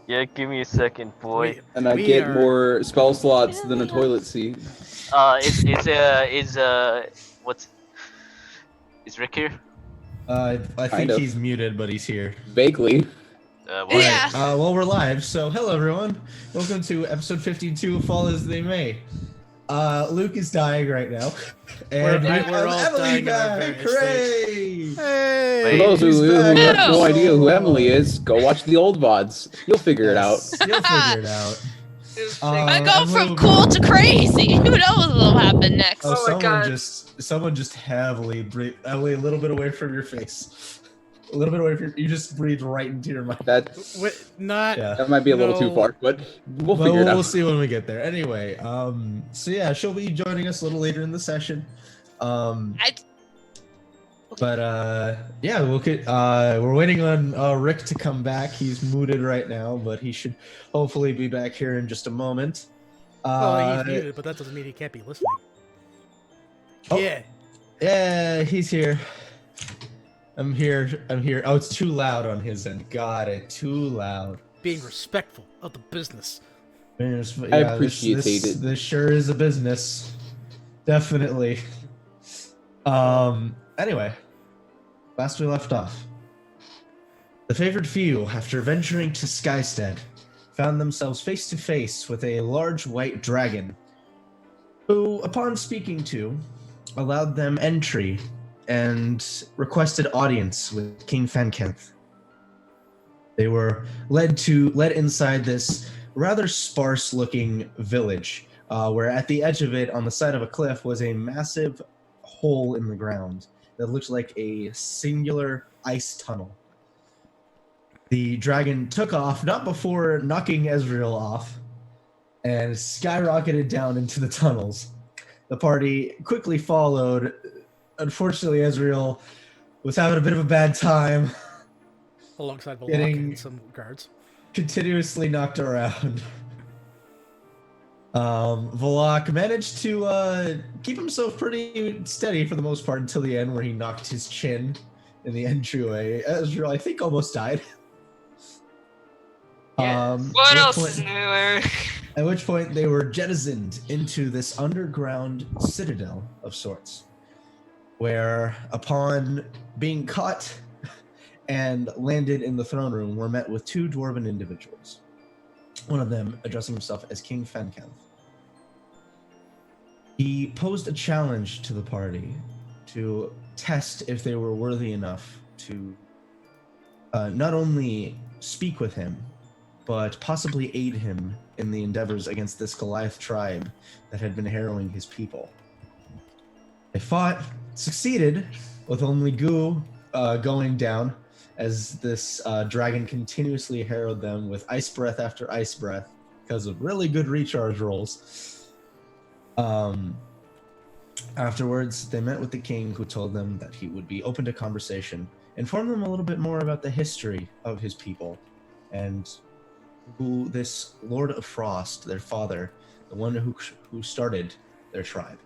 Yeah, give me a second, boy. And I get more spell slots than a toilet seat. What's is Rick here? I Kind think of. he's muted, but he's here. Vaguely. What? Yeah. Well, we're live, so hello everyone. Welcome to episode 52 of Fall As They May. Luke is dying right now. And we're all Emily dying in our back! various Hooray! Hey! For those who back. have no idea who Oh. Emily is, go watch the old VODs. You'll figure it out. You'll figure it out. I go from cool to crazy. Who knows what'll happen next? Oh, my God. someone just heavily breathed. Emily, a little bit away from your face. A little bit away from you just breathed right into your mouth. That might be a little too far, but we'll figure it out. We'll see when we get there. Anyway, so yeah, she'll be joining us a little later in the session. Yeah, we're waiting on Rick to come back. He's muted right now, but he should hopefully be back here in just a moment. He's muted, but that doesn't mean he can't be listening. Oh. Yeah. He's here. I'm here. Oh, it's too loud on his end. Got it. Too loud. Being respectful of the business. I appreciate it. This sure is a business. Definitely. Anyway, last we left off. The favored few, after venturing to Skystead, found themselves face to face with a large white dragon, who, upon speaking to, allowed them entry and requested audience with King Fancanth. They were led inside this rather sparse-looking village, where at the edge of it, on the side of a cliff, was a massive hole in the ground that looked like a singular ice tunnel. The dragon took off, not before knocking Ezreal off, and skyrocketed down into the tunnels. The party quickly followed. Unfortunately, Ezreal was having a bit of a bad time. Alongside Valok and some guards. Continuously knocked around. Valok managed to keep himself pretty steady for the most part until the end, where he knocked his chin in the entryway. Ezreal, I think, almost died. What else is newer? At which point they were jettisoned into this underground citadel of sorts, where upon being caught and landed in the throne room were met with two dwarven individuals. One of them addressing himself as King Fancanth. He posed a challenge to the party to test if they were worthy enough to not only speak with him, but possibly aid him in the endeavors against this Goliath tribe that had been harrowing his people. They fought, succeeded, with only goo going down, as this dragon continuously harrowed them with ice breath after ice breath because of really good recharge rolls. Afterwards, they met with the king, who told them that he would be open to conversation, informed them a little bit more about the history of his people, and who this Lord of Frost, their father, the one who started their tribe.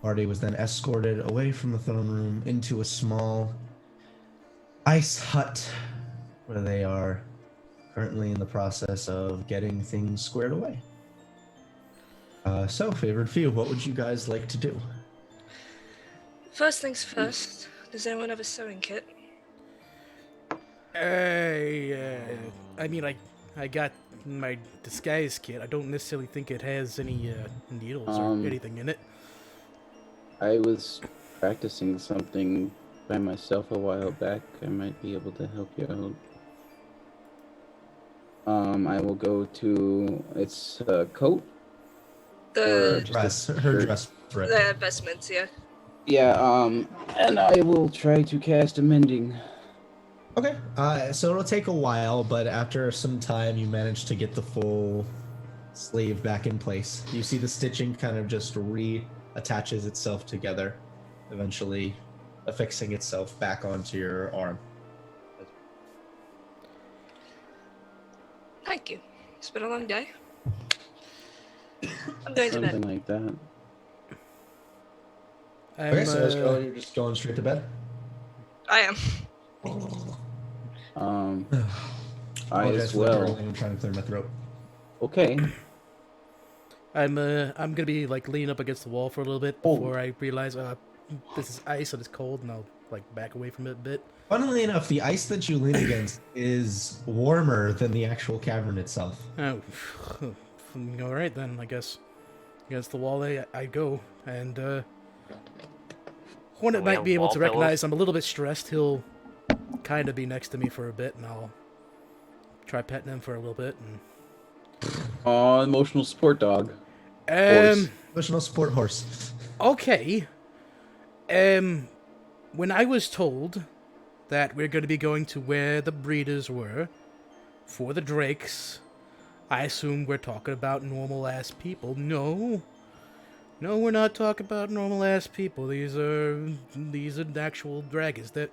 Party was then escorted away from the throne room into a small ice hut, where they are currently in the process of getting things squared away. So, favored few, what would you guys like to do? First things first, does anyone have a sewing kit? I mean, I got my disguise kit. I don't necessarily think it has any needles or anything in it. I was practicing something by myself a while back. I might be able to help you out. I will go to its coat. Her dress. The vestments, yeah. Yeah, and I will try to cast a mending. Okay, so it'll take a while, but after some time you manage to get the full sleeve back in place. You see the stitching kind of just reattaches itself together, eventually affixing itself back onto your arm. Thank you. It's been a long day. I'm going to bed. Something like that. Okay, so you're just going straight to bed? I am. I Apologize as for that well. gurgling, I'm trying to clear my throat. Okay. I'm gonna be like leaning up against the wall for a little bit before I realize this is ice and it's cold, and I'll like back away from it a bit. Funnily enough, the ice that you lean against is warmer than the actual cavern itself. Oh, all right then. I guess against the wall I go, and Hornet We might have be able wall to recognize pillows? I'm a little bit stressed. He'll kind of be next to me for a bit, and I'll try petting him for a little bit. Aw, emotional support dog. And Emotional support horse. okay. When I was told that we're going to be going to where the breeders were for the drakes, I assume we're talking about normal-ass people. No, we're not talking about normal-ass people. These are actual dragons. That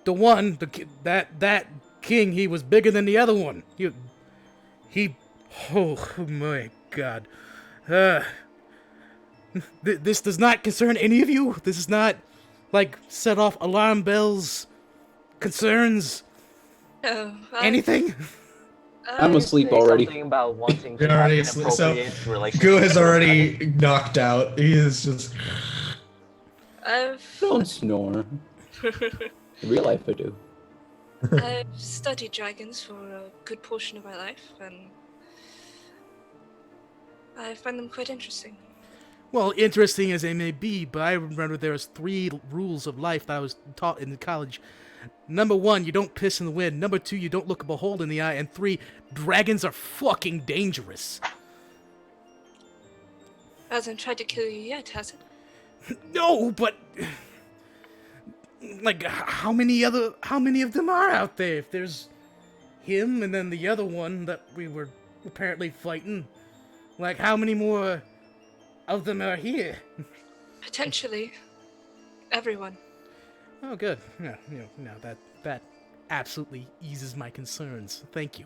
that king, he was bigger than the other one. Oh my God. This does not concern any of you. This is not like set off alarm bells, concerns, anything. I'm asleep already. Something about wanting to You're have already an asleep, so appropriate relationship. Goo has with a already knocked out. He is just. Don't snore. In real life, I do. I've studied dragons for a good portion of my life, and I find them quite interesting. Well, interesting as they may be, but I remember there was 3 rules of life that I was taught in college. Number 1, you don't piss in the wind. Number 2, you don't look a behold in the eye. And 3, dragons are fucking dangerous. Hasn't tried to kill you yet, has it? No, but like how many of them are out there? If there's him and then the other one that we were apparently fighting, like how many more of them are here? Potentially everyone. Oh, good. Yeah, now that absolutely eases my concerns. Thank you.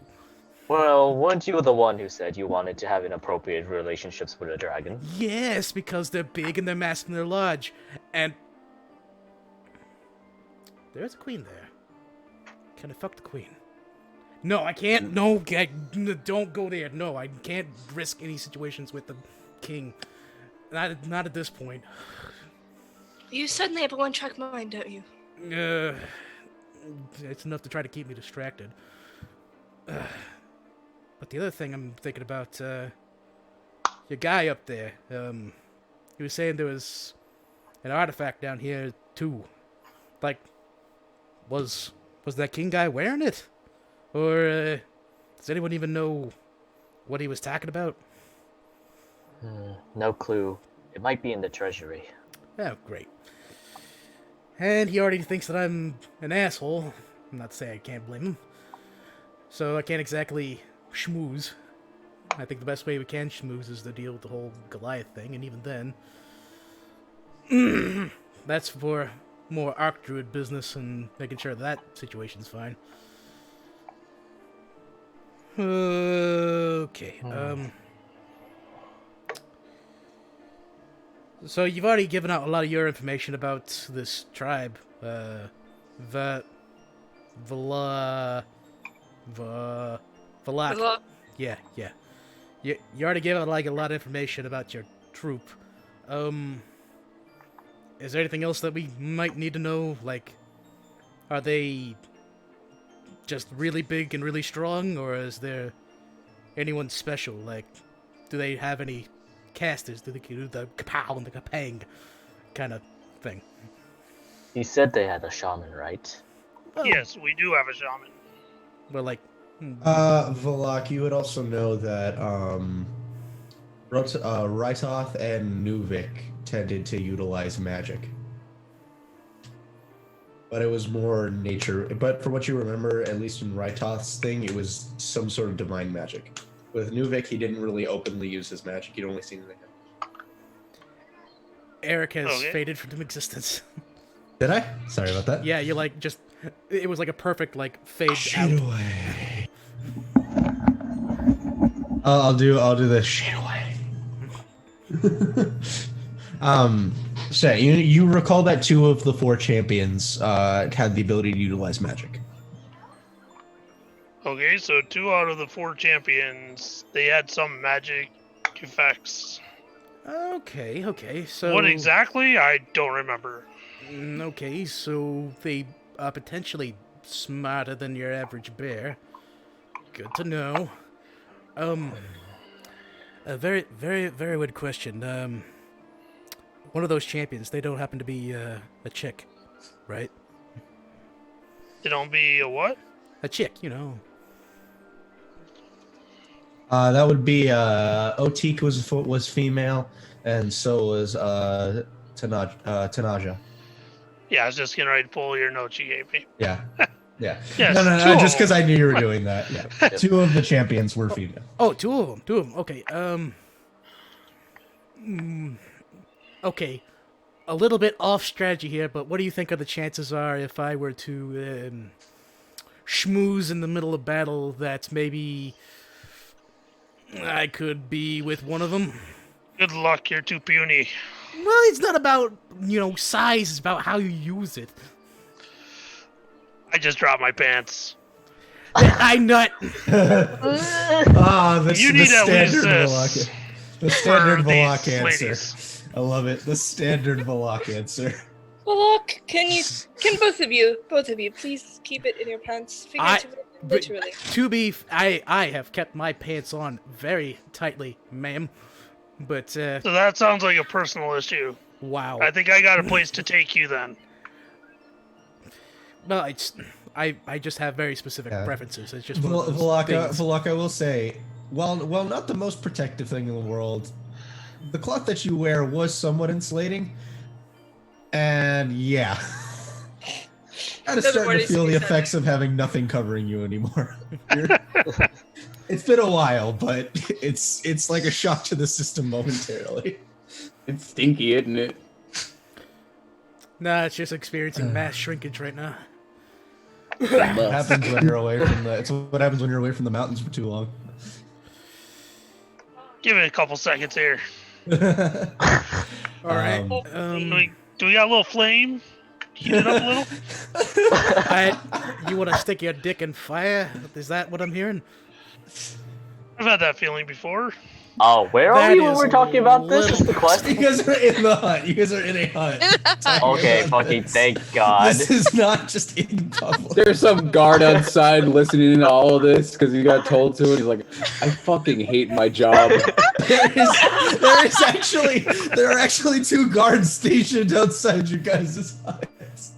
Well, weren't you the one who said you wanted to have inappropriate relationships with a dragon? Yes, because they're big and they're masked and they're large, and there's a queen there. Can I fuck the queen? No, I can't. No, don't go there. No, I can't risk any situations with the king. Not at this point. You suddenly have a one-track mind, don't you? It's enough to try to keep me distracted. But the other thing I'm thinking about, your guy up there, he was saying there was an artifact down here, too. Like, was that king guy wearing it? Or, does anyone even know what he was talking about? No clue. It might be in the treasury. Oh, great. And he already thinks that I'm an asshole. I'm not saying I can't blame him. So I can't exactly schmooze. I think the best way we can schmooze is to deal with the whole Goliath thing, and even then... that's for more Archdruid business and making sure that situation's fine. Okay, So you've already given out a lot of your information about this tribe. Valok. Valok. Yeah. You already gave out like a lot of information about your troop. Is there anything else that we might need to know? Like, are they just really big and really strong, or is there anyone special? Like, do they have any casters? Do they do the kapow and the kapang kind of thing? He said they had a shaman, right? Well, Yes, we do have a shaman. Well, like, Valak, you would also know that Rytoth and Nuvik tended to utilize magic. But it was more nature. But from what you remember, at least in Rytoth's thing, it was some sort of divine magic. With Nuvik, he didn't really openly use his magic. He'd only seen it. Eric has Okay. faded from existence. Did I? Sorry about that. Yeah, you like just. It was like a perfect like fade Shade out. away. I'll do the shade away. So you recall that 2 of the 4 champions had the ability to utilize magic. Okay, so 2 out of the 4 champions, they had some magic effects. Okay, so... What exactly? I don't remember. Okay, so they are potentially smarter than your average bear. Good to know. A very good question. One of those champions, they don't happen to be a chick, right? They don't be a what? A chick, you know. That would be Otik was female, and so was Tanaja. Yeah, I was just getting ready to pull your notes you gave me. Yeah. Yeah. Yes, no, 2 of just because them. I knew you were doing that. Yeah. Yep. 2 of the champions were female. Oh, two of them. Okay. Okay. A little bit off strategy here, but what do you think of the chances are if I were to schmooze in the middle of battle that maybe I could be with one of them? Good luck, you're too puny. Well, it's not about, size, it's about how you use it. I just dropped my pants. I'm not... The You need at least standard this Valok. The standard for Valok these answer. ladies. I love it. The standard Valok answer. Valok, can both of you please keep it in your pants? Figuratively, literally. I have kept my pants on very tightly, ma'am. But, So that sounds like a personal issue. wow. I think I got a place to take you then. Well, I just have very specific preferences. It's just one of those things. Valok, I will say, while not the most protective thing in the world, the cloth that you wear was somewhat insulating. And yeah. Kind of starting to feel the effects of having nothing covering you anymore. It's been a while, but it's like a shock to the system momentarily. It's stinky, isn't it? Nah, it's just experiencing mass shrinkage right now. It happens when you're away from it's what happens when you're away from the mountains for too long. Give it a couple seconds here. All right. Do we got a little flame? Heat it up a little? You want to stick your dick in fire? Is that what I'm hearing? I've had that feeling before. Oh, where are we when we're talking about this? Is the You question? guys are in the hut. You guys are in a hut. Okay, fucking thank God. This is not just in public. There's some guard outside listening to all of this because he got told to, and he's like, "I fucking hate my job." There are actually 2 guards stationed outside you guys' huts.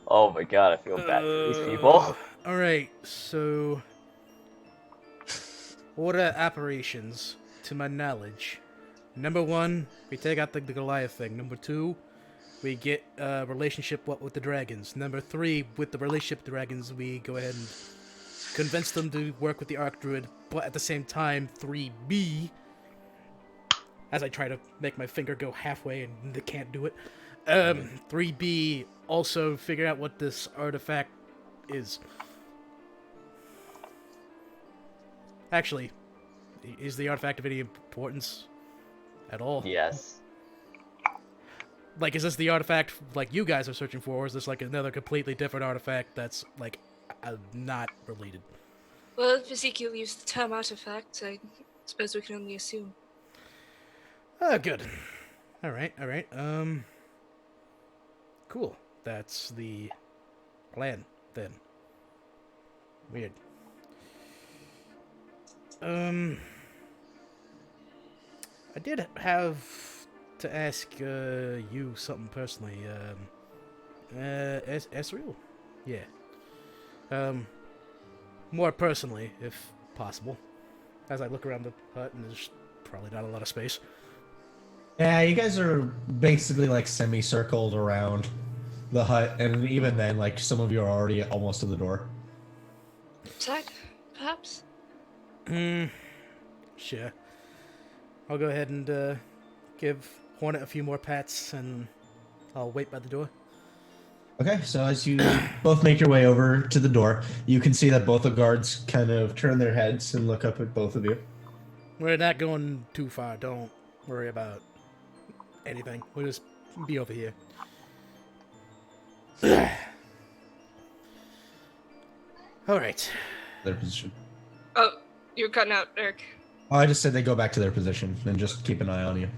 Oh my God, I feel bad for these people. All right, so order operations, to my knowledge. Number 1, we take out the Goliath thing. Number 2, we get a relationship with the dragons. Number 3, with the relationship with the dragons, we go ahead and convince them to work with the Archdruid. But at the same time, 3B, as I try to make my finger go halfway and they can't do it. 3B, also figure out what this artifact is. Actually, is the artifact of any importance at all? Yes. Like, is this the artifact like you guys are searching for, or is this like another completely different artifact that's like not related? Well, if Ezekiel used the term artifact, I suppose we can only assume. Good. All right. Cool. That's the plan then. Weird. I did have to ask you something personally. Ezreal? Yeah. More personally, if possible. As I look around the hut, and there's probably not a lot of space. Yeah, you guys are basically like semicircled around the hut, and even then, like some of you are already almost to the door. Zach, perhaps? Sure. I'll go ahead and give Hornet a few more pats, and I'll wait by the door. Okay, so as you both make your way over to the door, you can see that both the guards kind of turn their heads and look up at both of you. We're not going too far. Don't worry about anything. We'll just be over here. All right. Their position. Oh, you're cutting out, Eric. Oh, I just said they go back to their position and just keep an eye on you.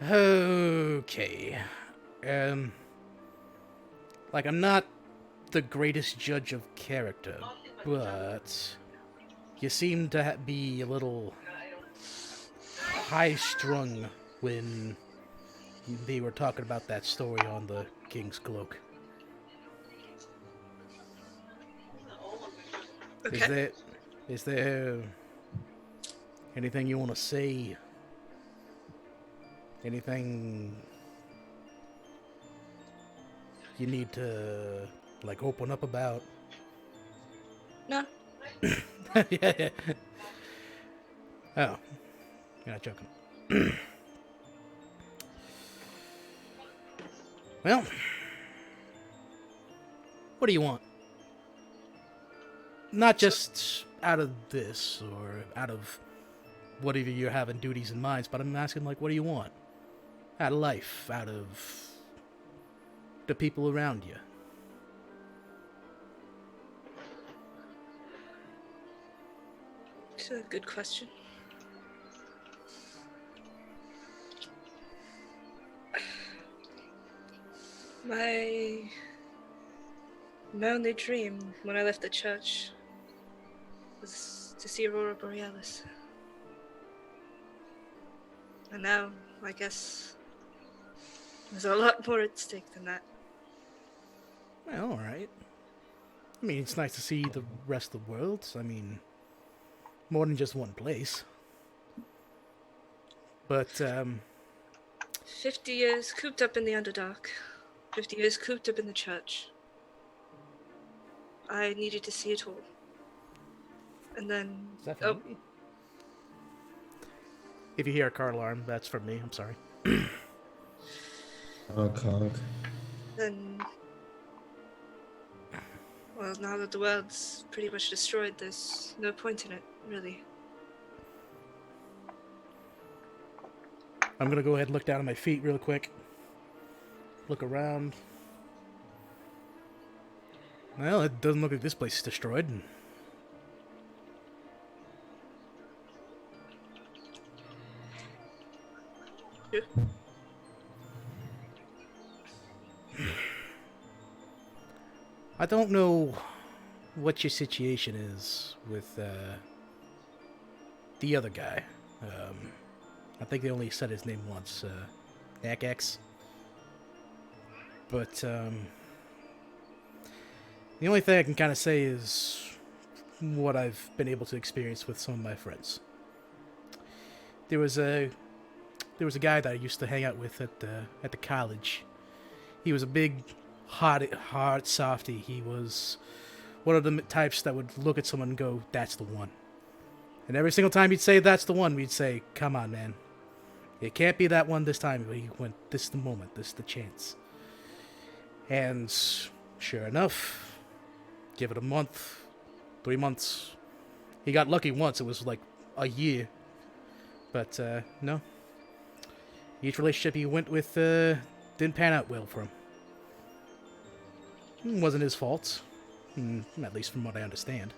Okay. Like, I'm not the greatest judge of character, but you seem to be a little high-strung when they were talking about that story on the King's Cloak. Okay. Is there anything you want to say? Anything you need to, like, open up about? No. Yeah. Oh, you're not joking. Well, what do you want? Not just out of this or out of whatever you're having duties and minds, but I'm asking, like, what do you want? Out of life, out of the people around you. It's a good question. My only dream when I left the church was to see Aurora Borealis. And now, I guess, there's a lot more at stake than that. Well, alright. I mean, it's nice to see the rest of the world. I mean, more than just one place. But, 50 years cooped up in the Underdark. 50 years cooped up in the church. I needed to see it all. And then... is that for me? If you hear a car alarm, that's from me. I'm sorry. Cog. Then... Well, now that the world's pretty much destroyed, there's no point in it, really. I'm gonna go ahead and look down at my feet real quick. Look around. Well, it doesn't look like this place is destroyed. Yeah. I don't know what your situation is with the other guy. I think they only said his name once, X. But the only thing I can kind of say is what I've been able to experience with some of my friends. There was a guy that I used to hang out with at the college. He was a big, hard softy. He was one of the types that would look at someone and go, "That's the one." And every single time he'd say, "That's the one," we'd say, "Come on, man. It can't be that one this time." But he went, "This is the moment. This is the chance." And sure enough, give it a month, 3 months. He got lucky once. It was like a year. But no. Each relationship he went with didn't pan out well for him. It wasn't his fault. At least from what I understand.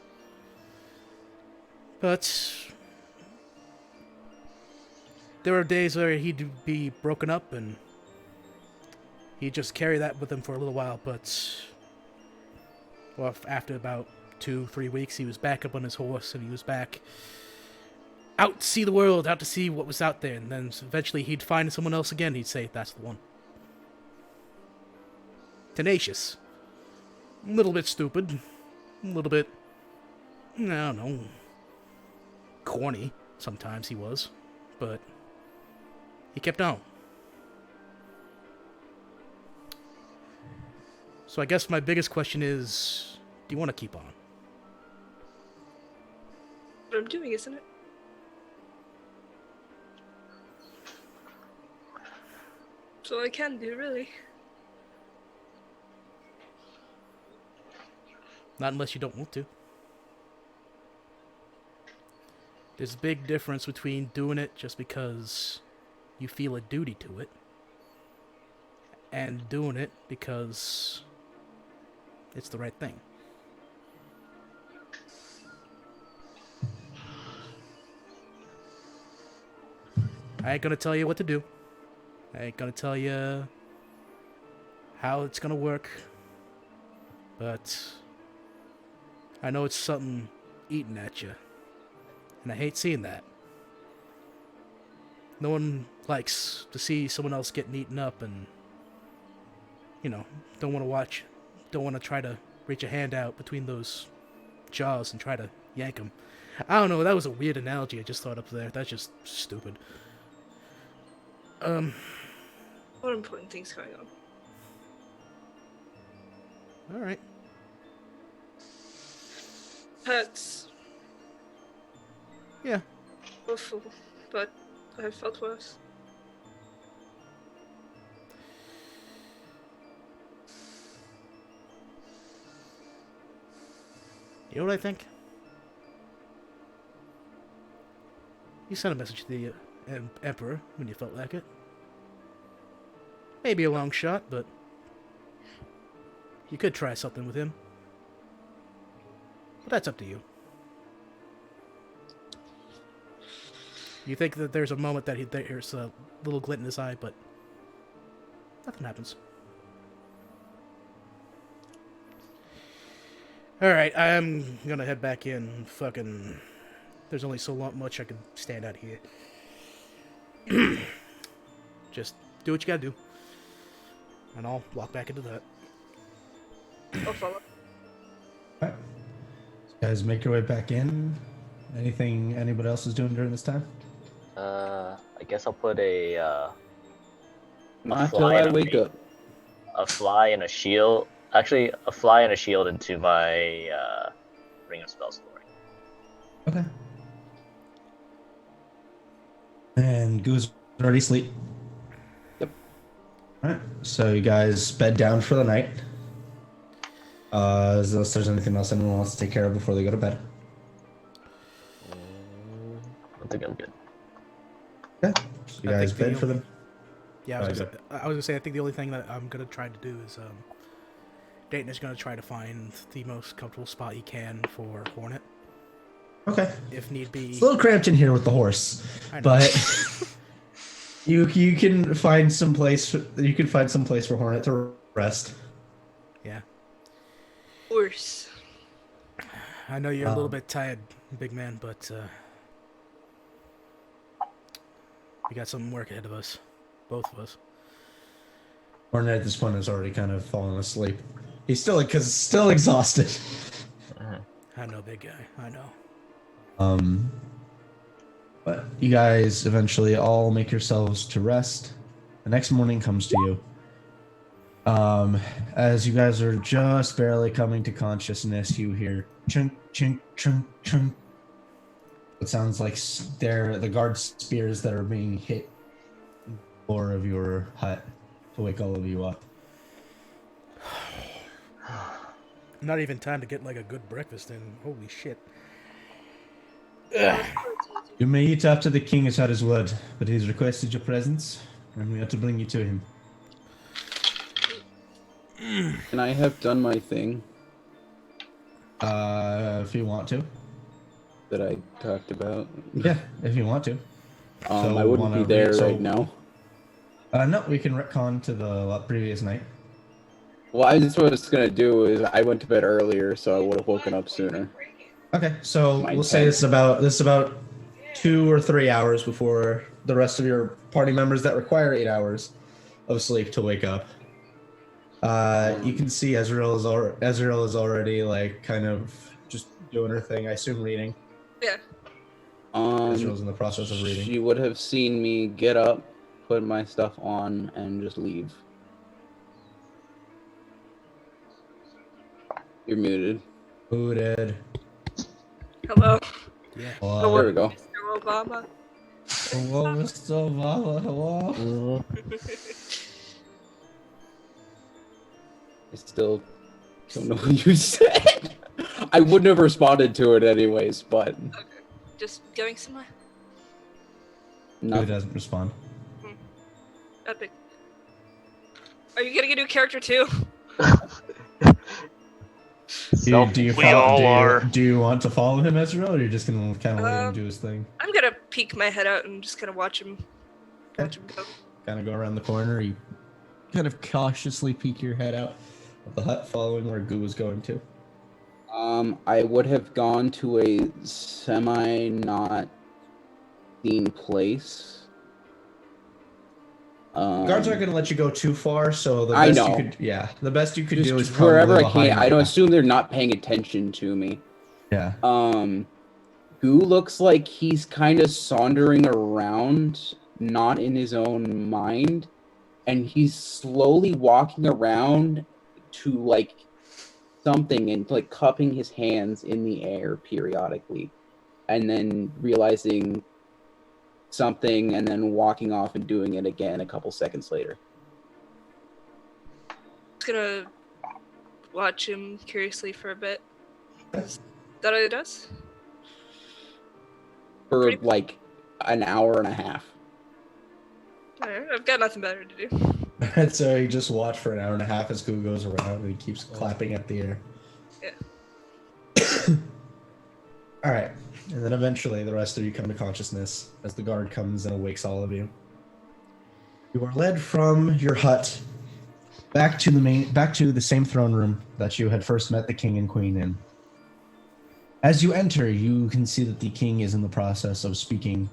But there were days where he'd be broken up and he'd just carry that with him for a little while, but well, after about 2-3 weeks, he was back up on his horse and he was back out to see the world, out to see what was out there, and then eventually he'd find someone else again. He'd say, "That's the one." Tenacious. A little bit stupid. A little bit, I don't know, corny sometimes he was, but he kept on. So I guess my biggest question is, do you want to keep on? What I'm doing, isn't it? That's all I can do, really. Not unless you don't want to. There's a big difference between doing it just because you feel a duty to it and doing it because it's the right thing. I ain't gonna tell you what to do. I ain't gonna tell you how it's gonna work. But I know it's something eating at you. And I hate seeing that. No one likes to see someone else getting eaten up and, you know, don't want to watch, don't want to try to reach a hand out between those jaws and try to yank them. I don't know, that was a weird analogy I just thought up there. That's just stupid. What important things going on? Alright. Hurts. Yeah. Awful, but I've felt worse. You know what I think? You sent a message to the Emperor when you felt like it. Maybe a long shot, but you could try something with him. But that's up to you. You think that there's a moment that there's a little glint in his eye, but nothing happens. Alright, I'm gonna head back in. Fucking... There's only so much I can stand out here. Just do what you gotta do. And I'll walk back into that. I'll follow. Alright. Guys, make your way back in. Anything anybody else is doing during this time? I guess I'll put a Not till fly I and wake up. a fly and a shield. Actually, a fly and a shield into my ring of spell story. Okay. And Goo's already asleep. Yep. Alright, so you guys bed down for the night. Unless there's anything else anyone wants to take care of before they go to bed. I think I'm good. Okay. So you I guys think the bed for only- them? Yeah, I was gonna say, I think the only thing that I'm gonna try to do is, Dayton is gonna try to find the most comfortable spot he can for Hornet, Okay. if need be. It's a little cramped in here with the horse, I know. but you can find some place. You can find some place for Hornet to rest. Yeah. Worse. I know you're a little bit tired, big man, but, we got some work ahead of us. Both of us. Hornet at this point has already kind of fallen asleep. He's still exhausted. I know, big guy. I know. But you guys eventually all make yourselves to rest. The next morning comes to you. As you guys are just barely coming to consciousness, you hear chunk, chunk, chunk, chunk. It sounds like they're the guard spears that are being hit in the floor of your hut to wake all of you up. Not even time to get, like, a good breakfast in. Holy shit. You may eat after the king has had his word, but he's requested your presence, and we have to bring you to him. And I have done my thing If you want to. that I talked about. Yeah, if you want to. So I wouldn't be there right now. No, we can retcon to the previous night. Well, I just what I was gonna do is I went to bed earlier, so I would have woken up sooner. Okay, so My we'll say this is about 2 or 3 hours before the rest of your party members that require 8 hours of sleep to wake up. You can see Ezreal is already like kind of just doing her thing. I assume reading. Yeah. Ezreal's in the process of reading. She would have seen me get up, put my stuff on, and just leave. You're muted. Booted. Hello, Yeah. Hello. There we go. Mr. Obama. Hello, Mr. Obama. Hello. I still don't know what you said. I wouldn't have responded to it anyways, but Okay. Just going somewhere? Who no. doesn't respond? Epic. Are you getting a new character too? Do you want to follow him, Ezreal, or you're just gonna kind of let him do his thing? I'm gonna peek my head out and just kind of watch him Watch him go. Kind of go around the corner. You kind of cautiously peek your head out of the hut, following where Goo was going to. I would have gone to a semi-not seen place. Guards aren't going to let you go too far, so the I best know. you could, the best you could Just do is probably wherever I behind can. I don't the- assume they're not paying attention to me. Yeah. Goo looks like he's kind of sauntering around, not in his own mind, and he's slowly walking around to like something and like cupping his hands in the air periodically, and then realizing something and then walking off and doing it again a couple seconds later. Just gonna watch him curiously for a bit. Is that all he does? For Pretty- like an hour and a half. Alright, I've got nothing better to do. And so you just watch for an hour and a half as Goo goes around and he keeps clapping at the air. Yeah. All right. And then eventually the rest of you come to consciousness as the guard comes and awakes all of you. You are led from your hut back to the same throne room that you had first met the king and queen in. As you enter, you can see that the king is in the process of speaking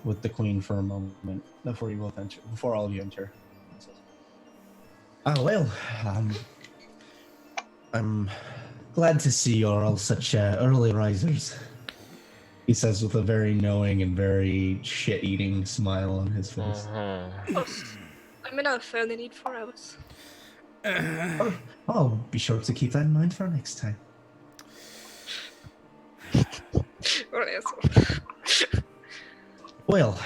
with the queen for a moment before you both enter. Before all of you enter. I'm glad to see you're all such early risers. He says with a very knowing and very shit-eating smile on his face. Oh, I'm enough. I only need 4 hours. I'll be sure to keep that in mind for next time. What an asshole. Well,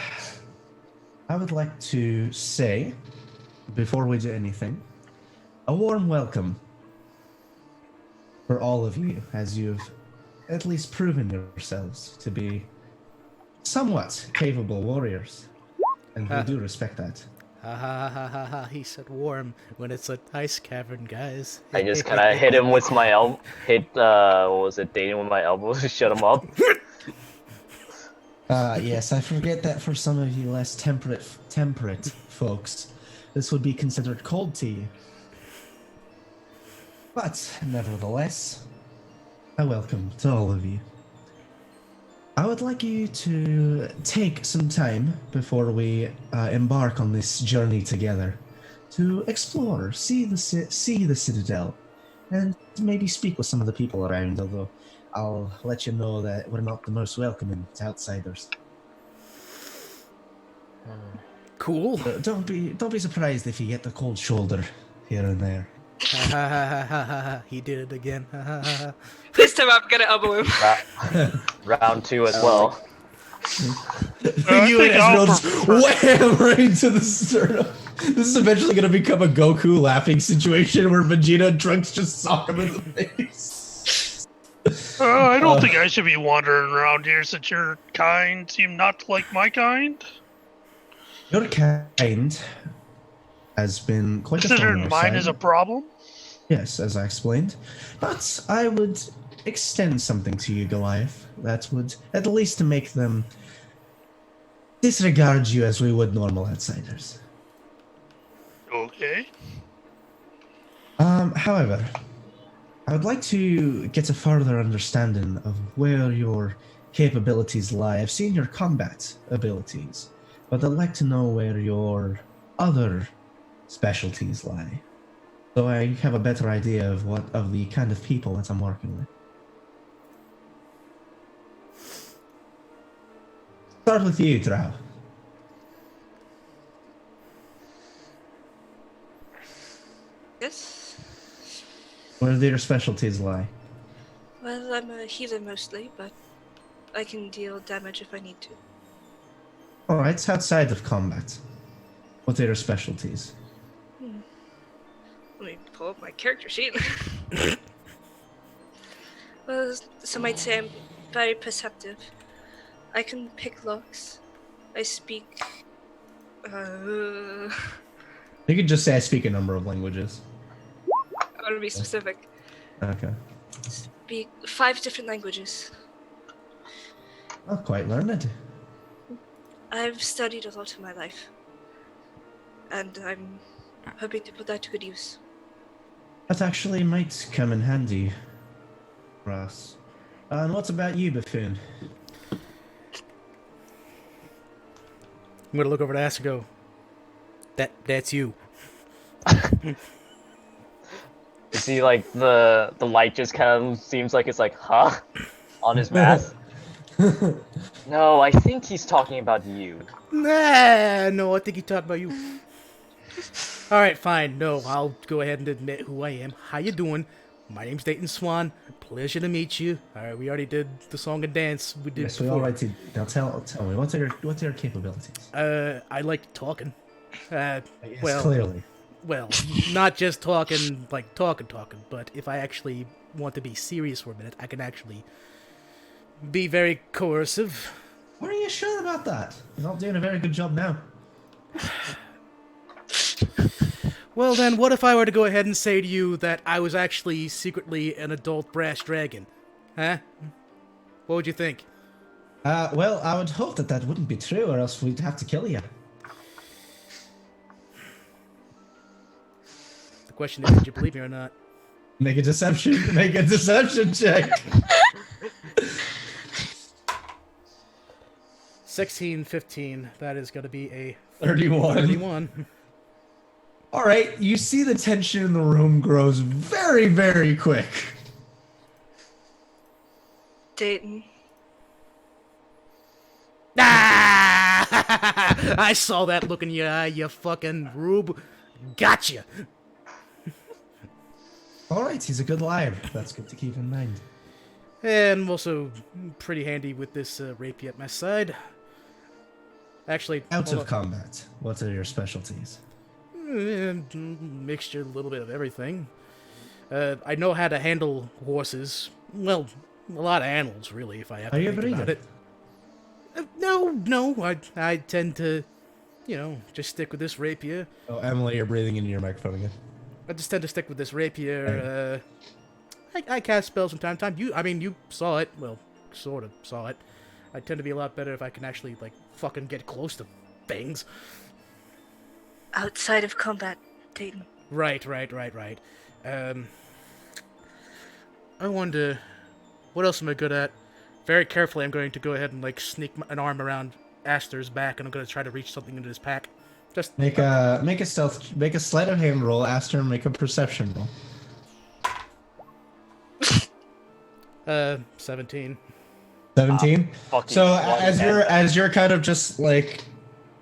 I would like to say, before we do anything, a warm welcome for all of you, as you've at least proven yourselves to be somewhat capable warriors. And we do respect that. Ha ha ha ha ha! He said warm when it's an ice cavern, guys. I just kind of hit him with my elbow. What was it? Dating with my elbow to shut him up. Yes, I forget that for some of you less temperate folks, this would be considered cold to you. But, nevertheless, a welcome to all of you. I would like you to take some time before we embark on this journey together to explore, see the Citadel, and maybe speak with some of the people around, although I'll let you know that we're not the most welcoming to outsiders. Cool. Don't be surprised if you get the cold shoulder here and there. Ha ha ha ha ha ha! He did it again. Ha ha ha ha! This time I'm gonna elbow him. Round 2 as well. You and Ezreal just wham right into the sternum. This is eventually going to become a Goku laughing situation where Vegeta and Trunks just sock him in the face. I don't think I should be wandering around here since your kind seem not to like my kind. Your kind has been quite a Considering thorn mine side. is a problem. Yes, as I explained. But I would extend something to you, Goliath, that would at least make them disregard you as we would normal outsiders. Okay. However, I would like to get a further understanding of where your capabilities lie. I've seen your combat abilities, but I'd like to know where your other specialties lie, so I have a better idea of the kind of people that I'm working with. Start with you, Drow. Yes? Where do your specialties lie? Well, I'm a healer mostly, but I can deal damage if I need to. Alright, it's outside of combat. What are your specialties? Let me pull up my character sheet. Well, some might say I'm very perceptive. I can pick locks. I speak... You could just say I speak a number of languages. I want to be specific. Okay. Speak 5 different languages. Oh, quite learned. I've studied a lot in my life, and I'm hoping to put that to good use. That actually might come in handy for us. And what about you, Buffoon? I'm gonna look over to Ass and go, that's you. You see, like, the light just kind of seems like it's like, huh? On his mask. No, I think he's talking about you. Nah, no, I think he talked about you. Alright, fine. No, I'll go ahead and admit who I am. How you doing? My name's Dayton Swan. Pleasure to meet you. Alright, we already did the song and dance we did Yes, before. we all right. Now tell me, what are your capabilities? I like talking. Yes, well, clearly. Well, not just talking, like talking, but if I actually want to be serious for a minute, I can actually be very coercive. What are you sure about that? You're not doing a very good job now. Well then, what if I were to go ahead and say to you that I was actually secretly an adult brass dragon? Huh? What would you think? Well, I would hope that wouldn't be true, or else we'd have to kill you. The question is, did you believe me or not? Make a deception check. 16, 15. That is going to be a 31. 31. All right, you see the tension in the room grows very, very quick. Dayton. Ah! I saw that look in your eye, you fucking rube. Gotcha. All right, he's a good liar. That's good to keep in mind. And I'm also pretty handy with this rapier at my side. Actually, Out hold of combat, what are your specialties? mixture, a little bit of everything. I know how to handle horses. Well, a lot of animals, really, if I have Are to you a think about breeder? it. No. I tend to, just stick with this rapier. Oh, Emily, you're breathing into your microphone again. I just tend to stick with this rapier. I cast spells from time to time. You saw it. Well, sort of saw it. I tend to be a lot better if I can actually, fucking get close to things. Outside of combat, Dayton. Right. I wonder, what else am I good at? Very carefully, I'm going to go ahead and, sneak an arm around Aster's back, and I'm going to try to reach something into his pack. Just Make a sleight of hand roll. Aster, make a perception roll. 17. 17. Fucking So one as you're kind of just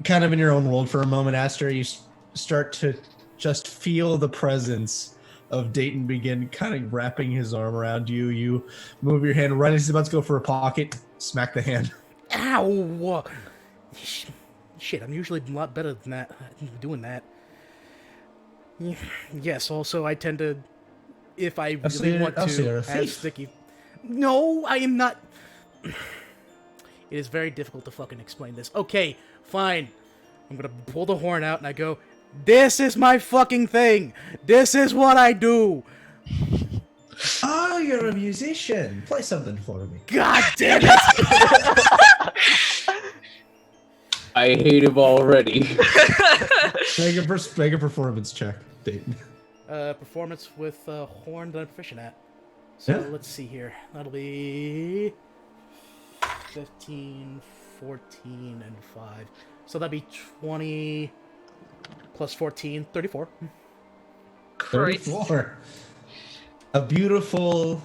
kind of in your own world for a moment, Aster, you start to just feel the presence of Dayton begin kind of wrapping his arm around you. You move your hand right as he's about to go for a pocket, smack the hand. Ow! Shit, I'm usually a lot better than that, doing that. Yes, also, I tend to, if I really want to, have sticky... No, I am not... It is very difficult to fucking explain this. Okay, fine. I'm gonna pull the horn out and I go, this is my fucking thing! This is what I do! Oh, you're a musician. Play something for me. God damn it! I hate him already. Make a performance check, Dayton. Performance with horn that I'm proficient at. So let's see here. That'll be 15, 14, and 5. So that'd be 20 plus 14, 34. 34. A beautiful,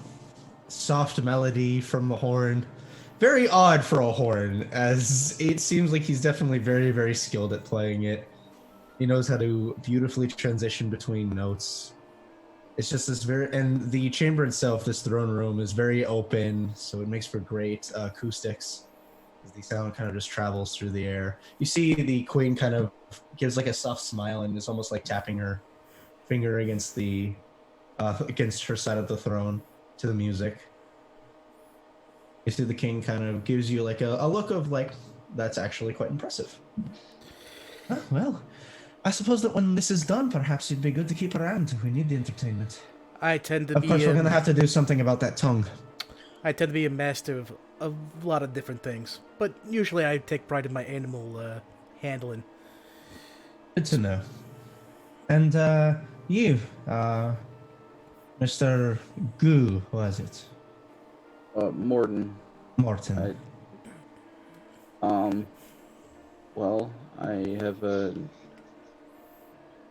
soft melody from the horn. Very odd for a horn, as it seems like he's definitely very, very skilled at playing it. He knows how to beautifully transition between notes. It's just this and the chamber itself, this throne room, is very open, so it makes for great acoustics. As the sound kind of just travels through the air. You see the queen kind of gives a soft smile and is almost tapping her finger against against her side of the throne to the music. You see the king kind of gives you a look of that's actually quite impressive. Well, I suppose that when this is done, perhaps it'd be good to keep around. We need the entertainment. I tend to Of be... course, we're going to have to do something about that tongue. I tend to be a master of a lot of different things, but usually I take pride in my animal handling. Good to know. And you, Mr. Goo, was it? Morton. Morton. Well, I have a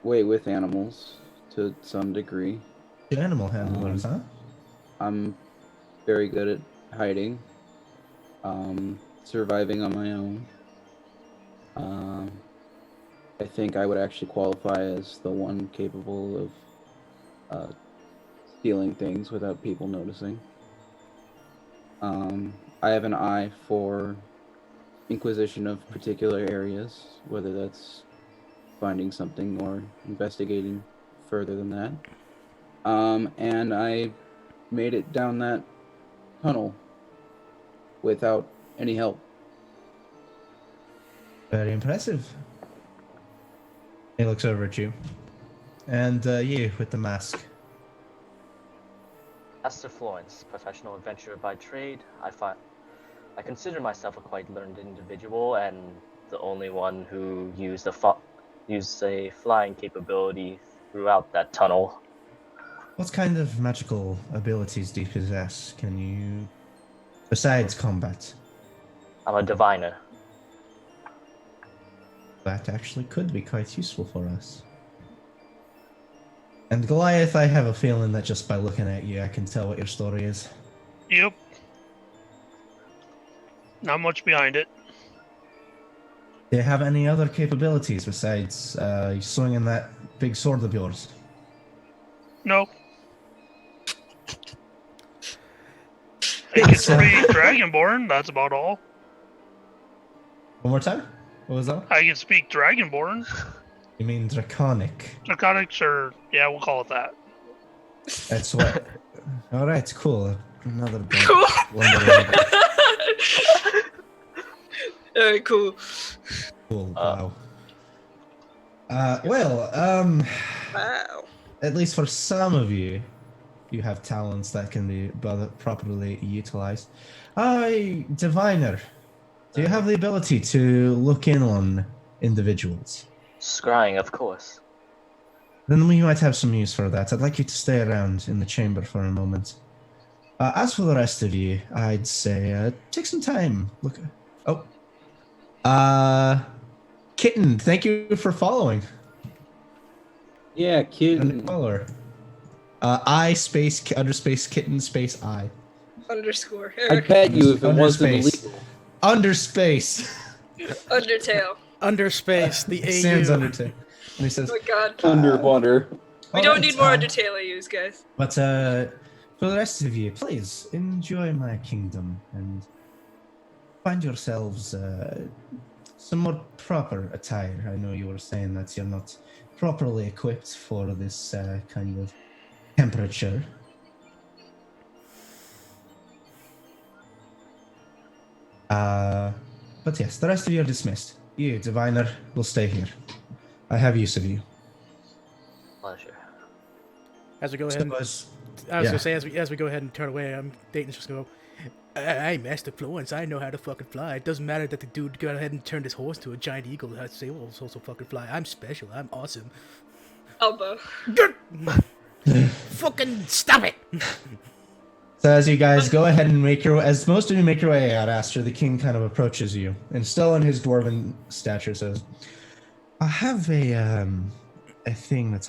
way with animals to some degree. The animal handlers, huh? I'm very good at hiding, surviving on my own. I think I would actually qualify as the one capable of stealing things without people noticing. I have an eye for inquisition of particular areas, whether that's finding something or investigating further than that. And I made it down that tunnel without any help. Very impressive. He looks over at you. And you, with the mask. Master Florence, professional adventurer by trade, I consider myself a quite learned individual and the only one who used a flying capability throughout that tunnel. What kind of magical abilities do you possess? Can you... Besides combat? I'm a diviner. That actually could be quite useful for us. And Goliath, I have a feeling that just by looking at you, I can tell what your story is. Yep. Not much behind it. Do you have any other capabilities besides swinging that big sword of yours? No. I can speak Dragonborn, that's about all. One more time? What was that? I can speak Dragonborn. You mean draconic? Draconic, sure. Yeah, we'll call it that. That's what... Alright, cool. Another Cool. Alright, Cool. Cool, wow. Well, Wow. at least for some of you, you have talents that can be properly utilized. Diviner, do you have the ability to look in on individuals? Scrying, of course. Then we might have some use for that. I'd like you to stay around in the chamber for a moment. As for the rest of you, I'd say take some time. Look. Oh. Kitten, thank you for following. Yeah, kid. Follower. I space underspace kitten space I. Underscore. I'd pet you if it wasn't Underspace. illegal. Underspace. Undertale. Underspace, the AU. Sans Undertale. And he says, Oh my god. Underwater. We don't need more Undertale AUs, guys. But for the rest of you, please enjoy my kingdom and find yourselves some more proper attire. I know you were saying that you're not properly equipped for this kind of temperature. But yes, the rest of you are dismissed. You, Diviner, will stay here. I have use of you. Pleasure. As we go ahead, I was gonna say as we go ahead and turn away, Dayton's just gonna go. Hey, Master Florence, I know how to fucking fly. It doesn't matter that the dude got ahead and turned his horse to a giant eagle that has sails also fucking fly. I'm special. I'm awesome. Elbow. Fucking stop it! So as you guys go ahead and as most of you make your way out, Aster, the king kind of approaches you, and still in his dwarven stature says, I have a thing that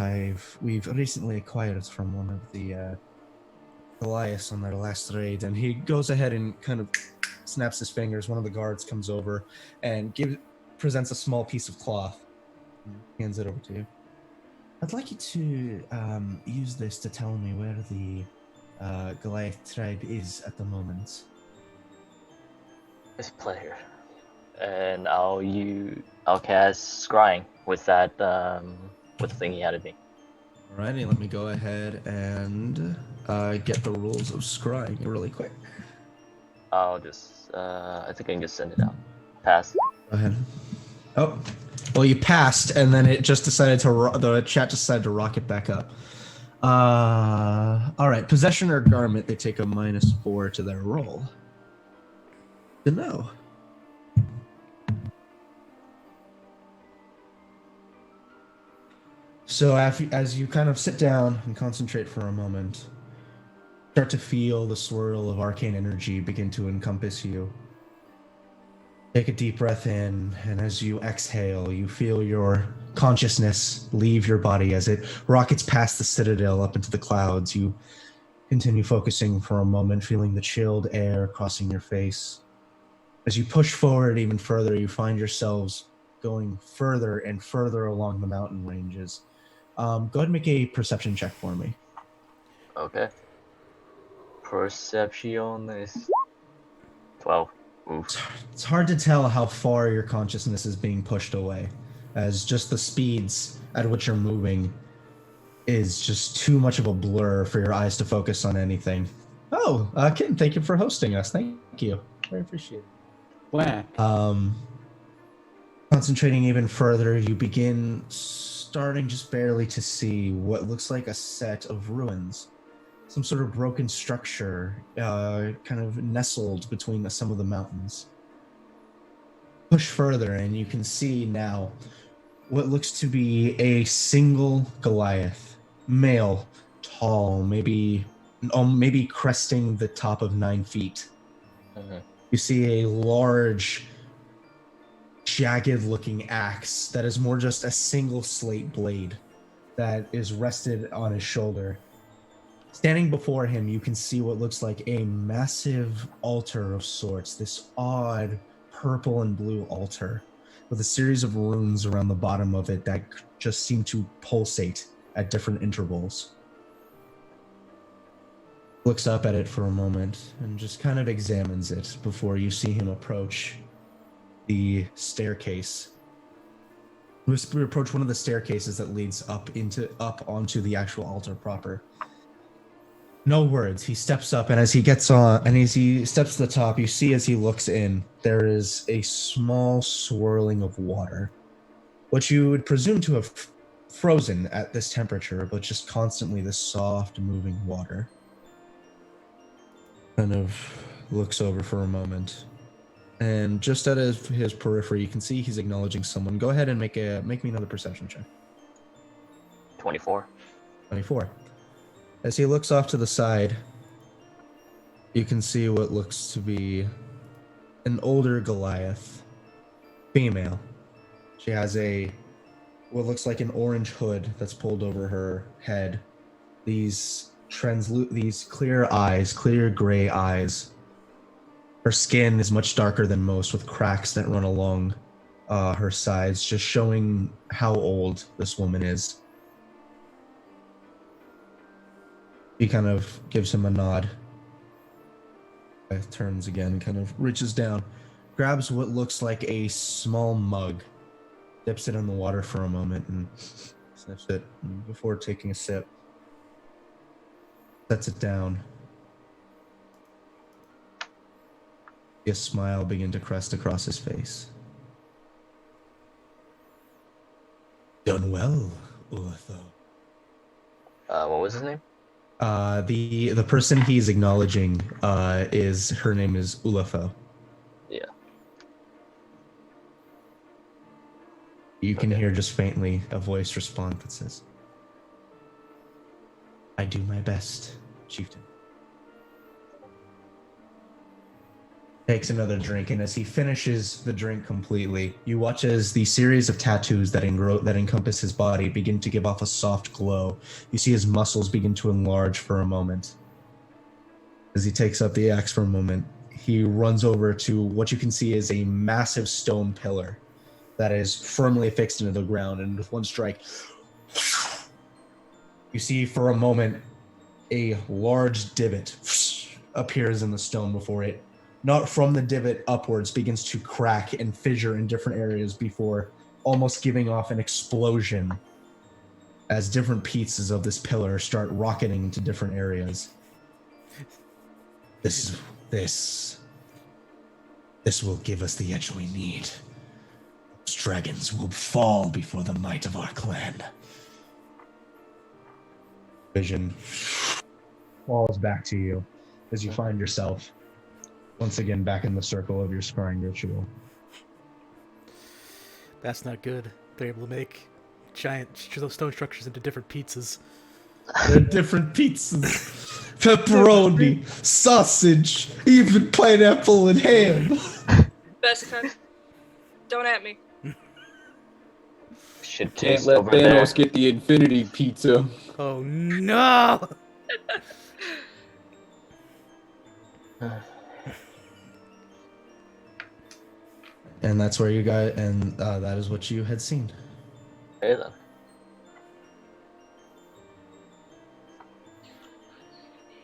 we've recently acquired from one of the Goliaths on their last raid, and he goes ahead and kind of snaps his fingers. One of the guards comes over and presents a small piece of cloth and hands it over to you. I'd like you to use this to tell me where the Goliath tribe is at the moment. It's a pleasure. And I'll cast Scrying with that with the thing he handed me. Alrighty, let me go ahead and get the rules of scrying really quick. I'll just I think I can just send it out. Pass. Go ahead. Oh, well, you passed, and then it just decided the chat decided to rocket back up. All right. Possession or garment, they take a -4 to their roll. To know. So as you kind of sit down and concentrate for a moment, start to feel the swirl of arcane energy begin to encompass you. Take a deep breath in, and as you exhale, you feel your consciousness leave your body as it rockets past the citadel up into the clouds. You continue focusing for a moment, feeling the chilled air crossing your face. As you push forward even further, you find yourselves going further and further along the mountain ranges. Go ahead and make a perception check for me. Okay. Percepciones. 12. Oof. It's hard to tell how far your consciousness is being pushed away, as just the speeds at which you're moving is just too much of a blur for your eyes to focus on anything. Oh, Ken, thank you for hosting us. Thank you. Very appreciate it. Wow. Concentrating even further, you begin starting just barely to see what looks like a set of ruins. Some sort of broken structure, kind of nestled between some of the mountains. Push further, and you can see now what looks to be a single Goliath, male, tall, maybe cresting the top of 9 feet. Mm-hmm. You see a large, jagged-looking axe that is more just a single slate blade that is rested on his shoulder. Standing before him, you can see what looks like a massive altar of sorts, this odd purple and blue altar with a series of runes around the bottom of it that just seem to pulsate at different intervals. Looks up at it for a moment and just kind of examines it before you see him approach the staircase. We approach one of the staircases that leads up onto the actual altar proper. No words. He steps up, and as he gets on, and as he steps to the top, you see as he looks in, there is a small swirling of water, which you would presume to have frozen at this temperature, but just constantly this soft moving water. Kind of looks over for a moment, and just at his periphery, you can see he's acknowledging someone. Go ahead and make me another perception check. 24. 24. As he looks off to the side, you can see what looks to be an older Goliath, female. She has what looks like an orange hood that's pulled over her head. These clear eyes, clear gray eyes. Her skin is much darker than most, with cracks that run along her sides, just showing how old this woman is. He kind of gives him a nod. Turns again, kind of reaches down, grabs what looks like a small mug, dips it in the water for a moment, and sniffs it before taking a sip. Sets it down. A smile begin to crest across his face. Done well, Ultho. What was his name? The person he's acknowledging her name is Ulafo. Yeah. You can hear just faintly a voice respond that says, "I do my best, chieftain." Takes another drink, and as he finishes the drink completely, you watch as the series of tattoos that encompass his body begin to give off a soft glow. You see his muscles begin to enlarge for a moment. As he takes up the axe for a moment, he runs over to what you can see is a massive stone pillar that is firmly affixed into the ground, and with one strike, you see for a moment a large divot appears in the stone before it. Not from the divot upwards, begins to crack and fissure in different areas before almost giving off an explosion as different pieces of this pillar start rocketing into different areas. This will give us the edge we need. Those dragons will fall before the might of our clan. Vision falls back to you as you find yourself once again back in the circle of your sparring ritual. That's not good. They're able to make giant stone structures into different pizzas. They're different pizzas. Pepperoni, sausage, even pineapple and ham. Best cunt. Don't at me. Should Can't taste let over there. Thanos get the infinity pizza. Oh no! And that's where you got, and that is what you had seen. Okay then.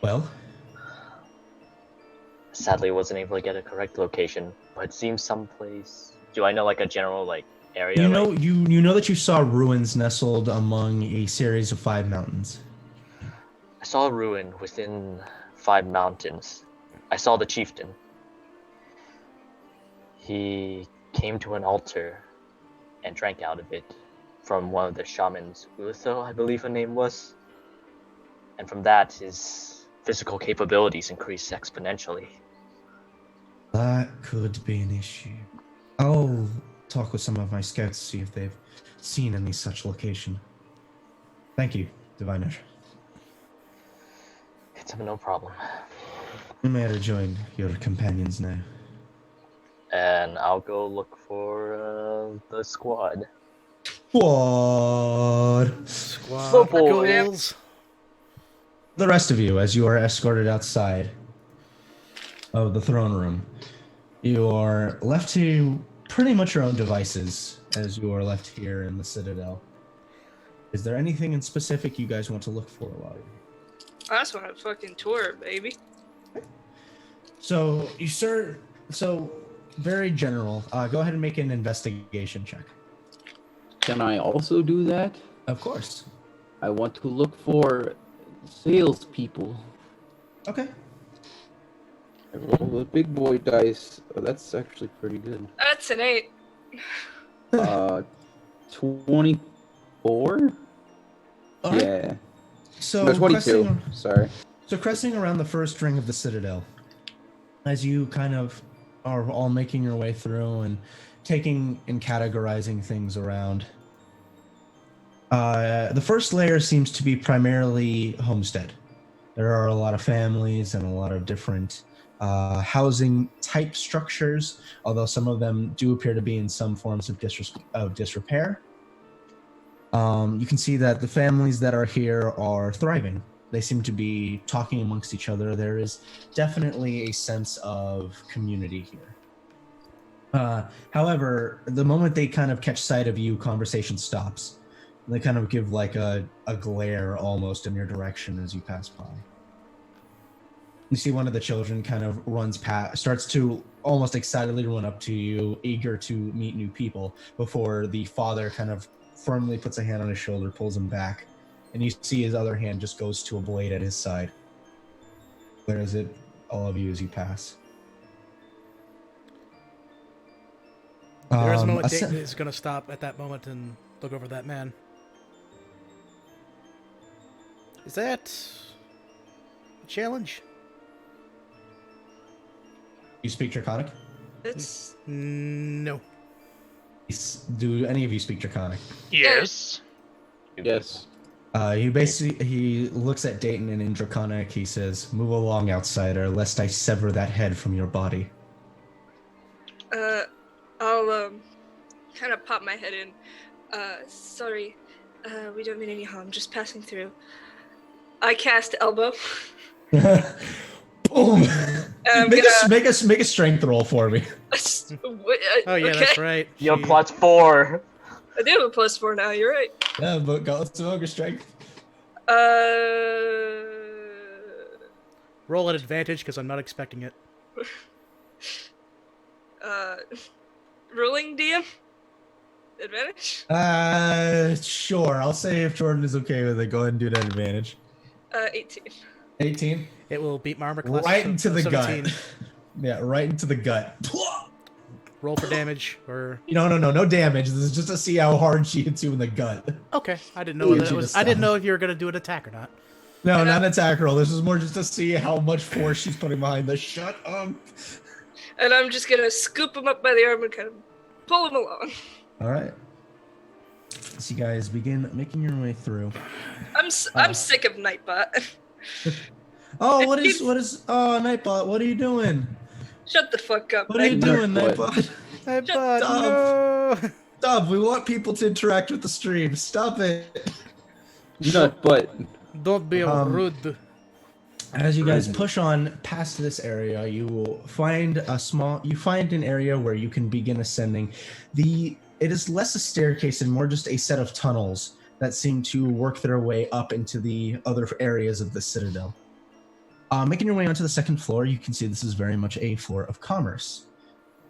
Well, Sadly, wasn't able to get a correct location, but it seems someplace. Do I know like a general like area? you know, like- you know that you saw ruins nestled among a series of 5 mountains. I saw a ruin within 5 mountains. I saw the chieftain. He came to an altar and drank out of it from one of the shamans, Ulitho, I believe her name was. And from that, his physical capabilities increased exponentially. That could be an issue. I'll talk with some of my scouts to see if they've seen any such location. Thank you, Diviner. It's no problem. You may rejoin your companions now. And I'll go look for the squad. What? Squad Football. goals. The rest of you, as you are escorted outside of the throne room, you are left to pretty much your own devices as you are left here in the Citadel. Is there anything in specific you guys want to look for while you're here? I just want a fucking tour, baby. So, very general. Go ahead and make an investigation check. Can I also do that? Of course. I want to look for salespeople. Okay. I roll the big boy dice. Oh, that's actually pretty good. That's an 8. 24? All right. Yeah. So, No, 22. cresting- Sorry. So cresting around the first ring of the Citadel, as you kind of are all making your way through and taking and categorizing things around, the first layer seems to be primarily homestead. There are a lot of families and a lot of different housing type structures, although some of them do appear to be in some forms of disrepair. You can see that the families that are here are thriving. They seem to be talking amongst each other. There is definitely a sense of community here. However, the moment they kind of catch sight of you, conversation stops. They kind of give like a glare almost in your direction as you pass by. You see one of the children kind of runs past, starts to almost excitedly run up to you, eager to meet new people, before the father kind of firmly puts a hand on his shoulder, pulls him back, and you see his other hand just goes to a blade at his side. Where is it, all of you, as you pass? There is a moment Assen- Dayton is going to stop at that moment and look over that man. Is that a challenge? You speak Draconic? It's No. Do any of you speak Draconic? Yes. Yes. He looks at Dayton, and in Draconic he says, "Move along, outsider, lest I sever that head from your body." I'll kind of pop my head in. Sorry, we don't mean any harm. Just passing through. I cast elbow. Boom! I'm Make gonna- a strength roll for me. Oh yeah, okay. that's right. Yo, She- plus 4. I do have a +4 now. You're right. Yeah, but Gauntlets of Ogre strength. Roll at advantage because I'm not expecting it. Ruling DM advantage. Sure. I'll say if Jordan is okay with it, go ahead and do that advantage. 18. 18. It will beat my armor class. Right of into the 17. gut. Yeah, right into the gut. Roll for damage or No damage. This is just to see how hard she hits you in the gut. okay. I didn't know Get that you was. to I didn't stop. know if you were gonna do an attack or not. No, And not an attack roll. This is more just to see how much force she's putting behind the shut up. And I'm just gonna scoop him up by the arm and kind of pull him along. All right. So you guys begin making your way through. I'm sick of Nightbot. Oh, what is Nightbot? What are you doing? Shut the fuck up. What are you Nightbot. doing, What? Nightbot? Hey, Shut bud, up. no! Stop. We want people to interact with the stream. Stop it. Nut butt. Don't be rude. As you guys push on past this area, you will find an area where you can begin ascending. It is less a staircase and more just a set of tunnels that seem to work their way up into the other areas of the citadel. Making your way onto the second floor, you can see this is very much a floor of commerce.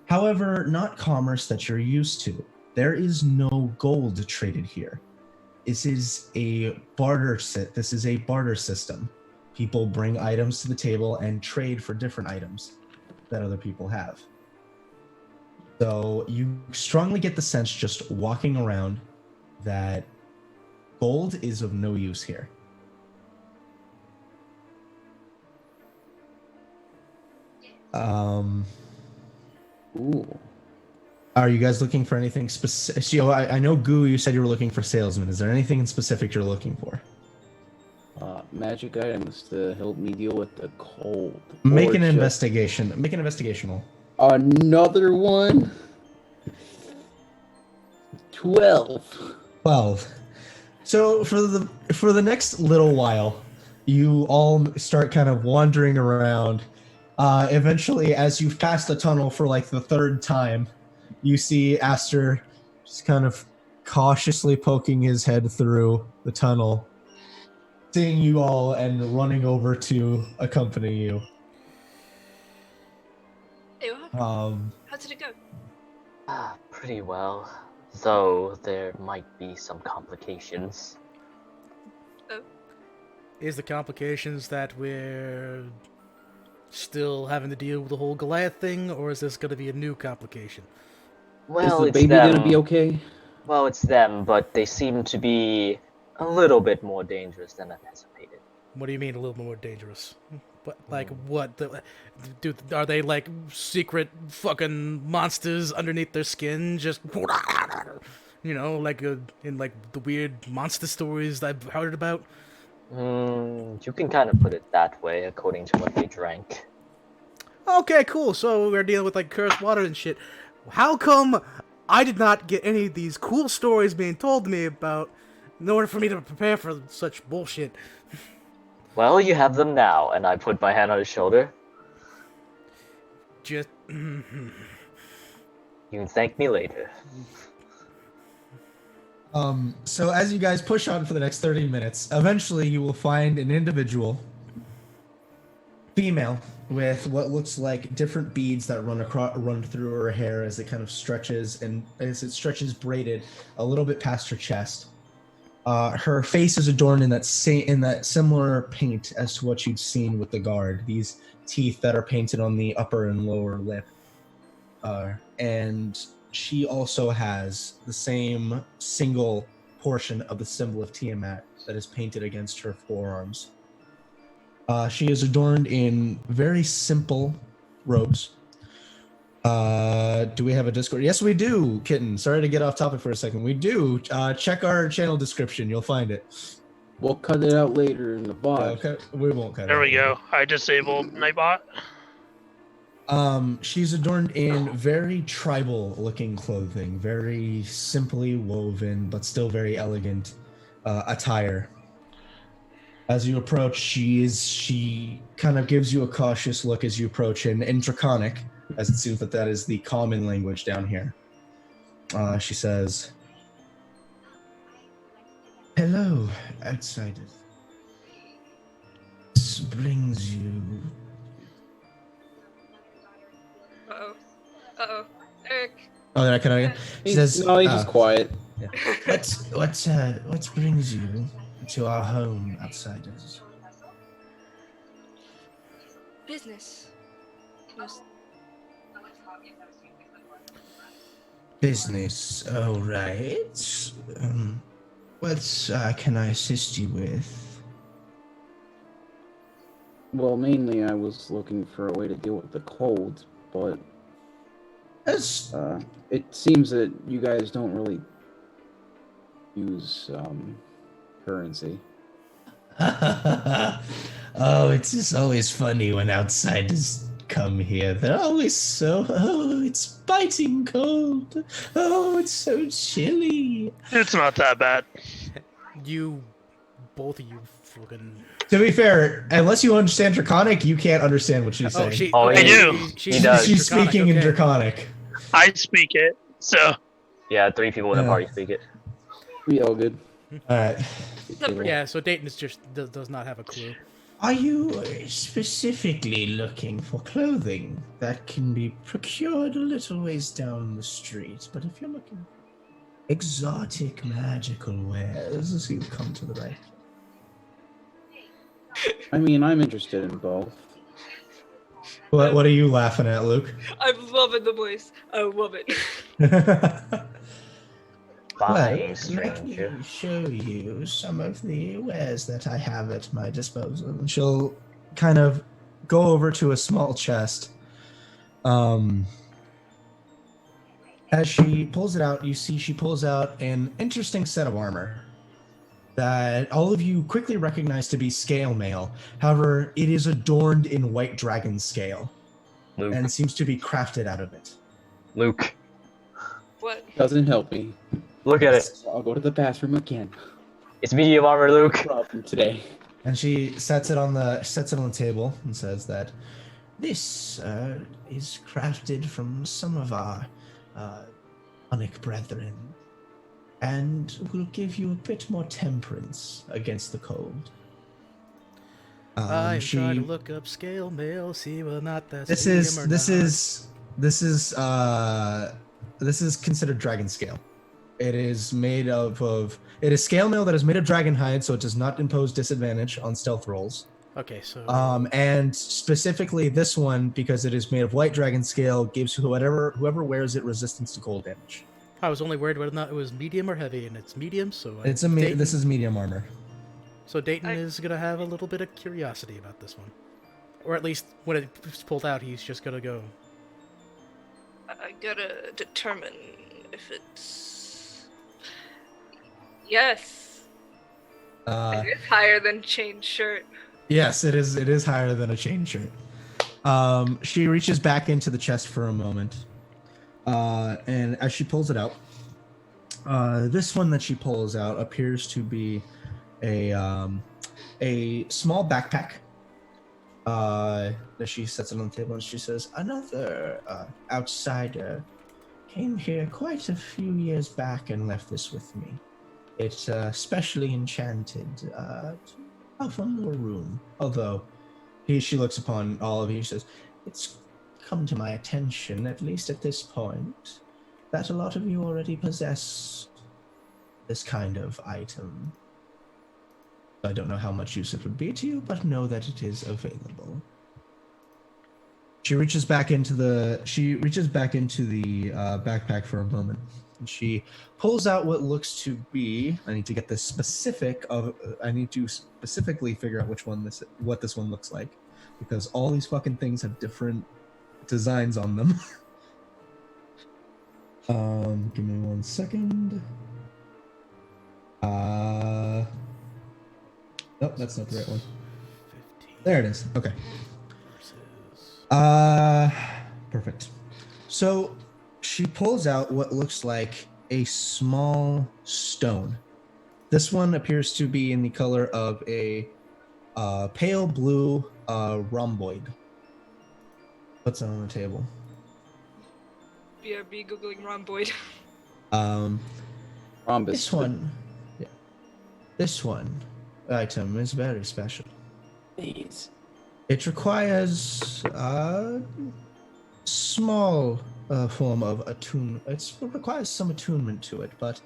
However, not commerce that you're used to. There is no gold traded here. This is a barter system. People bring items to the table and trade for different items that other people have. So you strongly get the sense just walking around that gold is of no use here. Ooh. Are you guys looking for anything specific? So, I know, Goo, you said you were looking for salesmen. Is there anything in specific you're looking for? Magic items to help me deal with the cold. Make Or an just investigation. Make an investigation roll. Another one. 12. 12. So for the next little while, you all start kind of wandering around. Eventually, as you've passed the tunnel for like the third time, you see Aster just kind of cautiously poking his head through the tunnel, seeing you all and running over to accompany you. Hey, what happened? Um, How did it go? Pretty well. Though there might be some complications. Is the complications that we're still having to deal with the whole Goliath thing, or is this going to be a new complication? Well, Is the it's baby them. gonna be okay? Well, it's them, but they seem to be a little bit more dangerous than anticipated. What do you mean a little more dangerous? What, like what? Are they like secret fucking monsters underneath their skin? Just like in like the weird monster stories that I've heard about. You can kind of put it that way, according to what they drank. Okay, cool. So we're dealing with like cursed water and shit. How come I did not get any of these cool stories being told to me about in order for me to prepare for such bullshit? Well, you have them now, and I put my hand on his shoulder. Just You can thank me later. So as you guys push on for the next 30 minutes, eventually you will find an individual, female, with what looks like different beads that run through her hair as it kind of stretches, and as it stretches braided a little bit past her chest. Her face is adorned in that similar paint as to what you'd seen with the guard. These teeth that are painted on the upper and lower lip, and she also has the same single portion of the symbol of Tiamat that is painted against her forearms. She is adorned in very simple robes. Do we have a Discord? Yes, we do, Kitten. Sorry to get off topic for a second. We do. Check our channel description. You'll find it. We'll cut it out later in the VOD. Okay, we won't cut it. There we go. I disabled Nightbot. She's adorned in very tribal-looking clothing, very simply woven, but still very elegant attire. As you approach, she kind of gives you a cautious look as you approach, and in Draconic, as it seems that is the common language down here. She says, "Hello, outsiders. This brings you..." Uh-oh. Eric. Oh, did I cut out again? She says, No, he's just quiet. Yeah. What brings you to our home, outsiders? Business. Business, all right. What can I assist you with? Well, mainly I was looking for a way to deal with the cold, but As it seems that you guys don't really use currency. Oh, it's just always funny when outsiders come here. They're always so, oh, it's biting cold. Oh, it's so chilly. It's not that bad. You, both of you, fucking. To be fair, unless you understand Draconic, you can't understand what she's Oh, saying. she. Oh, Okay, I do. He does. She's Draconic, speaking in okay. Draconic. I speak it, so Yeah, 3 people in the Yeah. party speak it. We all good. Alright. Yeah, so Dayton is just does not have a clue. Are you specifically looking for clothing that can be procured a little ways down the street? But if you're looking for exotic magical wares, you come to the right. I mean, I'm interested in both. What are you laughing at, Luke? I'm loving the voice. I love it. Fine, Let stranger. me show you some of the wares that I have at my disposal. And she'll kind of go over to a small chest. As she pulls it out, you see she pulls out an interesting set of armor that all of you quickly recognize to be scale mail. However, it is adorned in white dragon scale Luke. and seems to be crafted out of it. Luke. What? Doesn't help me. Look at it. So I'll go to the bathroom again. It's medium armor, Luke. Problem today. And she sets it on the table and says that this is crafted from some of our Onic brethren, and will give you a bit more temperance against the cold. I'm trying to look up scale mail, see whether or not that's This medium is considered dragon scale. It is made it is scale mail that is made of dragon hide, so it does not impose disadvantage on stealth rolls. Okay, so And specifically this one, because it is made of white dragon scale, gives whoever wears it resistance to cold damage. I was only worried whether or not it was medium or heavy, and it's medium, so This is medium armor. So Dayton is gonna have a little bit of curiosity about this one, or at least when it's pulled out, he's just gonna go. I gotta determine if it's. Yes. It is higher than chain shirt. Yes, it is. It is higher than a chain shirt. She reaches back into the chest for a moment, and as she pulls it out, this one that she pulls out appears to be a small backpack. That she sets it on the table and she says, "Another outsider came here quite a few years back and left this with me. It's specially enchanted to have one more room. Although, she looks upon all of you and says, it's come to my attention, at least at this point, that a lot of you already possess this kind of item. I don't know how much use it would be to you, but know that it is available." She reaches back into the backpack for a moment. And she pulls out what looks to be. I need to get this specific of. I need to specifically figure out what this one looks like, because all these fucking things have different designs on them. Give me 1 second. Nope, that's not the right one. 15 There it is. Okay. versus. Perfect. So she pulls out what looks like a small stone. This one appears to be in the color of a pale blue rhomboid. Puts it on the table. BRB googling rhomboid. Rhombus. This one item is very special. Please. It requires a small form of attune. It requires some attunement to it, but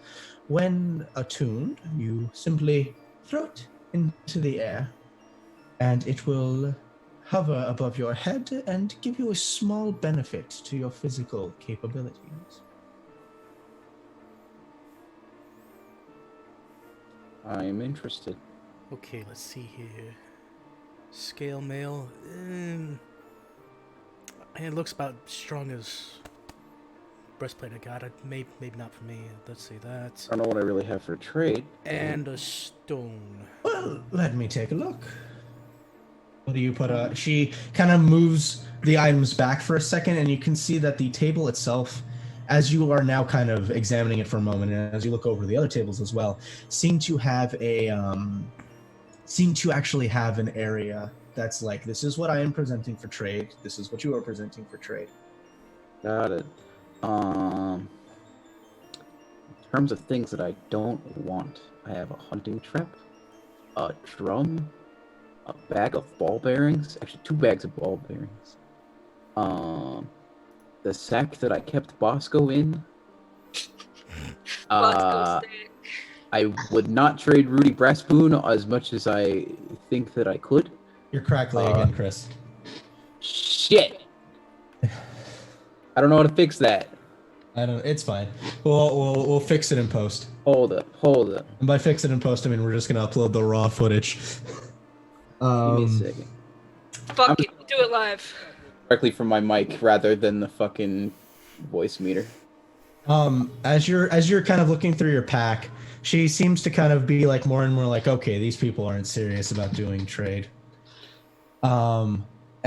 when attuned, you simply throw it into the air, and it will hover above your head and give you a small benefit to your physical capabilities. I'm interested. Okay, let's see here. Scale mail. It looks about strong as breastplate I got. Maybe not for me. Let's see that. I don't know what I really have for trade. And a stone. Well, let me take a look. What do you put? She kind of moves the items back for a second, and you can see that the table itself, as you are now kind of examining it for a moment, and as you look over the other tables as well, seem to actually have an area that's like, this is what I am presenting for trade. This is what you are presenting for trade. Got it. In terms of things that I don't want, I have a hunting trap, a drum, a bag of ball bearings. Actually, 2 bags of ball bearings. The sack that I kept Bosco in. Bosco stick. I would not trade Rudy Brasspoon as much as I think that I could. You're crackly again, Chris. Shit! I don't know how to fix that. I don't. It's fine. We'll fix it in post. Hold up. And by fix it in post, I mean we're just gonna upload the raw footage. Give me a second. Fuck it, we'll do it live. Directly from my mic rather than the fucking voice meter. As you're kind of looking through your pack, she seems to kind of be like more and more like, okay, these people aren't serious about doing trade. And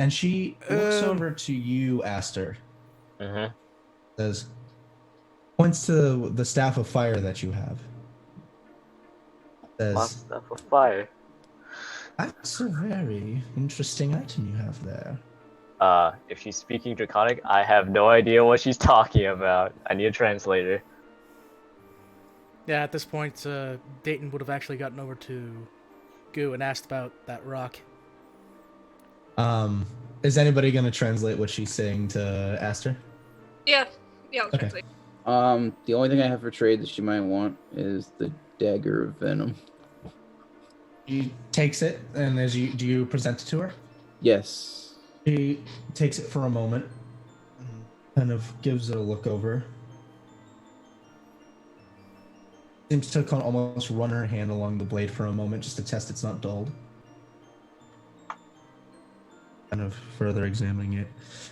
she looks over to you, Aster. Says, points to the staff of fire that you have. Says, My stuff of fire. that's a very interesting item you have there. If she's speaking Draconic, I have no idea what she's talking about. I need a translator. Yeah, at this point, Dayton would have actually gotten over to Goo and asked about that rock. Is anybody going to translate what she's saying to Aster? Yeah, I'll Okay. translate. The only thing I have for trade that she might want is the dagger of venom. She takes it, and do you present it to her? Yes. She takes it for a moment, kind of gives it a look over. Seems to kind of almost run her hand along the blade for a moment just to test it's not dulled. Kind of further examining it,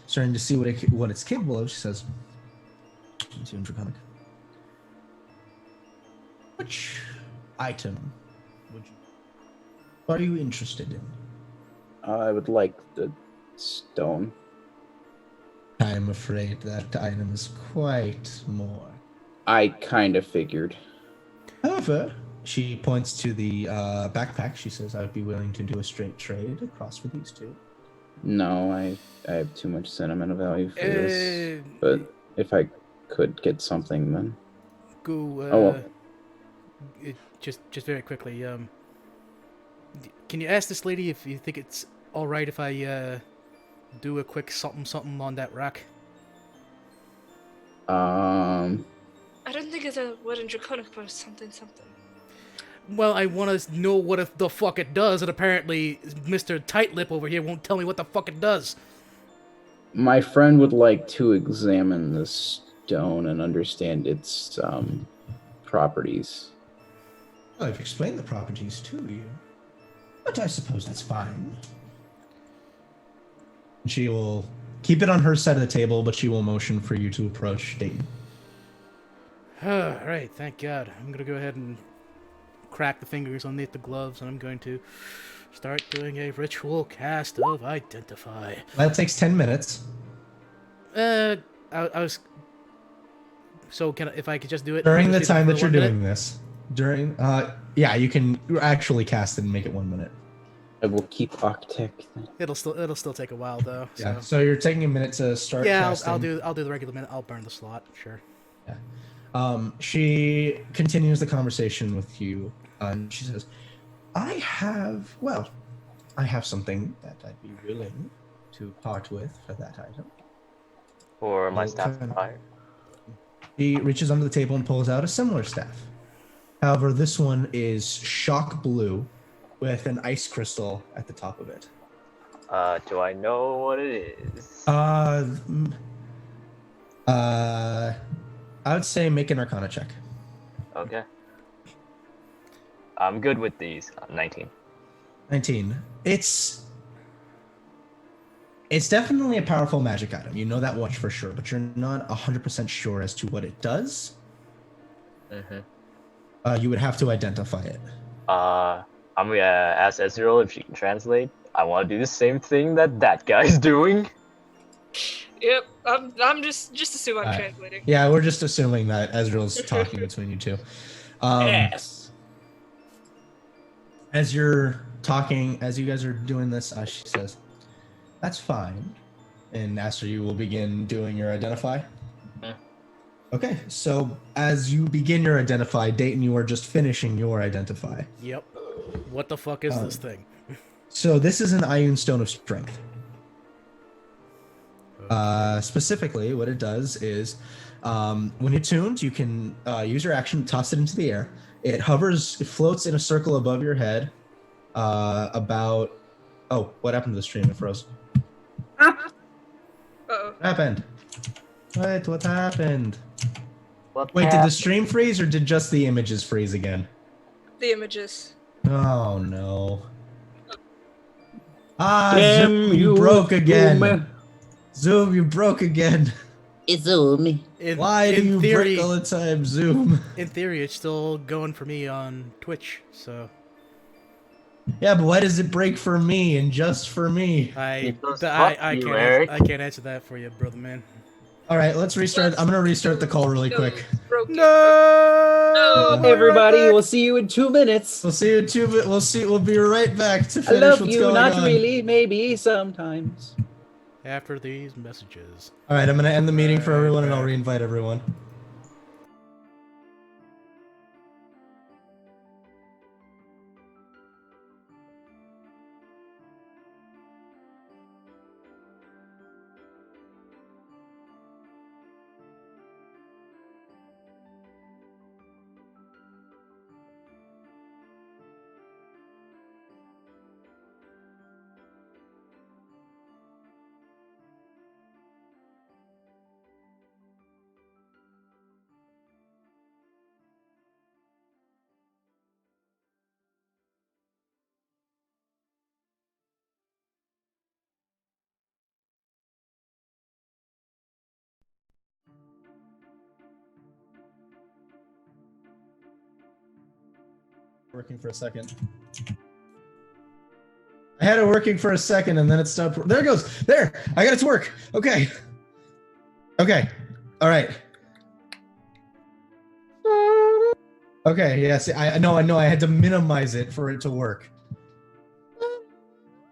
starting to see what it's capable of. She says, "Let's see in Draconic. Which item are you interested in?" I would like the stone. I'm afraid that item is quite more. I kind of figured. However, she points to the backpack. She says, "I'd be willing to do a straight trade across for these two." No, I have too much sentimental value for this. But if I could get something, then Goo, just very quickly, can you ask this lady if you think it's all right if I do a quick something on that rock? I don't think it's a word in Draconic for something. Well, I want to know what the fuck it does, and apparently Mr. Tightlip over here won't tell me what the fuck it does. My friend would like to examine the stone and understand its properties. Well, I've explained the properties to you, but I suppose that's fine. She will keep it on her side of the table, but she will motion for you to approach Dayton. Alright, thank God. I'm gonna go ahead and crack the fingers underneath the gloves, and I'm going to start doing a ritual cast of Identify. That takes 10 minutes. I was... So, if I could just do it... During the just do time for that you're 1 minute? doing this. Yeah, you can actually cast it and make it 1 minute. I will keep Octec. It'll still take a while, though. Yeah, So, so you're taking a minute to start casting. I'll do the regular minute. I'll burn the slot, sure. Yeah. She continues the conversation with you, and she says, I have something that I'd be willing to part with for that item. Or my Okay. staff of fire. He reaches under the table and pulls out a similar staff. However, this one is shock blue with an ice crystal at the top of it. Do I know what it is? I would say make an Arcana check. Okay. I'm good with these. 19. 19. It's It's definitely a powerful magic item. You know that much for sure, but you're not 100% sure as to what it does. You would have to identify it. I'm gonna ask Ezreal if she can translate. I want to do the same thing that guy's doing. Yep, I'm just assume I'm Alright. translating. Yeah, we're just assuming that Ezreal's talking between you two. Yes. As you're talking, as you guys are doing this, she says, "That's fine." And Aster, you will begin doing your identify. Okay, so as you begin your identify, Dayton, you are just finishing your identify. Yep. What the fuck is this thing? So this is an Iron Stone of Strength. Specifically, what it does is, when it's tuned, you can use your action, toss it into the air. It hovers, it floats in a circle above your head. About. Oh, what happened to the stream? It froze. Uh-oh. What happened? Wait, what happened? What Wait, did the happened? stream freeze or did just the images freeze again? The images. Oh no. Damn Zoom, you broke again. Zoom. Zoom, you broke again. It's Zoom. Why do you theory, break all the time, Zoom? In theory, it's still going for me on Twitch, so Yeah, but why does it break for me and just for me? I you, Eric. can't answer that for you, brother man. All right, let's restart. I'm gonna restart the call really quick. Broken. No! No! Everybody, we'll see you in 2 minutes. We'll see you in 2 minutes. We'll see. We'll be right back to I finish love what's you, going not on. really, maybe sometimes. After these messages. All right, I'm gonna end the meeting for everyone, and I'll reinvite everyone. Working for a second. I had it working for a second and then it stopped. There it goes. There. I got it to work. Okay. Okay. All right. Okay. Yeah. See, I know. I had to minimize it for it to work.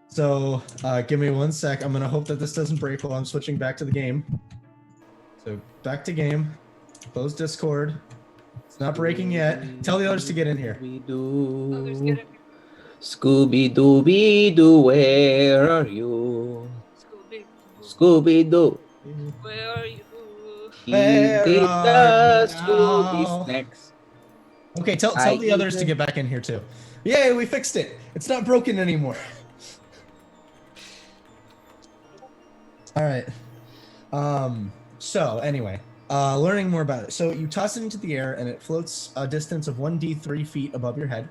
So give me 1 sec. I'm gonna hope that this doesn't break while I'm switching back to the game. So back to game. Close Discord. It's not breaking yet. Tell the others to get in here. Others get it. Scooby Dooby Doo, where are you? Scooby. Scooby Doo. Where are you? He Where did are the you Scooby now? snacks. Okay, tell I the others to even- get back in here too. Yay, we fixed it. It's not broken anymore. All right. So anyway, learning more about it. So you toss it into the air and it floats a distance of 1d3 feet above your head.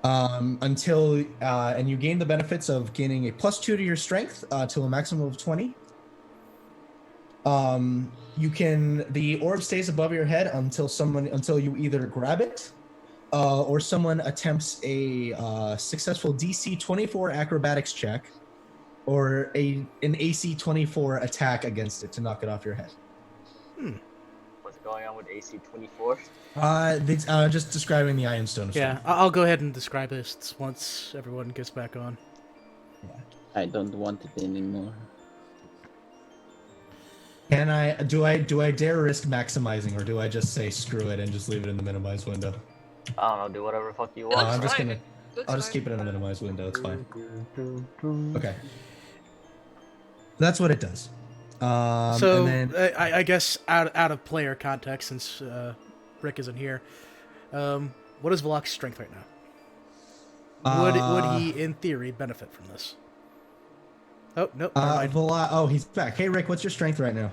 Until and you gain the benefits of gaining a +2 to your strength to a maximum of 20. The orb stays above your head until you either grab it, or someone attempts a successful DC 24 acrobatics check, or an AC 24 attack against it to knock it off your head. What's going on with AC 24? Just describing the Iron Stone of Yeah, Strength. I'll go ahead and describe this once everyone gets back on. I don't want it anymore. Do I dare risk maximizing, or do I just say screw it and just leave it in the minimize window? I don't know, do whatever the fuck you It want. looks I'm just fine. gonna. Looks I'll just fine. keep it in the minimize window. It's fine. Okay. That's what it does. So and then I guess out of player context, since Rick isn't here, what is Valok's strength right now? Would he, in theory, benefit from this? Oh no, never mind. Oh, he's back. Hey, Rick, what's your strength right now?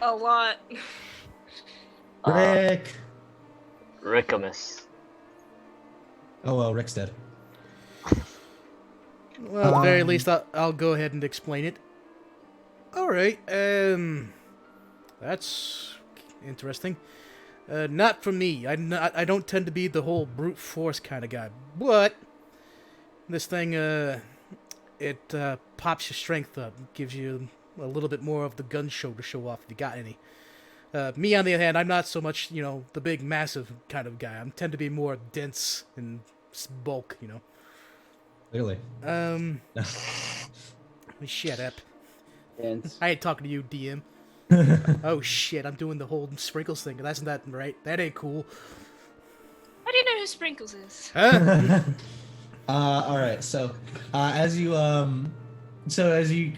A lot. Rick. Rickamus. Oh well, Rick's dead. Well, at the very least, I'll go ahead and explain it. All right. That's interesting. Not for me. I don't tend to be the whole brute force kind of guy. But this thing, it pops your strength up, gives you a little bit more of the gun show to show off if you got any. Me, on the other hand, I'm not so much, the big, massive kind of guy. I tend to be more dense and bulk, Clearly. Shut up. Dense. I ain't talking to you, DM. Oh shit, I'm doing the whole sprinkles thing. That's not right. That ain't cool. How do you know who Sprinkles is? Huh? All right. So, as you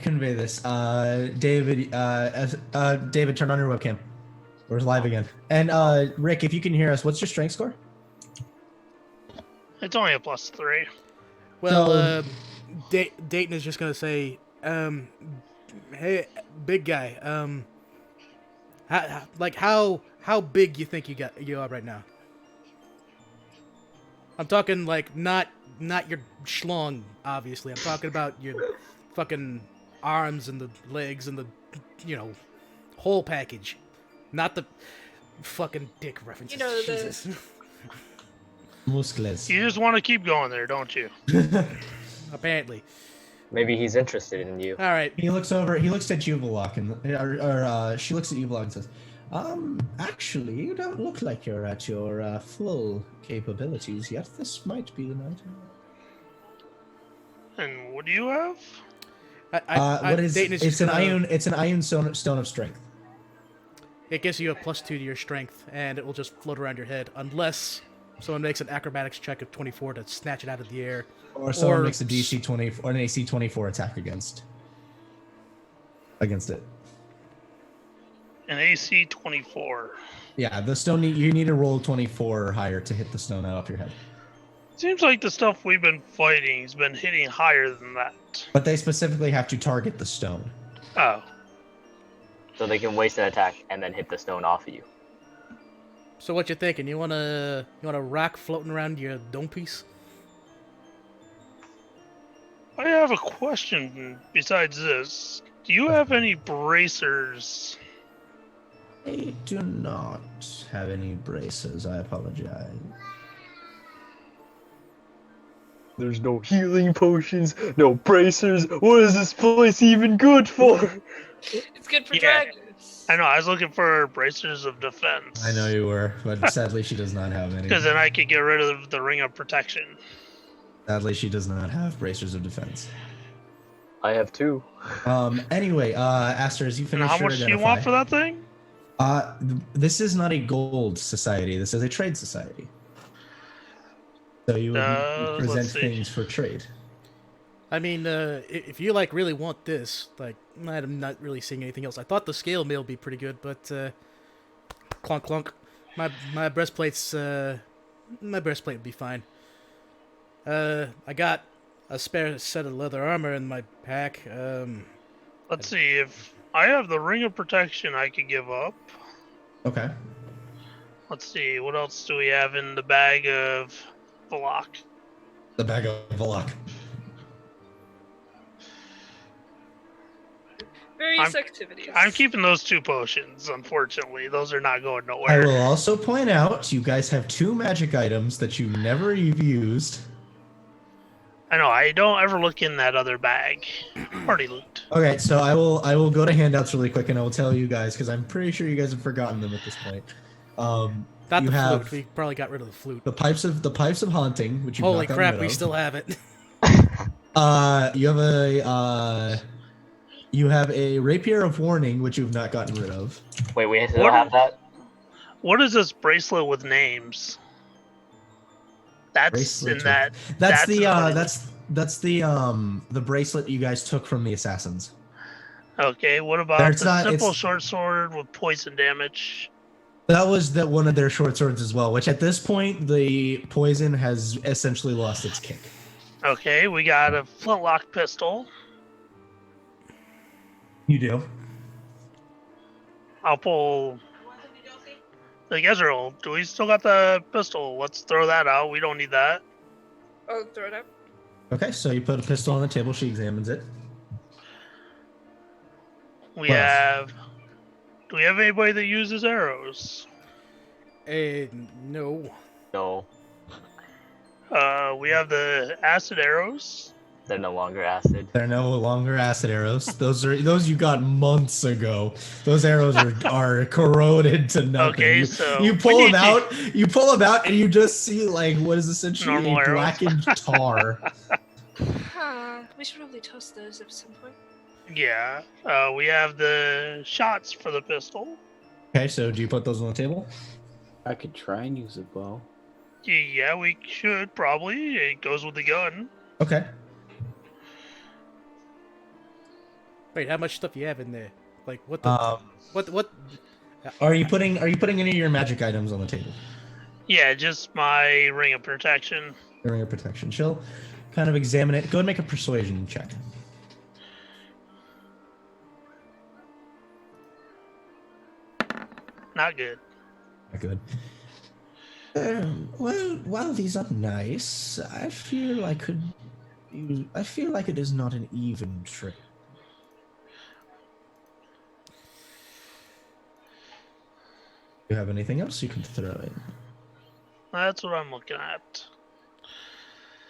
convey this, David, David, turn on your webcam. We're live again. And Rick, if you can hear us, what's your strength score? It's only a +3. Well, Dayton is just gonna say, hey, big guy, how big you think you are right now? I'm talking like not your schlong, obviously. I'm talking about your fucking arms and the legs and the whole package, not the fucking dick references. Jesus. Muscles. You just want to keep going there, don't you? Apparently. Maybe he's interested in you. All right. He looks at Juvalok and she looks at Juvalok and says, actually, you don't look like you're at your full capabilities yet. This might be the night. And what do you have? It's an iron stone of strength. It gives you a +2 to your strength, and it will just float around your head, unless someone makes an acrobatics check of 24 to snatch it out of the air. Or someone makes a DC 20 or an AC 24 attack against it. An AC 24. Yeah, the stone you need to roll 24 or higher to hit the stone out of your head. Seems like the stuff we've been fighting has been hitting higher than that. But they specifically have to target the stone. Oh. So they can waste an attack and then hit the stone off of you. So what you thinking? You want a rock floating around your dome piece? I have a question besides this. Do you have any bracers? I do not have any braces. I apologize. There's no healing potions, no bracers. What is this place even good for? It's good for Yeah. dragons. I know, I was looking for bracers of defense. I know you were, but sadly she does not have any. Because then I could get rid of the ring of protection. Sadly, she does not have bracers of defense. I have 2. Anyway, Aster, as you And finish how your much do you want for that thing? This is not a gold society. This is a trade society. So you would present let's see. things for trade. I mean, if you really want this, I'm not really seeing anything else. I thought the scale mail would be pretty good, but clunk clunk, my breastplate's my breastplate would be fine. I got a spare set of leather armor in my pack. Let's see, if I have the ring of protection I could give up. Okay. Let's see, what else do we have in the bag of Valok? The bag of Valok. Various activities. I'm keeping those 2 potions, unfortunately. Those are not going I nowhere. will also point out you guys have 2 magic items that you never have used. I know, I don't ever look in that other bag. Party loot. Okay, so I will go to handouts really quick and I will tell you guys because I'm pretty sure you guys have forgotten them at this point. Not you the have flute. We probably got rid of the flute. the pipes of haunting, which you've Holy not gotten crap, rid we of. still have it. You have a rapier of warning, which you've not gotten rid of. Wait, we still What? have that? What is this bracelet with names? That's Bracelet in that. That's the the bracelet you guys took from the assassins. Okay, what about It's the not- simple it's- short sword with poison damage? That was one of their short swords as well, which at this point the poison has essentially lost its kick. Okay, we got a flintlock pistol. You do. I'll pull the Gezeril. Do we still got the pistol? Let's throw that out. We don't need that. I'll throw it out. Okay, so you put a pistol on the table. She examines it. We What else? have. Do we have anybody that uses arrows? No. No, We have the acid arrows. they're no longer acid. They're no longer acid arrows. Those you got months ago. Those arrows are corroded to nothing. Okay, you, so you we pull need them to- out. You pull them out, and you just see like what is essentially Normal a arrows. blackened tar. We should probably toast those at some point. Yeah. We have the shots for the pistol. Okay, so do you put those on the table? I could try and use a bow. Yeah, we should probably. It goes with the gun. Okay. Wait, how much stuff you have in there? Like what the what? Are you putting any of your magic items on the table? Yeah, just my ring of protection. Your ring of protection. She'll kind of examine it. Go ahead and make a persuasion check. Not good. Not good. Well, while these are nice, I feel like it is not an even trade. Do you have anything else you can throw in? That's what I'm looking at.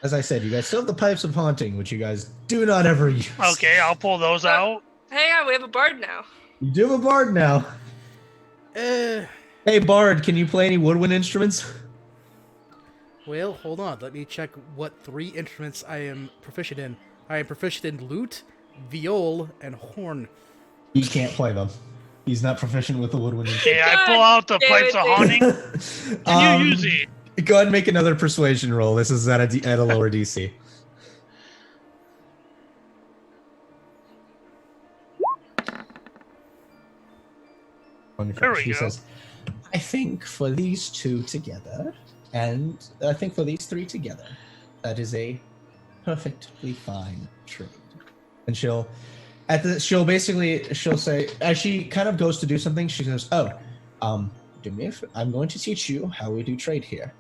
As I said, you guys still have the pipes of haunting, which you guys do not ever use. Okay, I'll pull those out. Hang on, we have a bard now. You do have a bard now. Hey, bard, can you play any woodwind instruments? Well, hold on. Let me check what 3 instruments I am proficient in. I am proficient in lute, viol, and horn. He can't play them. He's not proficient with the woodwind instrument. Okay, I pull out the God pipes of damn haunting. Can you use it? Go ahead and make another persuasion roll. This is at a lower DC. There we She go. says, I think for these 2 together, and I think for these 3 together, that is a perfectly fine trade. And she'll say, as she kind of goes to do something, she goes, do me a I'm going to teach you how we do trade here.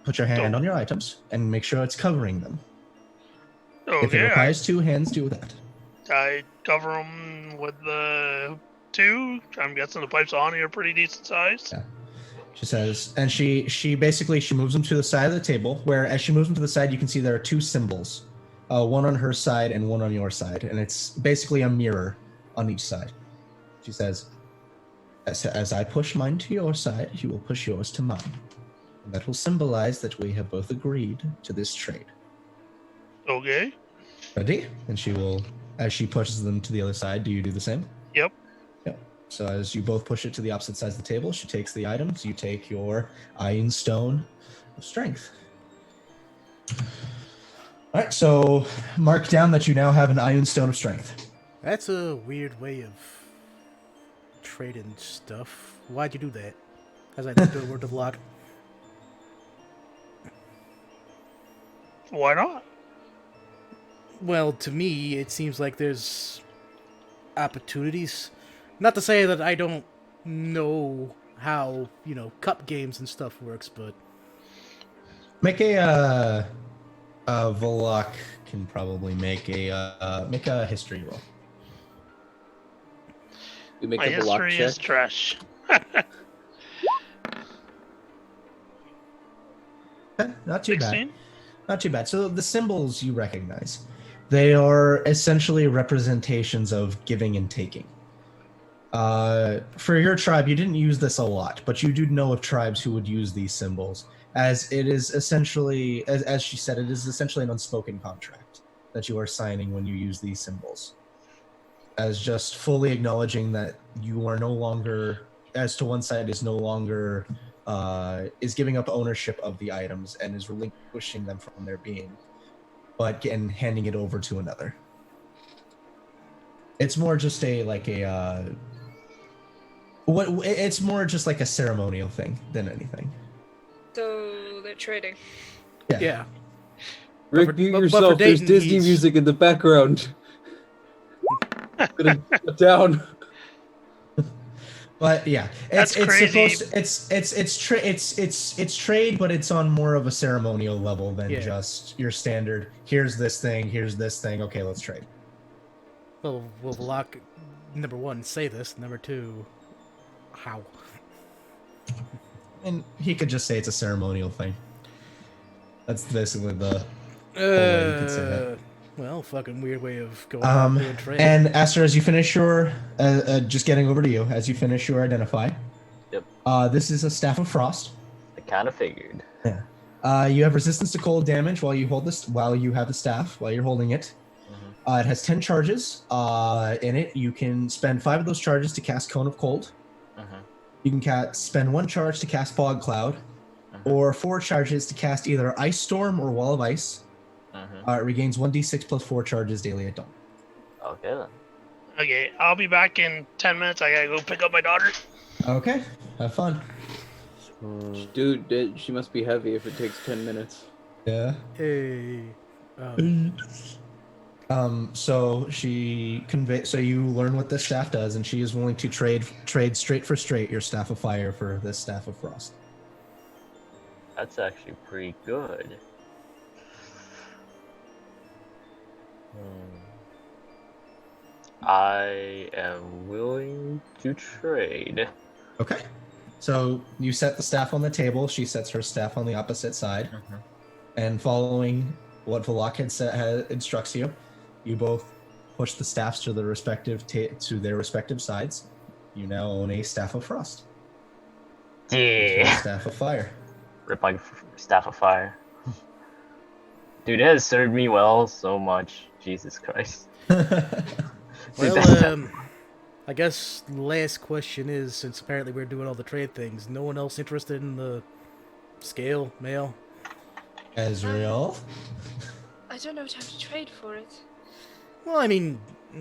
Put your hand on your items and make sure it's covering them. If it Okay, requires 2 hands, do that. I cover them with the 2. I'm guessing the pipes of haunting are pretty decent size. Yeah. She says, and she basically moves them to the side of the table, where as she moves them to the side, you can see there are 2 symbols, one on her side and one on your side, and it's basically a mirror on each side. She says, as I push mine to your side, you will push yours to mine. And that will symbolize that we have both agreed to this trade. Okay. Ready? And she will, as she pushes them to the other side, do you do the same? Yep. Yep. So as you both push it to the opposite sides of the table, she takes the items, you take your Iron Stone of Strength. Alright, so mark down that you now have an Iron Stone of Strength. That's a weird way of trading stuff. Why'd you do that? As I looked over the vlog. Why not? Well, to me, it seems like there's opportunities. Not to say that I don't know how, cup games and stuff works, but... Make a Valok can probably make a history roll. We make My a block history check. is trash. Not too bad. 16? Not too bad. So the symbols you recognize. They are essentially representations of giving and taking. For your tribe, you didn't use this a lot, but you do know of tribes who would use these symbols, as it is essentially, as she said, it is essentially an unspoken contract that you are signing when you use these symbols. As just fully acknowledging that you are no longer, as to one side is no longer, is giving up ownership of the items and is relinquishing them from their being, but and handing it over to another. It's more just it's more just like a ceremonial thing than anything. So they're trading. Yeah. Rick, mute but for yourself. There's Dayton, Disney he's- music in the background. Gonna shut down. But yeah, That's it's crazy. supposed to, it's trade, but it's on more of a ceremonial level than Yeah. just your standard. Here's this thing. Here's this thing. Okay, let's trade. Well, will Valok, number one, say this? Number two, how? And he could just say it's a ceremonial thing. That's basically the way you could say that. Well, fucking weird way of going about doing trade. And Aster, as you finish your, just getting over to you, as you finish your identify. Yep. This is a staff of frost. I kind of figured. Yeah. You have resistance to cold damage while you hold this, while you have the staff, while you're holding it. Mhm. It has 10 charges in it. You can spend 5 of those charges to cast Cone of Cold. Mhm. You can spend 1 charge to cast Fog Cloud, or 4 charges to cast either Ice Storm or Wall of Ice. It regains 1d6 plus 4 charges daily at dawn. Okay then. Okay, I'll be back in 10 minutes. I gotta go pick up my daughter. Okay, have fun. Dude, she must be heavy if it takes 10 minutes. Yeah. Hey. So so you learn what this staff does, and she is willing to trade straight for straight your staff of fire for this staff of frost. That's actually pretty good. I am willing to trade. Okay. So you set the staff on the table. She sets her staff on the opposite side, and following what Valok instructs you, you both push the staffs to their respective sides. You now own a staff of frost. Yeah. Staff of fire. Rip my staff of fire. Dude, it has served me well so much. Jesus Christ. Well, I guess the last question is, since apparently we're doing all the trade things, no one else interested in the scale mail? Ezreal. I don't know how to trade for it. Well, I mean,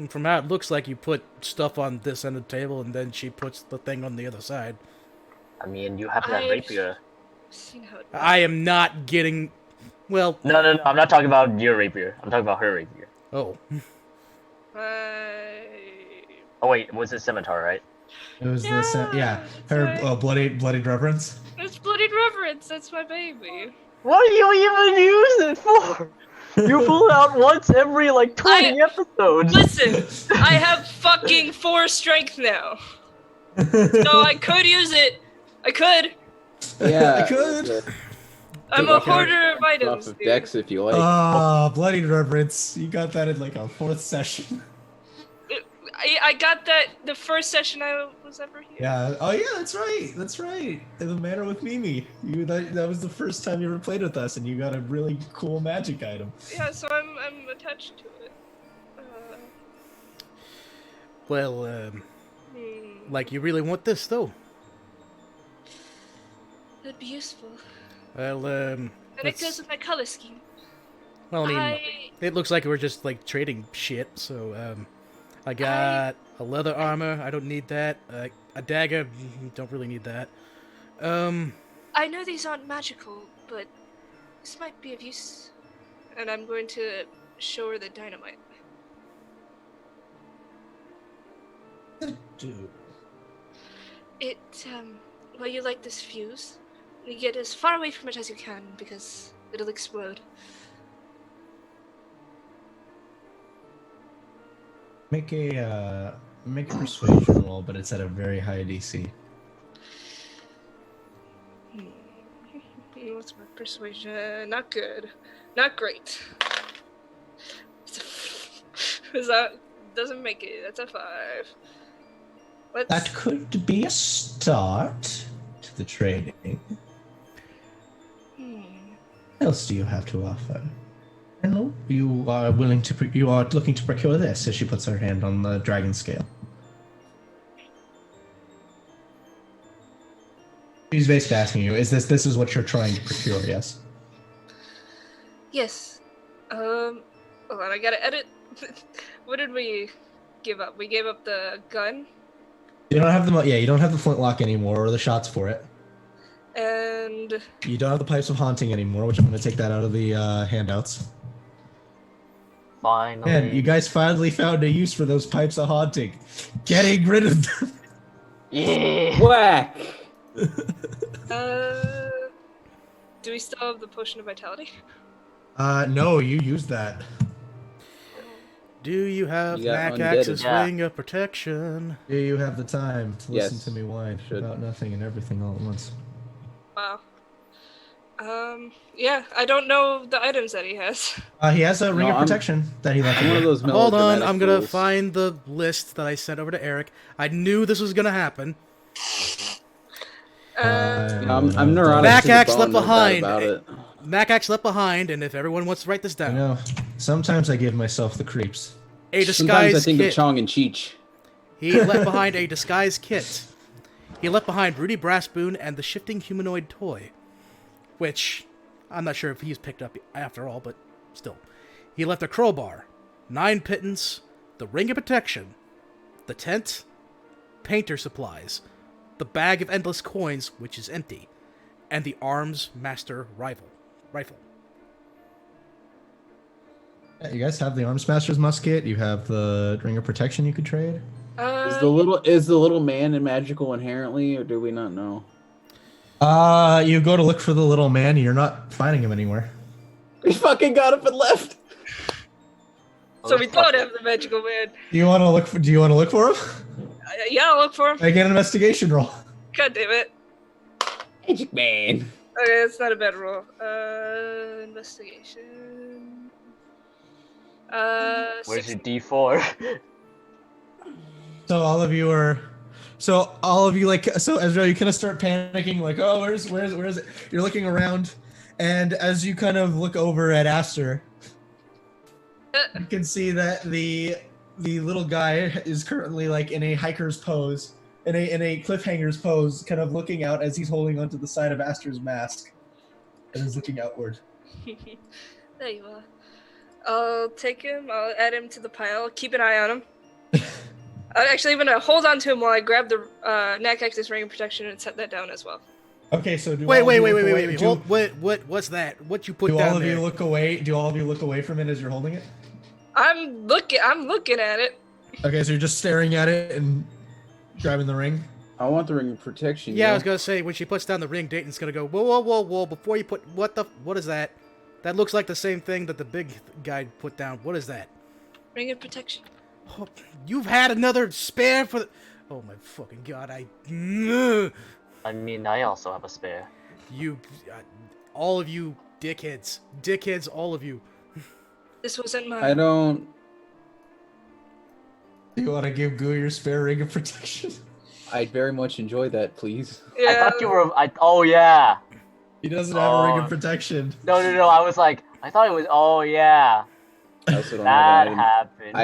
from how it looks like you put stuff on this end of the table and then she puts the thing on the other side. I mean, you have that I've rapier. seen how it I am not getting... Well... No, I'm not talking about your rapier. I'm talking about her rapier. Oh. Oh wait, was it scimitar, right? It was Yeah, her that's right. bloodied reverence. It's Bloodied Reverence, that's my baby. What do you even use it for? You pull it out once every like 20 episodes. Listen, I have fucking 4 strength now. So I could use it. I could. Yeah, I could. I'm a hoarder of off items, of dude. Dex if you like. Bloodied reverence. You got that in like our 4th session. I got that the first session I was ever here. Yeah. Oh yeah, that's right. That's right. In the manor with Mimi. That was the first time you ever played with us, and you got a really cool magic item. Yeah, so I'm attached to it. Well, like, you really want this, though? It'd be useful. Well, And it goes with my color scheme. Well, I mean, it looks like we're just, like, trading shit, so, I got a leather armor, I don't need that. A dagger, don't really need that. I know these aren't magical, but this might be of use. And I'm going to show her the dynamite. Dude. It, well, you light this fuse. You get as far away from it as you can, because it'll explode. Make a persuasion roll, but it's at a very high DC. What's my persuasion? Not good. Not great. That doesn't make it. That's a 5. That could be a start to the trading. What else do you have to offer? Hello, you are looking to procure this, as she puts her hand on the dragon scale. She's basically asking you, this is what you're trying to procure, yes? Yes. Hold on, I gotta edit. What did we give up? We gave up the gun. You don't have you don't have the flintlock anymore, or the shots for it. And You don't have the pipes of haunting anymore, which I'm going to take that out of the handouts. Finally. Man, you guys finally found a use for those pipes of haunting. Getting rid of them. Yeah. Whack! Do we still have the potion of vitality? No, you used that. Do you have You got Macax's undeaded. ring of protection? Do you have the time to listen Yes, to me whine should. about nothing and everything all at once? Wow. Yeah, I don't know the items that he has. He has a ring No, of protection that he left. I'm one of with. those Hold on, melodramatic I'm gonna fools. find the list that I sent over to Eric. I knew this was gonna happen. I'm neurotic to the Macax bone, left no doubt behind. about it. Macax left behind, and if everyone wants to write this You down, know, sometimes I give myself the creeps. a Sometimes I disguise think of kit. Chong and Cheech. He left behind a disguise kit. He left behind Rudy Brassboon and the shifting humanoid toy, which I'm not sure if he's picked up after all, but still. He left a crowbar, 9 pittance, the ring of protection, the tent, painter supplies, the bag of endless coins, which is empty, and the arms master rifle. Yeah, you guys have the Armsmaster's musket. You have the ring of protection you could trade. Is the little man magical inherently, or do we not know? You go to look for the little man. And you're not finding him anywhere. We fucking got up and left. So we don't have the magical man. Do you want to look for him? Yeah, I'll look for him. Make an investigation roll. God damn it. Magic man. Okay, that's not a bad roll. Investigation. Where's your D4? So all of you like, so Ezra, you kind of start panicking, like, oh, where's it? You're looking around, and as you kind of look over at Aster, you can see that the little guy is currently like in a hiker's pose, in a cliffhanger's pose, kind of looking out as he's holding onto the side of Aster's mask, and is looking outward. There you are. I'll take him. I'll add him to the pile. Keep an eye on him. Actually, I'm gonna hold on to him while I grab the Nakax's ring of protection and set that down as well. Okay, so Wait. Hold, what's that? What you put Do down all of there? you look away? Do all of you look away from it as you're holding it? I'm looking at it. Okay, so you're just staring at it and grabbing the ring. I want the ring of protection. Yeah, yo. I was gonna say when she puts down the ring, Dayton's gonna go, whoa! Before you put what is that? That looks like the same thing that the big guy put down. What is that? Ring of protection. Oh, you've had another spare for the... Oh my fucking god! I mean, I also have a spare. You, all of you, dickheads, all of you. This wasn't mine. I don't. Do you want to give Goo your spare ring of protection? I'd very much enjoy that, please. Yeah. I thought you were. Oh yeah. He doesn't have a ring Oh. of protection. No. I was like, I thought it was. Oh yeah. I also don't That have an item. happened. I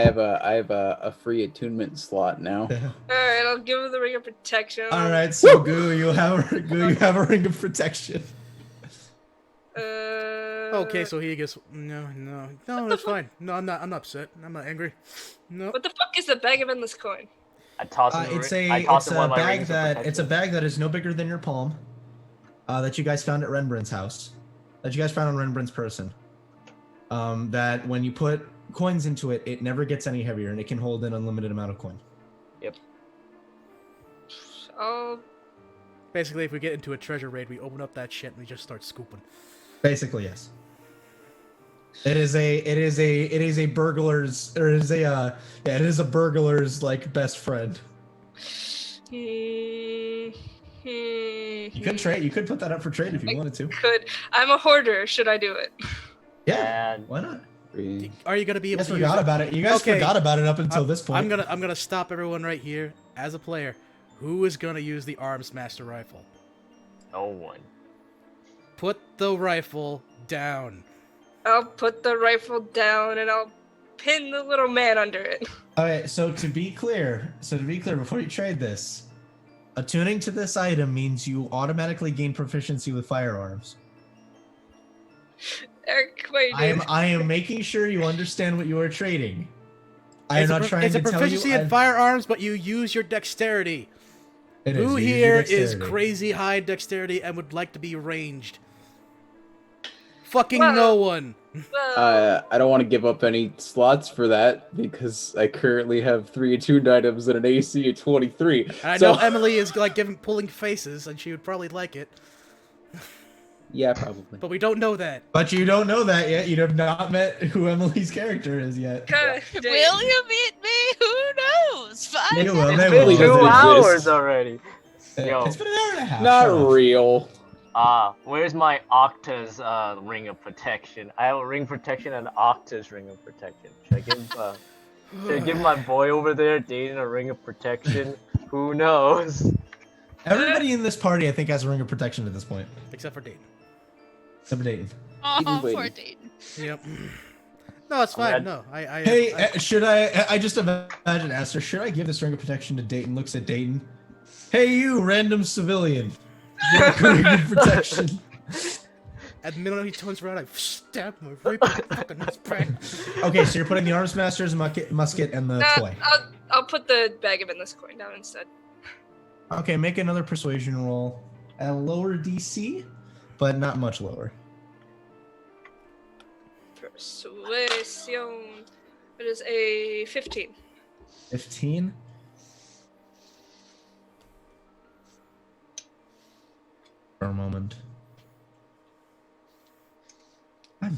have a free attunement slot now. All right, I'll give him the ring of protection. All right, so Goo, you have a ring of protection. Okay, so he gets no, that's fine. No, I'm not upset. I'm not angry. No. What the fuck is the bag of endless coin? I tossed him. It's I tossed a him one of my bag rings of that protection. it's a bag that is no bigger than your palm. That you guys found at Renbrand's house. That you guys found on Renbrand's person. That when you put coins into it, it never gets any heavier, and it can hold an unlimited amount of coin. Yep. Oh, Basically, if we get into a treasure raid, we open up that shit and we just start scooping. Basically, yes. It is a burglar's, or it is a burglar's like best friend. You could trade. You could put that up for trade if you wanted to. Could. I'm a hoarder. Should I do it? Yeah. And Why not? Are you gonna be You able guys to forgot use it? about it. You guys Okay. forgot about it up until this point. I'm gonna stop everyone right here as a player. Who is gonna use the Arms Master Rifle? no one. Put the rifle down. I'll put the rifle down and I'll pin the little man under it. Okay, so to be clear, before you trade this, attuning to this item means you automatically gain proficiency with firearms. Eric, wait. I am making sure you understand what you are trading. I am not trying It's to a tell you. proficiency in firearms, but you use your dexterity. It Who you use your here is dexterity. crazy high dexterity and would like to be ranged? Fucking Well- no one. Well, I don't want to give up any slots for that because I currently have 3 attuned items and an AC of 23. And I so know Emily is like pulling faces, and she would probably like it, yeah, probably. but we don't know that. But you don't know that yet. You have not met who Emily's character is yet. God Will damn. you meet me? Who knows? Find They will. It's They been will. doesn't 2 exist. hours already. Yo. It's been an hour and a half. Not shut up. real. Where's my Octa's ring of protection? I have a ring protection and Octa's ring of protection. Should I give my boy over there dating a ring of protection? Who knows? Everybody in this party, I think, has a ring of protection at this point. Except for Dayton. Except for Dayton. Oh, waiting. poor Dayton. Yep. No, it's fine. No, Hey, should I just imagine Esther, should I give this ring of protection to Dayton? Looks at Dayton. Hey, you, random civilian. Ring of protection. At the minute he turns around, I stab him right in the fucking his brain. Okay, so you're putting the arms master's musket and the toy. I'll put the bag of endless coin down instead. Okay, make another persuasion roll at a lower DC, but not much lower. Persuasion. It is a 15. 15. For a moment. I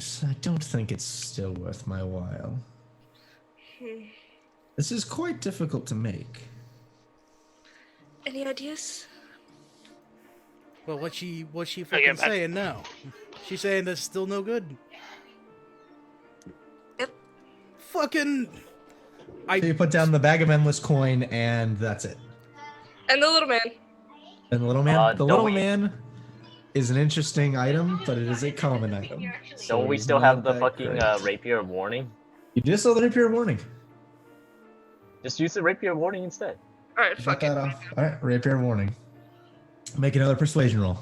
don't think it's still worth my while. Hmm. This is quite difficult to make. Any ideas? Well, what's she Okay, fucking but- saying now? She's saying that's still no good. Yep. Fucking. So you put down the bag of endless coin, and that's it. And the little man. And the little man. The little don't we- man is an interesting item, but it is a common item. So Don't we it's still not have the that fucking great. rapier of warning? You just saw the rapier warning. Just use the rapier of warning instead. Alright, Got fuck that it. off. All right, rapier warning. Make another persuasion roll.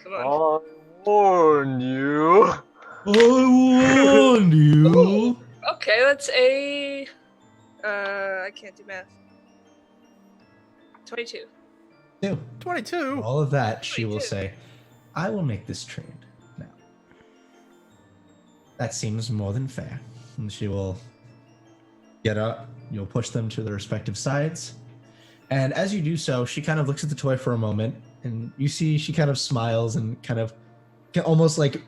Come on. I warn you. I warned you. Okay, that's a. I can't do math. 22. 22. All of that, she will 22. say, I will make this trade now. That seems more than fair. And she will get up, you'll push them to their respective sides. And as you do so, she kind of looks at the toy for a moment, and you see she kind of smiles and kind of almost like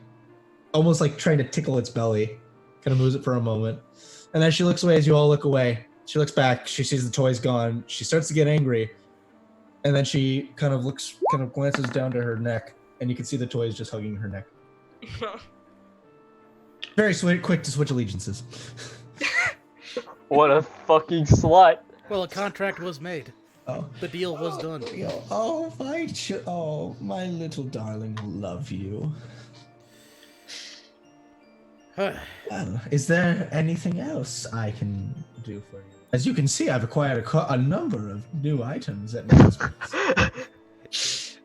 trying to tickle its belly, kind of moves it for a moment. And as she looks away, as you all look away, she looks back, she sees the toy's gone, she starts to get angry. And then she kind of glances down to her neck, and you can see the toy is just hugging her neck. Very sweet, quick to switch allegiances. What a fucking slut. Well, a contract was made. Oh, The deal was done. my little darling will love you. Well, is there anything else I can do for you? As you can see, I've acquired a number of new items at my expense.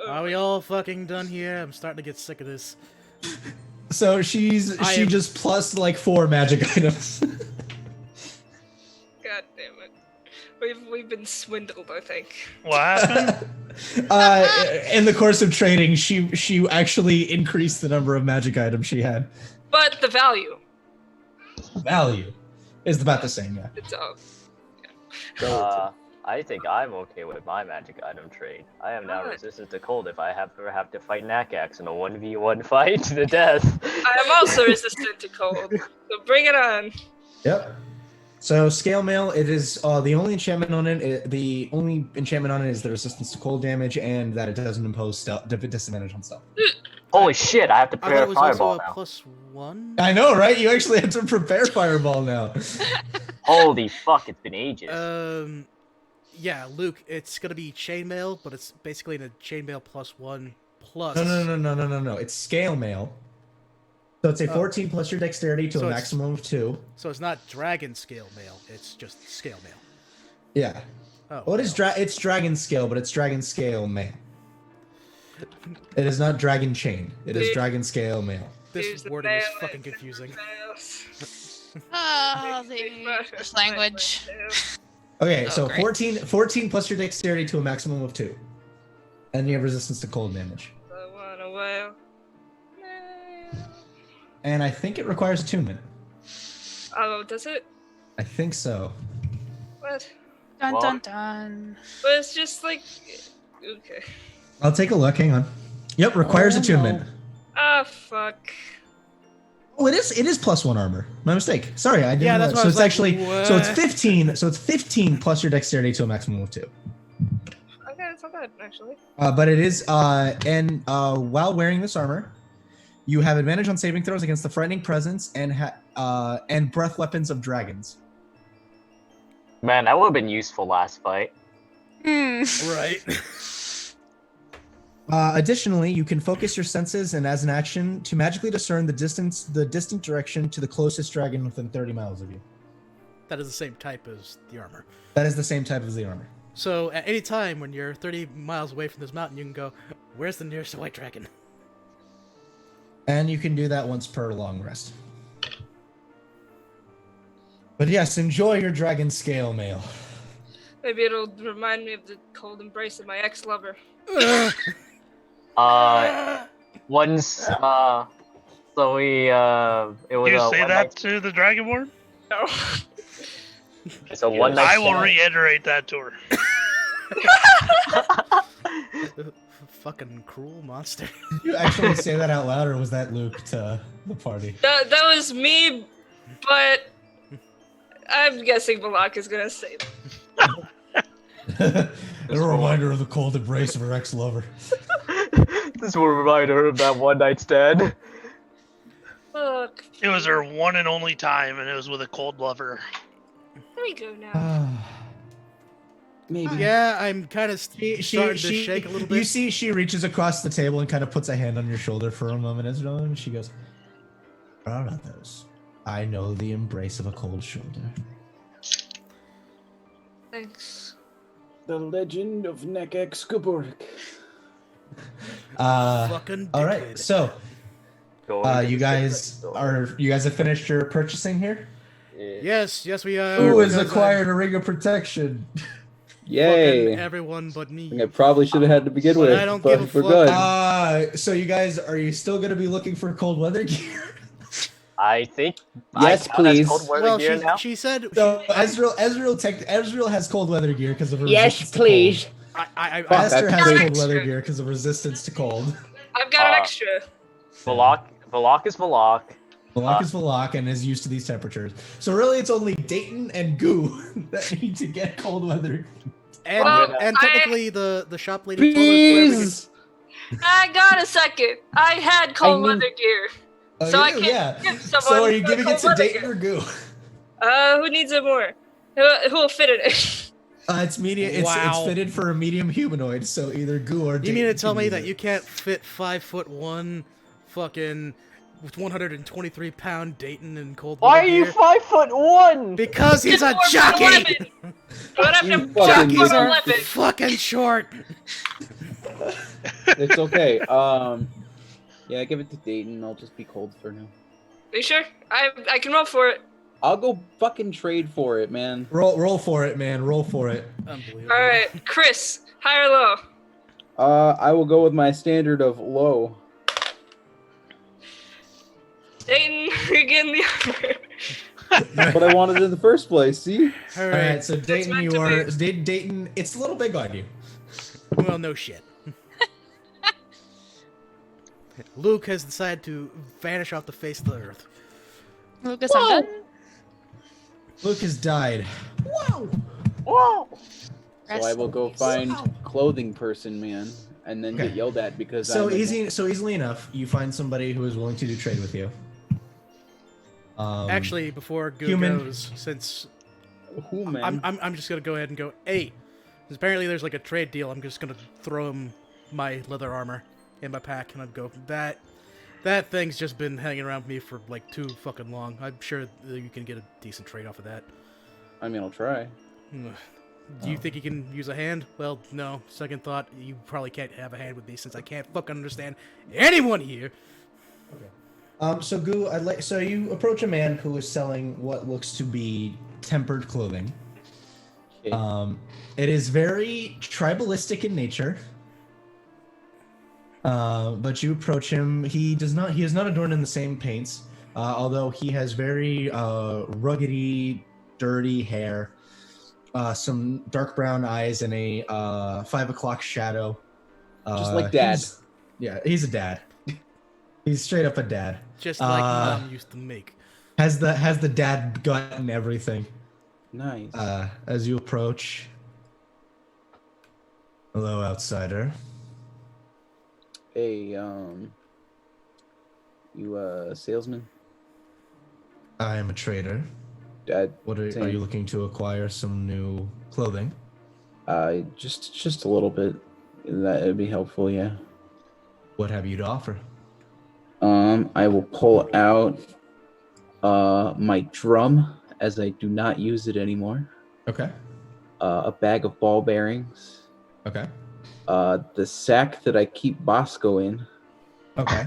Are we all fucking done here? I'm starting to get sick of this. So she just plus like 4 magic items. God damn it. We've been swindled, I think. What happened? In the course of trading, she actually increased the number of magic items she had. But the value. Value is about the same, yeah. It's I think I'm okay with my magic item trade. I am now resistant to cold if I ever have to fight Nakax in a 1v1 fight to the death. I am also resistant to cold. So bring it on. Yep. So scale mail, it is the only enchantment on it. The only enchantment on it is the resistance to cold damage, and that it doesn't impose disadvantage on stealth. Holy shit, I have to I thought prepare it a was also fireball a now. +1. I know, right? You actually have to prepare fireball now. Holy fuck, it's been ages. Yeah, Luke, it's gonna be chainmail, but it's basically a chainmail +1 plus. No. It's scale mail. So it's a 14 plus your dexterity to So a it's- maximum of 2. So it's not dragon scale mail, it's just scale mail. Yeah. Oh, Well, it's dragon scale, but it's dragon scale mail. It is not dragon chain. It is dragon scale mail. This Here's the wording is mail, fucking it's in the confusing. mails. Oh, the English language. Okay, Oh, so great. 14 plus your dexterity to a maximum of 2. And you have resistance to cold damage. So while. And I think it requires attunement. Oh, does it? I think so. What? Dun Well- dun dun. But it's just like. Okay. I'll take a look. Hang on. Yep, requires Oh, attunement. no. Ah, fuck. Oh, it is +1 armor. My mistake. Sorry, I didn't. Yeah, that's know. why I So was it's like, actually so it's what? 15. So it's 15 plus your dexterity to a maximum of 2. Okay, it's not bad, actually. But it is while wearing this armor, you have advantage on saving throws against the frightening presence and breath weapons of dragons. Man, that would have been useful last fight. Right. Additionally, you can focus your senses and, as an action, to magically discern the distant direction to the closest dragon within 30 miles of you. That is the same type as the armor. That is the same type as the armor. So at any time when you're 30 miles away from this mountain, you can go, where's the nearest white dragon? And you can do that once per long rest. But yes, enjoy your dragon scale mail. Maybe it'll remind me of the cold embrace of my ex-lover. Once, so we, it was You a say one that night, to the Dragonborn? No. it's a one night I will stand. reiterate that to her. Fucking cruel monster. Did you actually say that out loud, or was that Luke to the party? That was me, but I'm guessing Valok is gonna say that. A reminder of the cold embrace of her ex-lover. This will remind her of that one night stand. Look, It was her one and only time, and it was with a cold lover. there we go now. Maybe. Yeah, I'm kind of starting to she shake a little bit. You see, she reaches across the table and kind of puts a hand on your shoulder for a moment, as well, and she goes, "For our others, I know the embrace of a cold shoulder." Thanks. The legend of Nekek Skuburik. Fucking All right, dickhead. so Going to you the guys store. you guys have finished your purchasing here. Yeah. Yes, we are. Who has because acquired a ring of protection? Yay! Fucking everyone but me. I probably should have had to begin But with, I don't but give a for fuck. good. So you guys, are you still going to be looking for cold weather gear? I think. Yes, I count as please. cold weather Well, gear now. she said. So Ezreal has cold weather gear because of her Yes, resistance to please. cold. I Esther that's has great. cold weather gear because of resistance to cold. I've got an Uh, extra. Valok is Valok. Valak is Valak and is used to these temperatures. So really, it's only Dayton and Goo that need to get cold weather. and Well, and I- technically the shop lady told us where we could- Please! I got a second. I had cold I mean- weather gear. Oh, So you I do? can't Yeah. give someone So are you the giving it cold to weather Dayton gear. or Goo? Who needs it more? Who will fit in it? It's medium. It's Wow. fitted for a medium humanoid. So either Goo or You Dayton. mean to tell can me use that it. you can't fit 5'1", fucking with 123-pound Dayton in cold Why are weather you gear? 5'1"? Because he's a It's 4'11". jockey. What have You to fucking Jockeys are 4'11"? fucking short. It's okay. Yeah, give it to Dayton. I'll just be cold for now. Are you sure? I can roll for it. I'll go fucking trade for it, man. Roll for it, man. Roll for it. Unbelievable. All right, Chris, high or low? I will go with my standard of low. Dayton, you're getting the armor. But I wanted it in the first place, see? All All right. right. So Dayton, meant you to are be. Dayton. It's a little big on you. Well, no shit. Luke has decided to vanish off the face of the earth. Lucas, I'm done. Luke has died. Wow. Whoa! So I will go find clothing person, man, and then Okay. get yelled at because So I'm easily enough, you find somebody who is willing to do trade with you. Actually, before Goo human. goes, since Who, man? I'm just gonna go ahead and go, hey, 'cause apparently there's like a trade deal. I'm just gonna throw him my leather armor in my pack, and I'd go, that thing's just been hanging around with me for like too fucking long. I'm sure you can get a decent trade off of that. I mean, I'll try. Do you think you can use a hand? Well, no. Second thought, you probably can't have a hand with me since I can't fucking understand anyone here. So Goo, so you approach a man who is selling what looks to be tempered clothing. Okay. It is very tribalistic in nature. But you approach him. He is not adorned in the same paints, although he has very ruggedy, dirty hair, some dark brown eyes, and a 5 o'clock shadow. Just like Dad. He's a dad. He's straight up a dad. Just like Mom used to make. Has the dad gut and everything. Nice. As you approach. Hello, outsider. Hey, you a salesman? I am a trader. Dad. What are you looking to acquire? Some new clothing? Just a little bit. That'd be helpful, yeah. What have you to offer? I will pull out my drum, as I do not use it anymore. Okay. A bag of ball bearings. Okay. The sack that I keep Bosco in. Okay.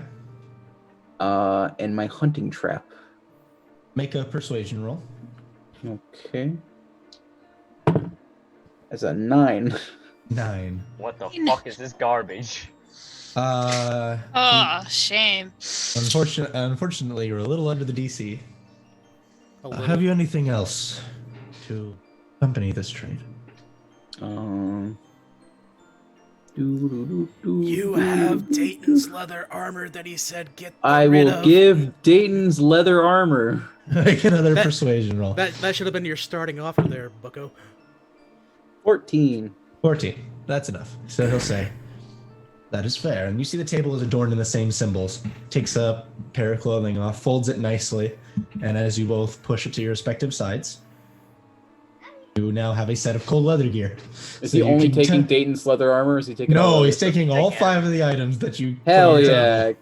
And my hunting trap. Make a persuasion roll. Okay. That's a 9. 9. What the fuck is this garbage? Oh, shame. Unfortunately, you're a little under the DC. A Have you anything else to accompany this trade? You have Dayton's leather armor that he said get I rid will of. give Dayton's leather armor. Make another persuasion roll. That should have been your starting offer there, bucko. 14. 14. That's enough. So he'll say, that is fair. And you see the table is adorned in the same symbols. Takes a pair of clothing off, folds it nicely, and as you both push it to your respective sides, you now have a set of cold leather gear. Is So he you only can taking Dayton's leather armor? Or is he taking all No, of he's it? taking all 5 of the items that you... Hell put on yeah. the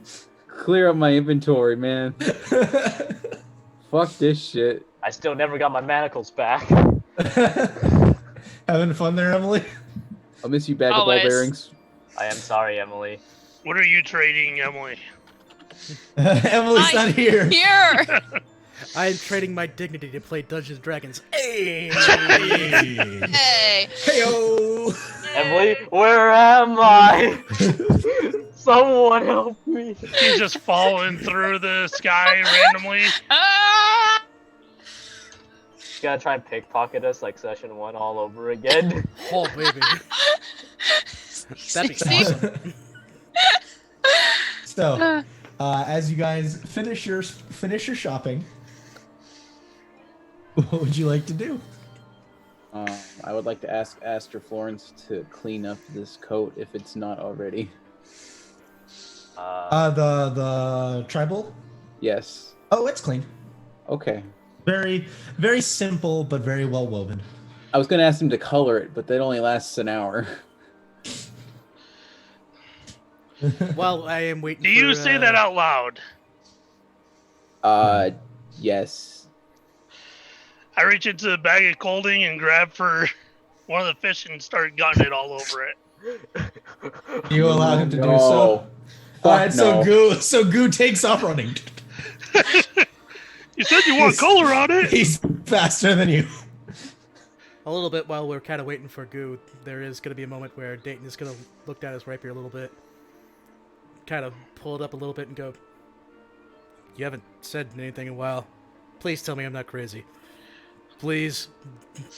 Clear up my inventory, man. table. Fuck this shit. I still never got my manacles back. Having fun there, Emily? I'll miss you, bag of Always. ball bearings. I am sorry, Emily. What are you trading, Emily? Emily's not here. Here! I am trading my dignity to play Dungeons & Dragons. Hey! Hey! Heyo! Emily, where am I? Someone help me. He's just falling through the sky randomly. Ah! You gotta try and pickpocket us like session 1 all over again. Oh, baby. That'd be awesome. So, as you guys finish your shopping, what would you like to do? I would like to ask Aster Florence to clean up this coat if it's not already. The tribal? Yes. Oh, it's clean. Okay. Very, very simple, but very well woven. I was gonna ask him to color it, but that only lasts an hour. Well, I am waiting Do you for, say that out loud? Yes. I reach into the bag of clothing and grab for one of the fish and start gutting it all over it. You allow him to do so? No. All right, no. so Goo takes off running. You said you want color on it. He's faster than you. A little bit while we're kind of waiting for Goo, there is going to be a moment where Dayton is going to look down his rapier a little bit, kind of pull it up a little bit and go, "You haven't said anything in a while. Please tell me I'm not crazy. Please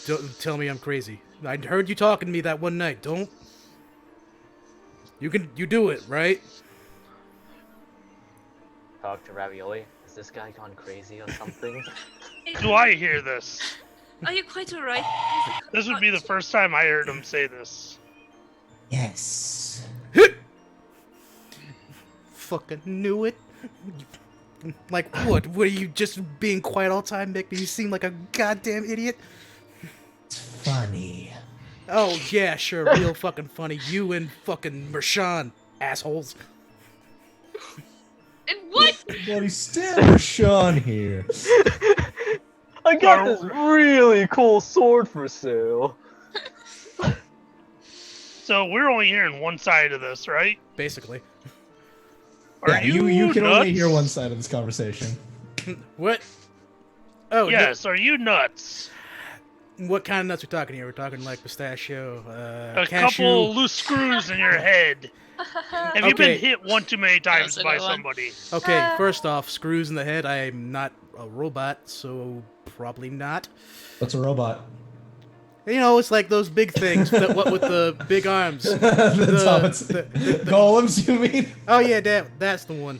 don't tell me I'm crazy. I heard you talking to me that one night. Don't. You do it, right?" Talk to Ravioli. Has this guy gone crazy or something? Do I hear this? Are you quite alright? This would be the first time I heard him say this. Yes. Fucking knew it. Like what? Were you just being quiet all the time, making me seem like a goddamn idiot? It's funny. Oh yeah, sure, real fucking funny. You and fucking Mershawn, assholes. And what? But he's still Sean here. I got this really cool sword for sale. So we're only hearing one side of this, right? Basically. Are Yeah, you can nuts? only hear one side of this conversation. What? Oh Yes, are you nuts? What kind of nuts are we talking here? We're talking like pistachio, A cashew. couple loose screws in your head. Have you Okay. been hit one too many times That's a by good one. somebody? Okay, first off, screws in the head. I'm not a robot, so probably not. What's a robot? You know, it's like those big things, that what with the big arms. the golems, you mean? Oh yeah, that's the one.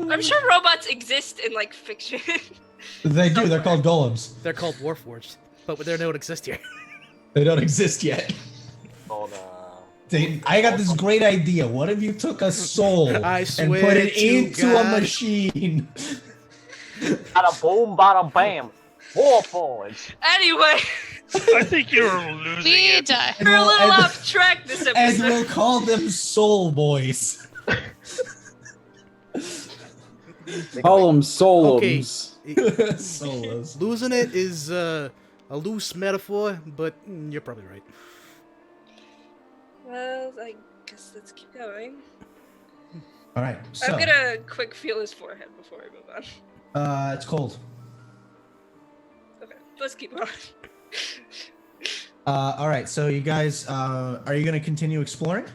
I'm sure robots exist in like fiction. They do. They're called golems. They're called Warforged, but they don't exist here. They don't exist yet. Called, I got this great idea. What if you took a soul I and swear put it to into a God. machine? bada boom, bada bam. Warforged. Anyway, I think you're losing We it. die. we're a little off track this And episode. we'll call them soul boys. Call them solums. Solos. Losing it is a loose metaphor, but you're probably right. Well, I guess let's keep going. All right. So, I'm gonna quick feel his forehead before we move on. it's cold. Okay, let's keep going. All right. So you guys, are you gonna continue exploring?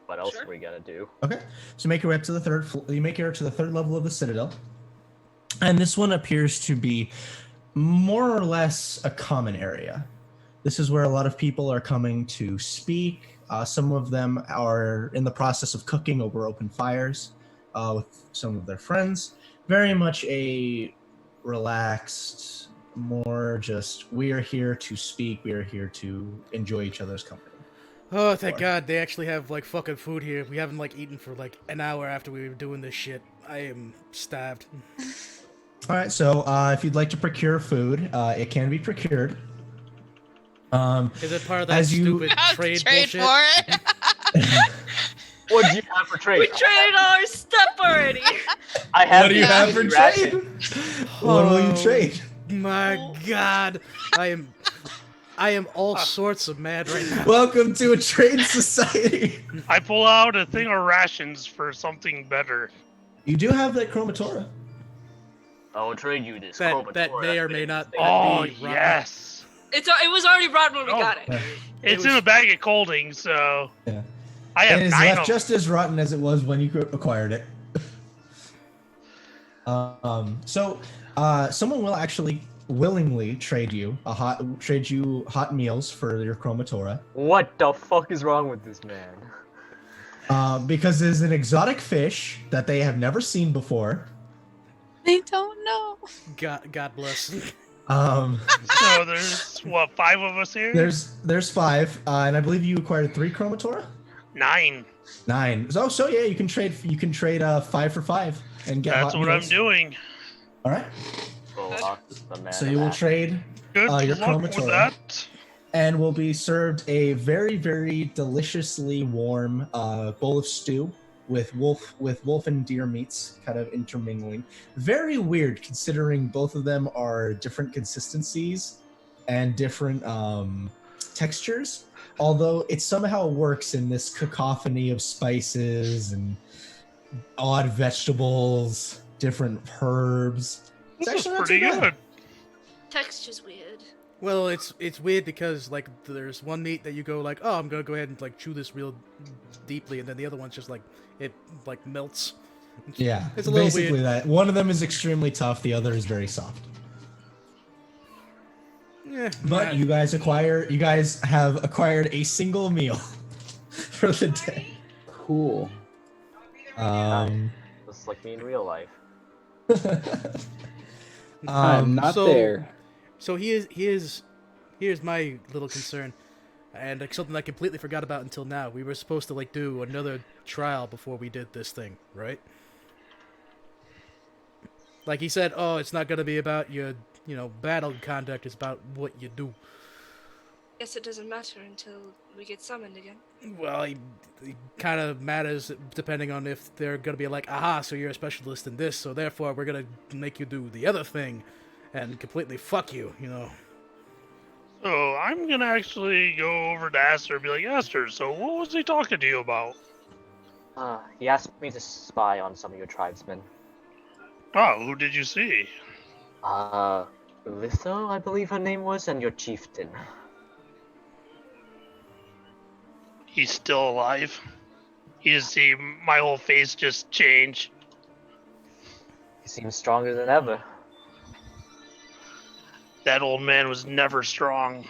What else Sure. are we gonna do? Okay. So make your way up to the you make your way to the third level of the Citadel, and this one appears to be more or less a common area. This is where a lot of people are coming to speak. Some of them are in the process of cooking over open fires with some of their friends. Very much a relaxed, more just we are here to speak. We are here to enjoy each other's company. Oh, thank God, they actually have like fucking food here. We haven't like eaten for like an hour after we were doing this shit. I am starved. All right, so if you'd like to procure food, it can be procured. Is it part of that As you- stupid I'll trade trade bullshit? for it. What do you have for trade? We traded all our stuff already. I have. What do you the have for ration. trade? What will you Oh. trade? My God, I am all sorts of mad right now. Welcome to a trade society. I pull out a thing of rations for something better. You do have that chromatora. I will trade you this. That Chromatora may or that's may been not. in this Oh, be rotten. yes. It was already rotten when we Oh. got it. It's was- in a bag of colding, so Yeah. I have It is 9 left of just as rotten as it was when you acquired it. So someone will actually willingly trade you hot meals for your chromatora. What the fuck is wrong with this man? Because there's an exotic fish that they have never seen before. They don't know. God bless. So there's what, 5 of us here? There's 5, and I believe you acquired 3 chromatora. 9. 9. So yeah, you can trade 5 for 5 and get. That's hot what meals. I'm doing. All right. Well, the man So you will of trade Good your luck with chromatora. that. and will be served a very, very deliciously warm bowl of stew with wolf and deer meats kind of intermingling. Very weird considering both of them are different consistencies and different textures. Although it somehow works in this cacophony of spices and odd vegetables, different herbs. It's This is actually not pretty too bad. good. Texture's weird. Well, it's weird because like there's one meat that you go like, oh, I'm gonna go ahead and like chew this real deeply, and then the other one's just like it like melts. Yeah, It's a little basically weird. that. One of them is extremely tough, the other is very soft. Yeah, But you guys have acquired a single meal for the day. Cool. Just like me in real life. I'm not so- there. So here's my little concern, and like something I completely forgot about until now. We were supposed to like do another trial before we did this thing, right? Like he said, oh, it's not gonna be about your, battle conduct. It's about what you do. Guess it doesn't matter until we get summoned again. Well, it kind of matters depending on if they're gonna be like, aha, so you're a specialist in this, so therefore we're gonna make you do the other thing, and completely fuck you, So I'm gonna actually go over to Aster and be like, Aster, so what was he talking to you about? He asked me to spy on some of your tribesmen. Oh, who did you see? Litho, I believe her name was, and your chieftain. He's still alive. You see my whole face just change. He seems stronger than ever. That old man was never strong.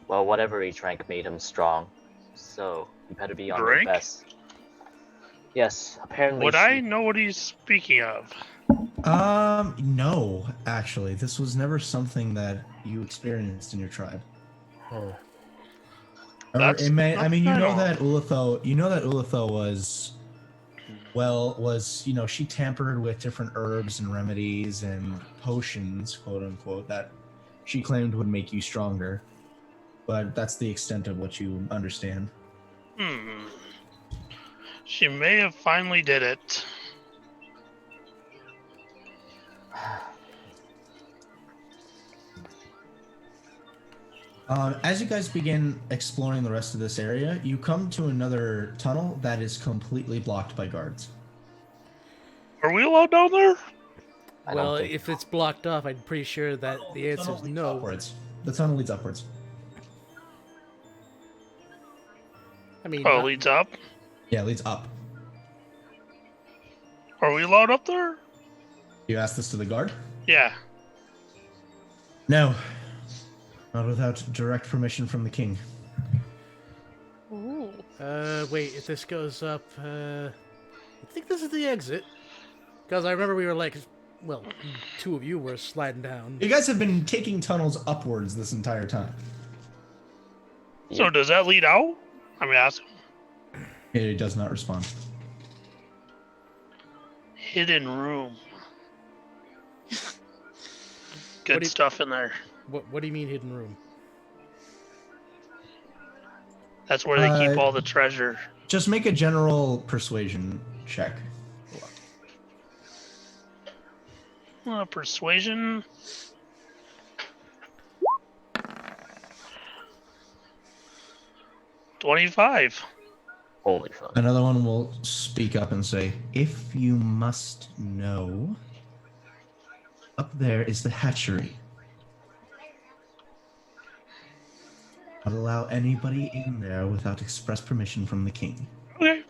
Well, whatever he drank made him strong. So, you better be on your Drink? best. Yes, apparently Would I know what he's speaking of? No, actually. This was never something that you experienced in your tribe. Or That's it may, I mean, you know not that Ulitho was, you know, she tampered with different herbs and remedies and potions, quote unquote, that she claimed would make you stronger. But that's the extent of what you understand. She may have finally did it. As you guys begin exploring the rest of this area, you come to another tunnel that is completely blocked by guards. Are we allowed down there? I Well, don't think if it's blocked off, I'm pretty sure that the answer is no. Upwards. The tunnel leads upwards. I mean, Oh, it leads up? Yeah, it leads up. Are we allowed up there? You ask this to the guard? Yeah. No. Not without direct permission from the king. Ooh. wait, if this goes up, I think this is the exit. Because I remember we were like, well, two of you were sliding down. You guys have been taking tunnels upwards this entire time. So does that lead out? I mean, ask him. It does not respond. Hidden room. Good do you- stuff in there. What do you mean hidden room? That's where they keep all the treasure. Just make a general persuasion check. Persuasion. $25. holy fuck. Another one will speak up and say, if you must know, up there is the hatchery. Not allow anybody in there without express permission from the king. Okay,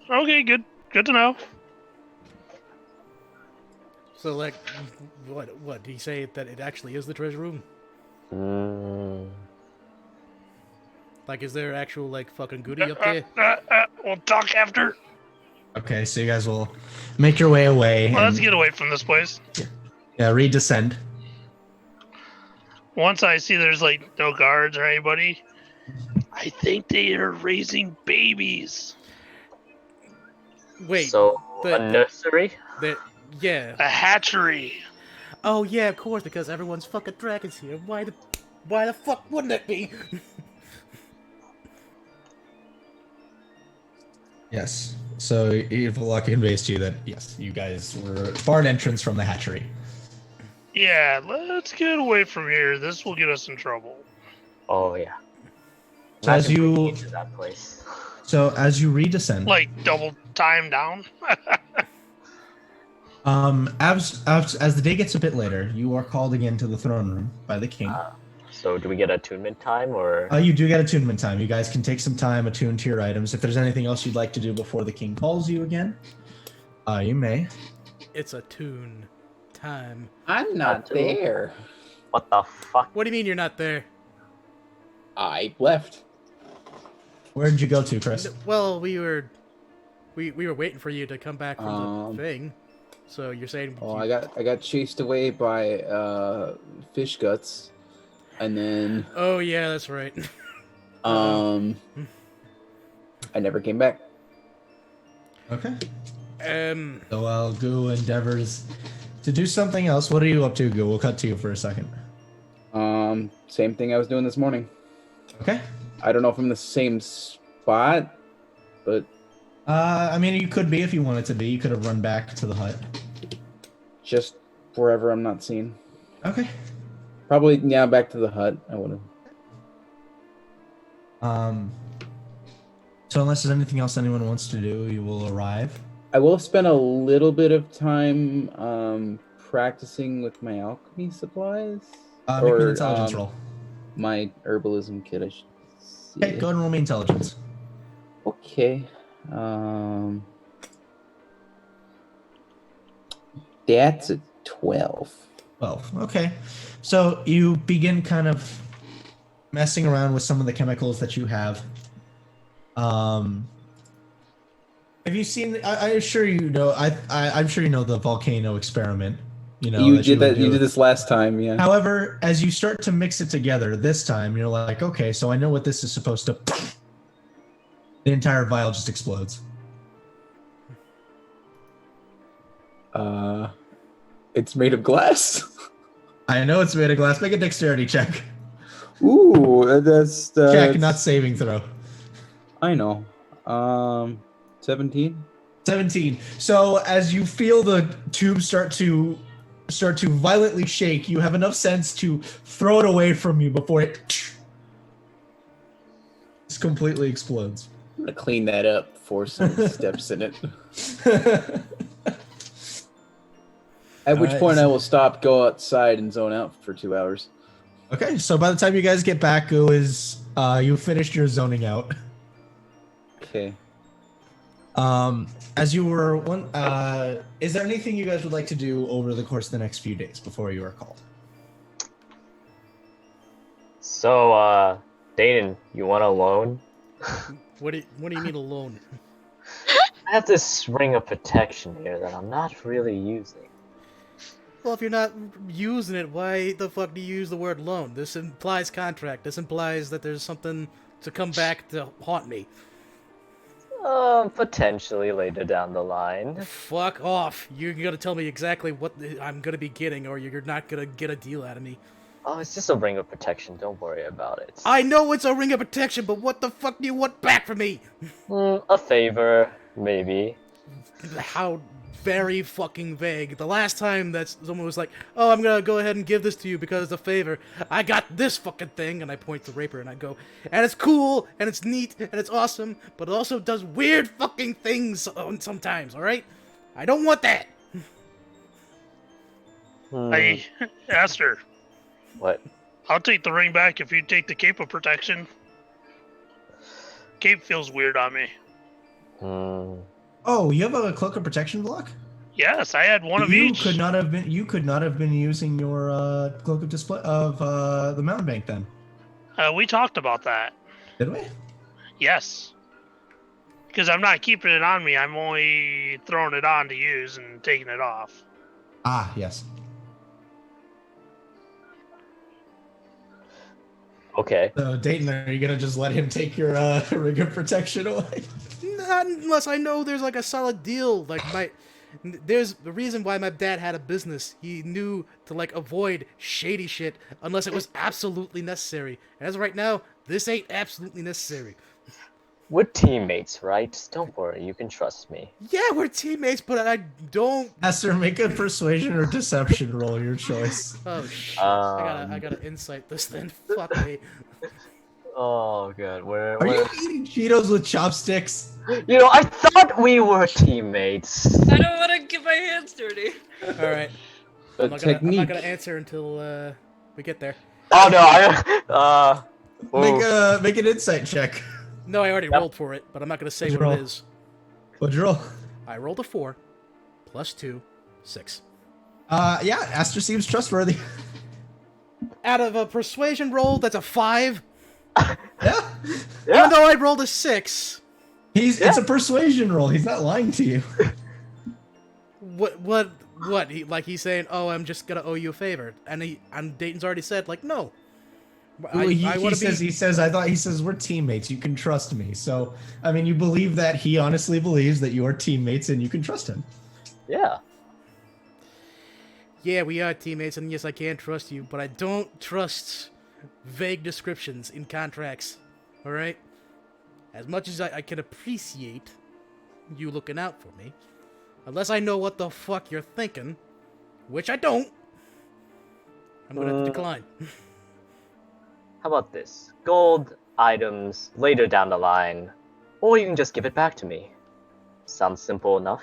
okay, good to know. So, like, what? Did he say that it actually is the treasure room? Like, is there actual, like, fucking goodie up there? We'll talk after. Okay, so you guys will make your way away. Well, let's and- get away from this place. Yeah, redescend. Once I see there's like no guards or anybody, I think they are raising babies. Wait, So, the- a nursery? yeah. A hatchery. Oh, yeah, of course, because everyone's fucking dragons here. Why the fuck wouldn't it be? Yes. So Valok conveys to you that, yes, you guys were barred entrance from the hatchery. Yeah, let's get away from here. This will get us in trouble. Oh, yeah. So as Imagine breaking you into that place. as you redescend, Like double time down. as the day gets a bit later, you are called again to the throne room by the king. So, do we get attunement time, or...? You do get attunement time. You guys can take some time, attune to your items. If there's anything else you'd like to do before the king calls you again, you may. It's a tune time. I'm not there. What the fuck? What do you mean you're not there? I left. Where did you go to, Chris? Well, we were waiting for you to come back from the Um, thing. So you're saying? Oh, I got chased away by fish guts, and then Oh yeah, that's right. I never came back. Okay. So So while Goo endeavors to do something else, what are you up to, Goo? We'll cut to you for a second. Same thing I was doing this morning. Okay. I don't know if I'm in the same spot, but I mean, you could be if you wanted to be. You could have run back to the hut. just wherever I'm not seen. Okay. Probably, yeah, back to the hut. I would have. So unless there's anything else anyone wants to do, you will arrive. I will spend a little bit of time practicing with my alchemy supplies. Make an intelligence roll. my herbalism kit. I should see. Okay, go and roll me intelligence. Okay. That's a 12. 12. Okay. So you begin kind of messing around with some of the chemicals that you have. Have you seen? I'm sure you know. I'm sure you know the volcano experiment. You know You that did would that. You do. did this last time, yeah. However, as you start to mix it together this time, you're like, okay, so I know what this is supposed to. The entire vial just explodes. It's made of glass. I know it's made of glass. Make a dexterity check. Ooh, that's Check, not saving throw. I know. 17. 17. So as you feel the tube start to violently shake, you have enough sense to throw it away from you before it just completely explodes. I'm gonna clean that up before someone steps in it. At which point I will stop, go outside, and zone out for 2 hours. Okay, so by the time you guys get back, you finished your zoning out. Okay. As you were is there anything you guys would like to do over the course of the next few days before you are called? So, Dayton, you want a loan? What do you mean alone? I have this ring of protection here that I'm not really using. Well, if you're not using it, why the fuck do you use the word loan? This implies contract. This implies that there's something to come back to haunt me. Potentially later down the line. Fuck off. You're gonna tell me exactly what I'm gonna be getting, or you're not gonna get a deal out of me. Oh, it's just a ring of protection. Don't worry about it. I know it's a ring of protection, but what the fuck do you want back from me? A favor, maybe. How very fucking vague. The last time that someone was like, oh, I'm gonna go ahead and give this to you because it's a favor, I got this fucking thing, and I point to Raper and I go, and it's cool, and it's neat, and it's awesome, but it also does weird fucking things sometimes, alright? I don't want that! I asked her. What? I'll take the ring back if you take the cape of protection. Cape feels weird on me. Oh, you have a cloak of protection block? Yes, I had one of each. You could not have been using your cloak of display of the mountain bank then. We talked about that. Did we? Yes. Because I'm not keeping it on me. I'm only throwing it on to use and taking it off. Ah, yes. Okay. So, Dayton, are you gonna just let him take your ring of protection away? Not unless I know there's like a solid deal. Like there's the reason why my dad had a business. He knew to like avoid shady shit unless it was absolutely necessary. And as of right now, this ain't absolutely necessary. We're teammates, right? Don't worry, you can trust me. Yeah, we're teammates, but I don't. Esther, make a persuasion or deception roll, your choice. Oh shit! I gotta insight this then. Fuck me. Oh god, Are you eating Cheetos with chopsticks? You know, I thought we were teammates. I don't want to get my hands dirty. All right. I'm not gonna answer until we get there. Oh no, Make an insight check. No, I already rolled for it, but I'm not gonna say What'd what you it roll? is. What'd you roll? I rolled a 4, plus 2, 6. Yeah, Esther seems trustworthy. Out of a persuasion roll, that's a 5. Yeah. Even though I rolled a 6. It's a persuasion roll. He's not lying to you. What? He's saying, "Oh, I'm just gonna owe you a favor," and Dayton's already said, like, no. He says we're teammates. You can trust me. So, I mean, you believe that he honestly believes that you are teammates and you can trust him. Yeah. Yeah, we are teammates, and yes, I can trust you, but I don't trust vague descriptions in contracts. All right. As much as I can appreciate you looking out for me, unless I know what the fuck you're thinking, which I don't, I'm gonna decline. How about this? Gold items later down the line, or you can just give it back to me. Sounds simple enough.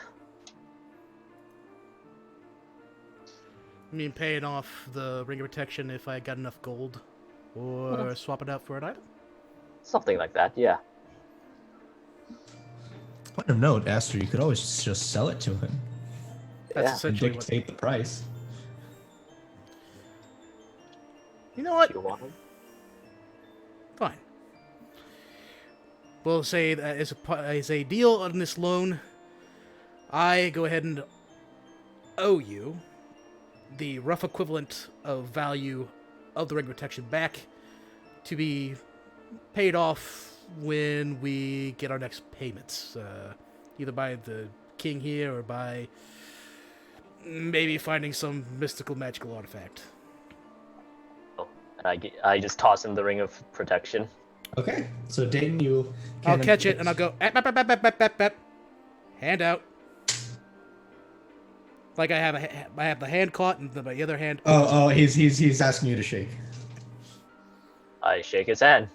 I mean, paying off the ring of protection if I got enough gold. Or swap it out for an item? Something like that, yeah. Point of note, Aster, you could always just sell it to him That's Yeah. and essentially what... dictate the price. You know what? If you want them. Fine. We'll say that as a deal on this loan, I go ahead and owe you the rough equivalent of value of the ring protection back to be paid off when we get our next payments. Either by the king here or by maybe finding some mystical magical artifact. Oh, and I just toss him the ring of protection. Okay, so Dayton, you. I'll catch it and I'll go, "Ap. Hand out. Like I have the hand caught and my other hand. Oh, he's asking you to shake. I shake his hand.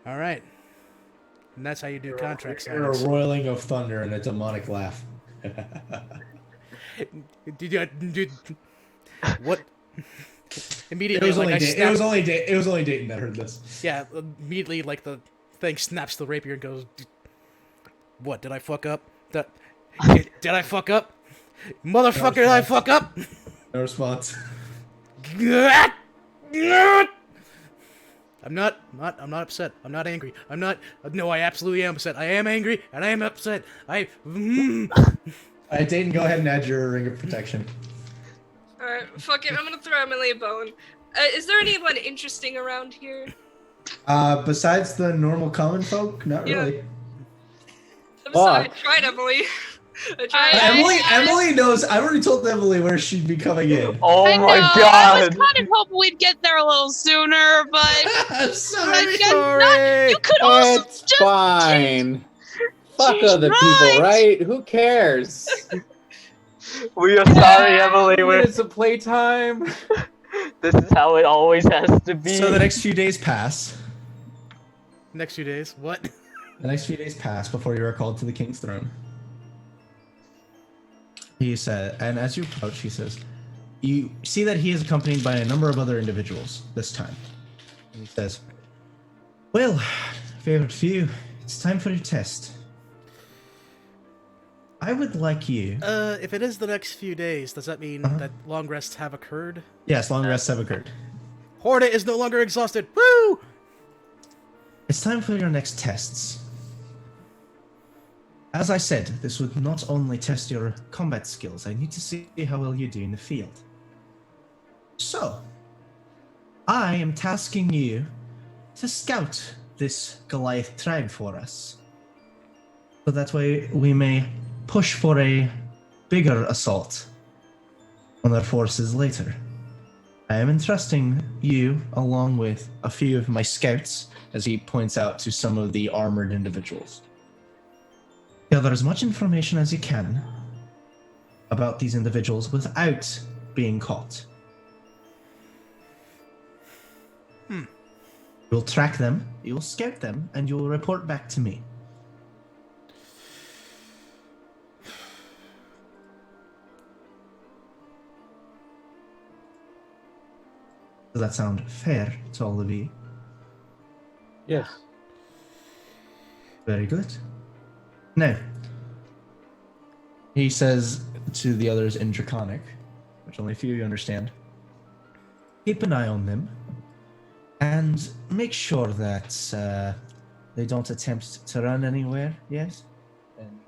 All right. And that's how you do contract You're a signings. roiling of thunder and a demonic laugh. What? It Immediately, was, like only I it snap. was only it was only Dayton that heard this. Yeah, immediately, like the thing snaps the rapier and goes, "What? Did I fuck up? Did I fuck up? Motherfucker, did I fuck up?" No response. I'm not upset. I'm not angry. No, I absolutely am upset. I am angry and I am upset. Alright, Dayton, go ahead and add your ring of protection. Alright, fuck it, I'm gonna throw Emily a bone. Is there anyone interesting around here? Besides the normal common folk, not Yeah. really. I'm sorry, I tried, Emily. I tried. Emily knows. I already told Emily where she'd be coming in. Oh I my know, I god! was kind of hoping we'd get there a little sooner, but Sorry. guess not. You could also It's just fine. Fuck She's other people, right? Who cares? We are sorry, Emily. Minutes of playtime. This is how it always has to be. So the next few days pass. Next few days, what? The next few days pass before you are called to the king's throne. He said, and as you approach, he says, you see that he is accompanied by a number of other individuals this time. And he says, "Well, favorite few, it's time for your test. I would like you." If it is the next few days, does that mean that long rests have occurred? Yes, long rests have occurred. Horde is no longer exhausted. Woo! It's time for your next tests. As I said, this would not only test your combat skills, I need to see how well you do in the field. So, I am tasking you to scout this Goliath tribe for us. So that way we may push for a bigger assault on their forces later. I am entrusting you, along with a few of my scouts, as he points out to some of the armored individuals. Gather as much information as you can about these individuals without being caught. You'll track them, you'll scout them, and you'll report back to me. Does that sound fair to all of you? Yes. Very good. Now, he says to the others in Draconic, which only a few of you understand, keep an eye on them and make sure that they don't attempt to run anywhere yet. And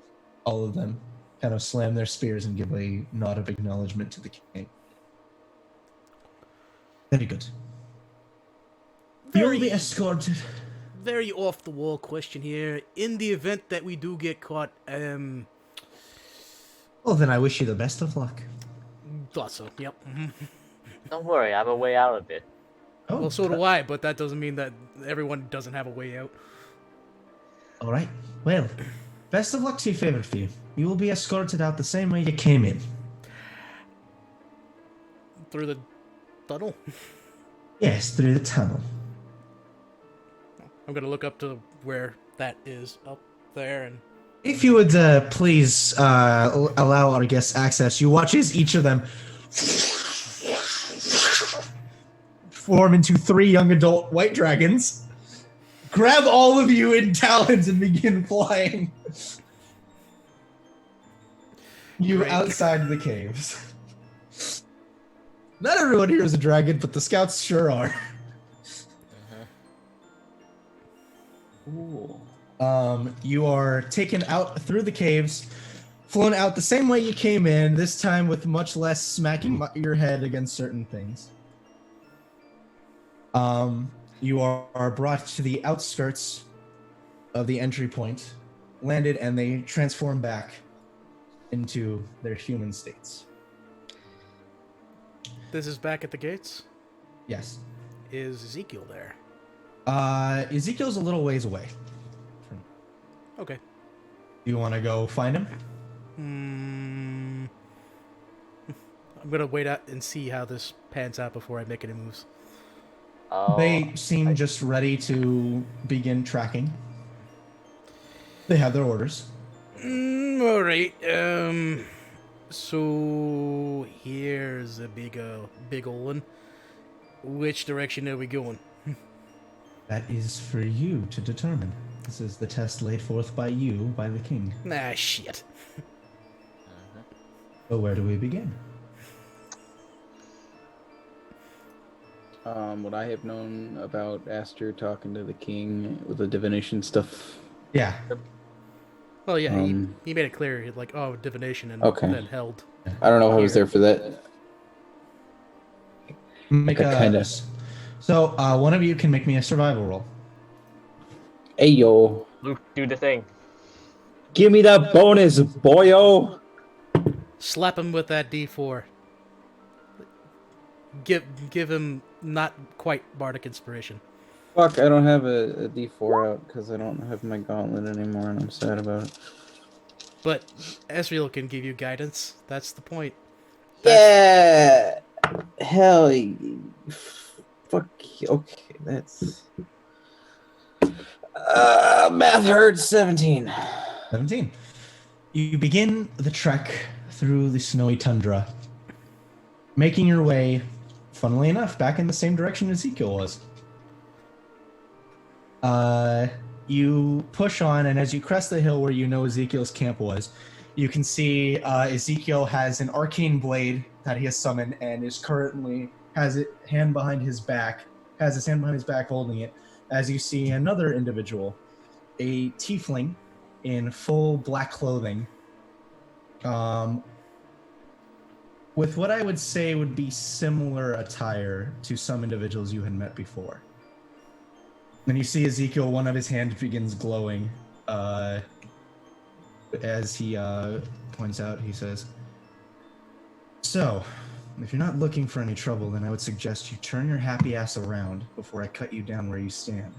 all of them kind of slam their spears and give a nod of acknowledgement to the king. Very good. You'll be escorted. Very off the wall question here. In the event that we do get caught, Well, then I wish you the best of luck. thought so. Yep. Don't worry, I have a way out of it. Oh, Well, so do I, but that doesn't mean that everyone doesn't have a way out. all right. Well, best of luck to you, favorite few. You will be escorted out the same way you came in. Through the tunnel. Yes, through the tunnel. I'm gonna look up to where that is up there, and If you would please allow our guests access, you watch as each of them form into 3 young adult white dragons, grab all of you in talons, and begin flying you Great. outside the caves. Not everyone here is a dragon, but the scouts sure are. Cool. You are taken out through the caves, flown out the same way you came in, this time with much less smacking your head against certain things. You are brought to the outskirts of the entry point, landed, and they transform back into their human states. This is back at the gates. Yes. Is Ezekiel there? Ezekiel's a little ways away. Okay. You want to go find him? I'm gonna wait out and see how this pans out before I make any moves. They seem just ready to begin tracking. They have their orders. All right. So here's a big old one. Which direction are we going? That is for you to determine. This is the test laid forth by you, by the king. Nah, shit. So where do we begin? What I have known about Aster talking to the king with the divination stuff. Yeah. Well, yeah, he made it clear, like, oh, divination, and Okay. then held. I don't know if I was there for that. Make a Kinda. So one of you can make me a survival roll. Hey yo, Luke, do the thing. give me that bonus, boyo. Slap him with that D4. Give him not quite bardic inspiration. Fuck, I don't have a D4 out because I don't have my gauntlet anymore, and I'm sad about it. But Ezreal can give you guidance. That's the point. Yeah, hell, fuck. Okay, that's math hurts. 17. 17. You begin the trek through the snowy tundra, making your way, funnily enough, back in the same direction Ezekiel was. You push on, and as you crest the hill where you know Ezekiel's camp was, you can see Ezekiel has an arcane blade that he has summoned and is currently has his hand behind his back holding it, as you see another individual, a tiefling in full black clothing, with what I would say would be similar attire to some individuals you had met before. Then you see Ezekiel, one of his hands begins glowing. As he points out, he says, "So, if you're not looking for any trouble, then I would suggest you turn your happy ass around before I cut you down where you stand."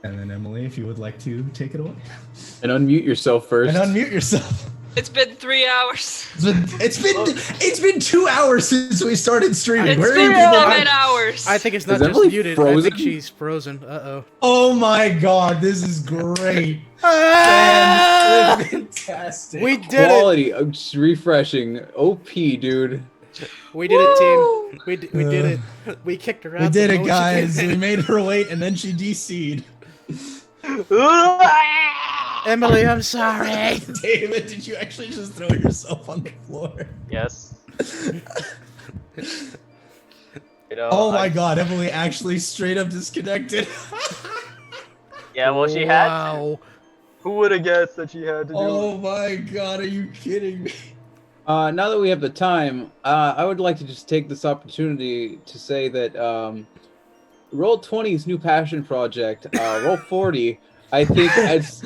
And then Emily, if you would like to take it away. And unmute yourself first. And unmute yourself. It's been 3 hours. It's been 2 hours since we started streaming. It's Where are been you people? 11 hours. I think it's not Is just Emily muted. I frozen? think she's frozen. Uh-oh. Oh my god, this is great. Fantastic. We did it! Quality. I'm just refreshing. OP, dude. We did it, team. We did it. We kicked her out. We did the it, motion. guys. We made her wait, and then she DC'd. Emily, I'm sorry. David, did you actually just throw yourself on the floor? Yes. You know, Oh my god, Emily actually straight up disconnected. Yeah, well, she had to. Wow. Who would have guessed that she had to do it? Oh my god, are you kidding me? Now that we have the time, I would like to just take this opportunity to say that Roll20's new passion project, Roll40, I think it's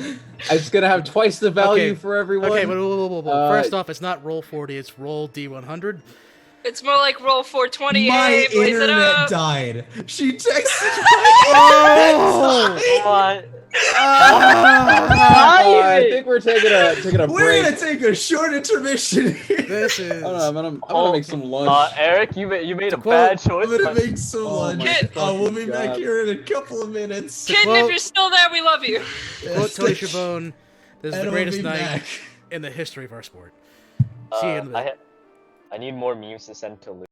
gonna have twice the value Okay. for everyone. Okay, but first off, it's not roll 40, it's roll D100. It's more like roll 420. My Hey, blaze it internet up. died. She texted Oh! What? I think we're taking a We're break. gonna take a short intermission here. This is. I'm gonna make some lunch. Eric, you made a quote, bad choice. I'm gonna but- make some Oh lunch. my We'll be back God. here in a couple of minutes. Kitten, Well- if you're still there, we love you. Quote Tony Schiavone, this is And the we'll greatest be night back. in the history of our sport. See you in a I, minute. I need more memes to send to Luke.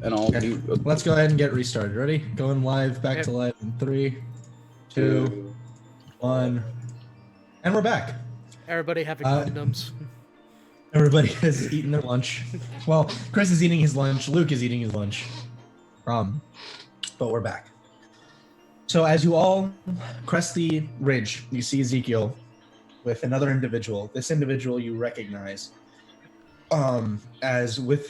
and I'll Okay. mute. Let's go ahead and get restarted. Ready? Going live, back Yep. to live in 3, 2, 1. And we're back. Everybody having Uh, numbs. Everybody has eaten their lunch. Well, Chris is eating his lunch. Luke is eating his lunch. But we're back. So as you all crest the ridge, you see Ezekiel with another individual. This individual you recognize. As with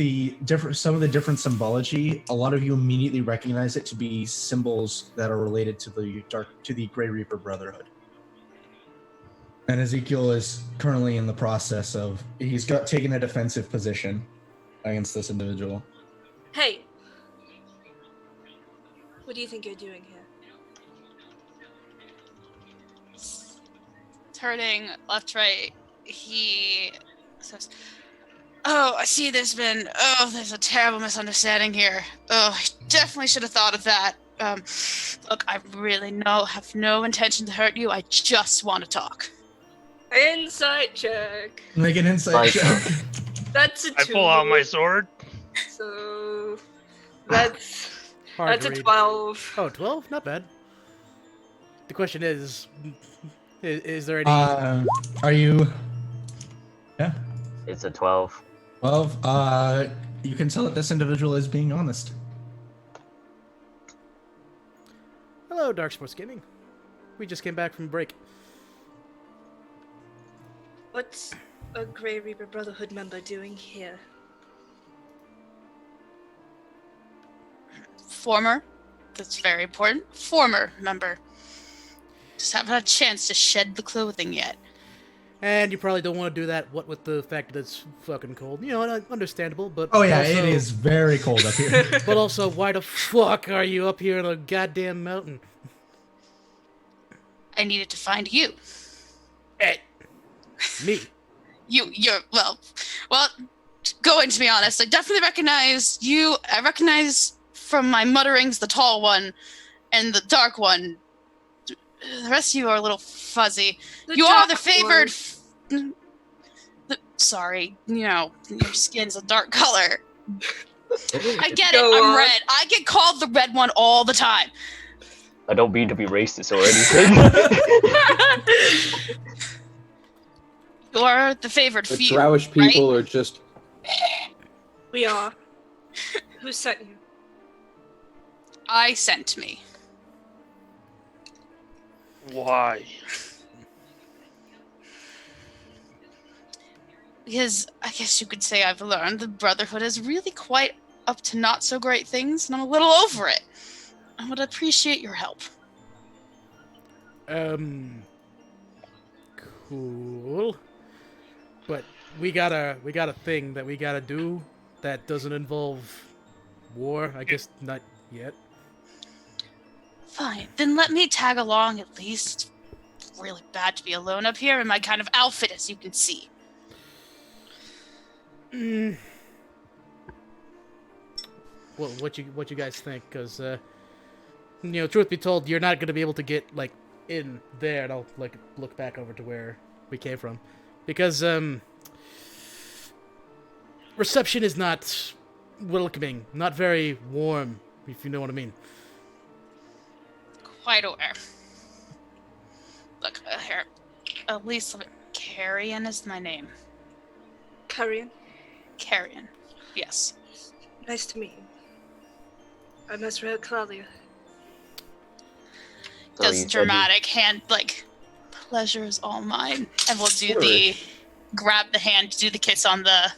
some of the different symbology, a lot of you immediately recognize it to be symbols that are related to the Grey Reaper Brotherhood. And Ezekiel is currently in the process of taken a defensive position against this individual. Hey, what do you think you're doing here? Turning left, right, he says, "Oh, I see there's a terrible misunderstanding here. Oh, I definitely should have thought of that. Look, I really have no intention to hurt you. I just want to talk." Insight check. Make an insight Like- check. That's a 2. I pull out my sword. So that's Hard to a read. 12. Oh, 12? Not bad. The question is there any... Are you? Yeah. It's a 12. 12. You can tell that this individual is being honest. Hello, Dark Sports Gaming. We just came back from break. What's a Grey Reaper Brotherhood member doing here? Former, that's very important, former member. Just haven't had a chance to shed the clothing yet. And you probably don't want to do that, what with the fact that it's fucking cold. You know, understandable, but Oh yeah, also, it is very cold up here. But also, why the fuck are you up here in a goddamn mountain? I needed to find you. Hey, me. You're well, going to be honest, I definitely recognize you. I recognize from my mutterings the tall one and the dark one. The rest of you are a little fuzzy. You are the favored. Sorry, your skin's a dark color. I get it. Go I'm on. red. I get called the red one all the time. I don't mean to be racist or anything. You are the favored The few. Drowish people are just. We are. Who sent you? I sent me. Why? Because I guess you could say I've learned the Brotherhood is really quite up to not so great things, and I'm a little over it. I would appreciate your help. Cool. But we got a thing that we gotta do that doesn't involve war. I guess not yet. Fine, then let me tag along at least. It's really bad to be alone up here in my kind of outfit, as you can see. Well, what you guys think? Because truth be told, you're not gonna be able to get in there. And I'll look back over to where we came from, because reception is not welcoming, not very warm, if you know what I mean. Quite aware. Look, here. At least Carrion is my name. Carrion. Carrion. Yes. Nice to meet you. I'm Ezreal Claudia. So Does you said dramatic hand, pleasure is all mine. And we'll do Flourish. grab the hand, do the kiss on the...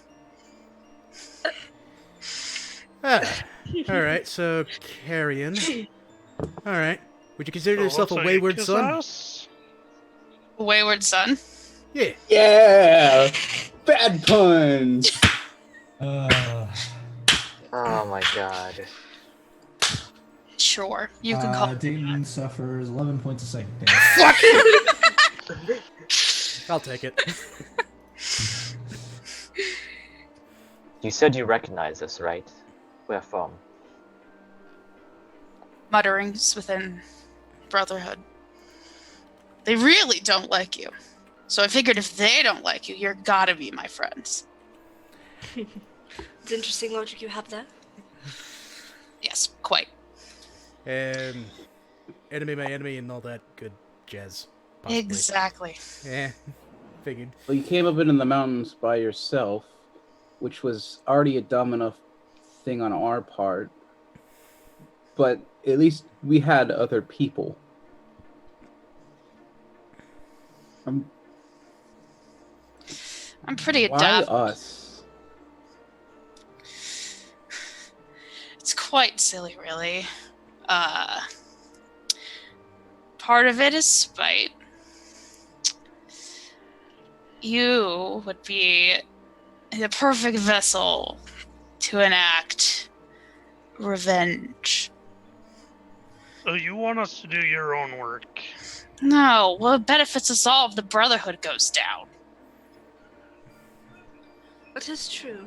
Alright, so Carrion. Alright. Would you consider So yourself a looks like wayward kiss son? us? Wayward son. Yeah. Yeah! Bad puns! Oh my god. Sure, you can call. Dayton suffers 11 points of psychic damage. I'll take it. You said you recognize us, right? Where from? Mutterings within Brotherhood. They really don't like you. So I figured if they don't like you, you're gotta be my friends. It's interesting logic you have there. Yes, quite. And enemy my enemy and all that good jazz. Possibly. Exactly. Yeah, figured. Well, you came up into the mountains by yourself, which was already a dumb enough thing on our part. But at least we had other people. I'm pretty Why adaptable. us? It's quite silly, really. Part of it is spite. You would be the perfect vessel to enact revenge. So you want us to do your own work? No, well, it benefits us all if the Brotherhood goes down. That is true.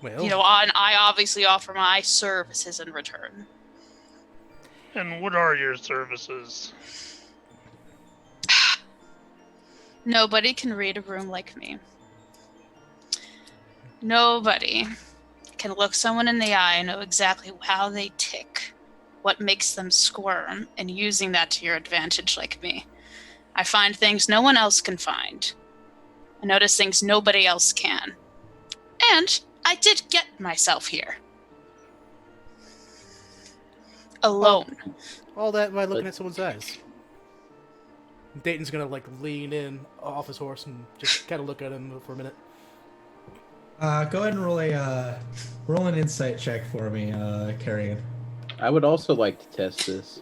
Well, You know, and I obviously offer my services in return. And what are your services? Nobody can read a room like me. Nobody can look someone in the eye and know exactly how they tick, what makes them squirm, and using that to your advantage like me. I find things no one else can find. I notice things nobody else can. And I did get myself here. Alone. all that by looking at someone's eyes. Dayton's gonna like lean in off his horse and just kind of look at him for a minute. Go ahead and roll an insight check for me, Carrion. I would also like to test this.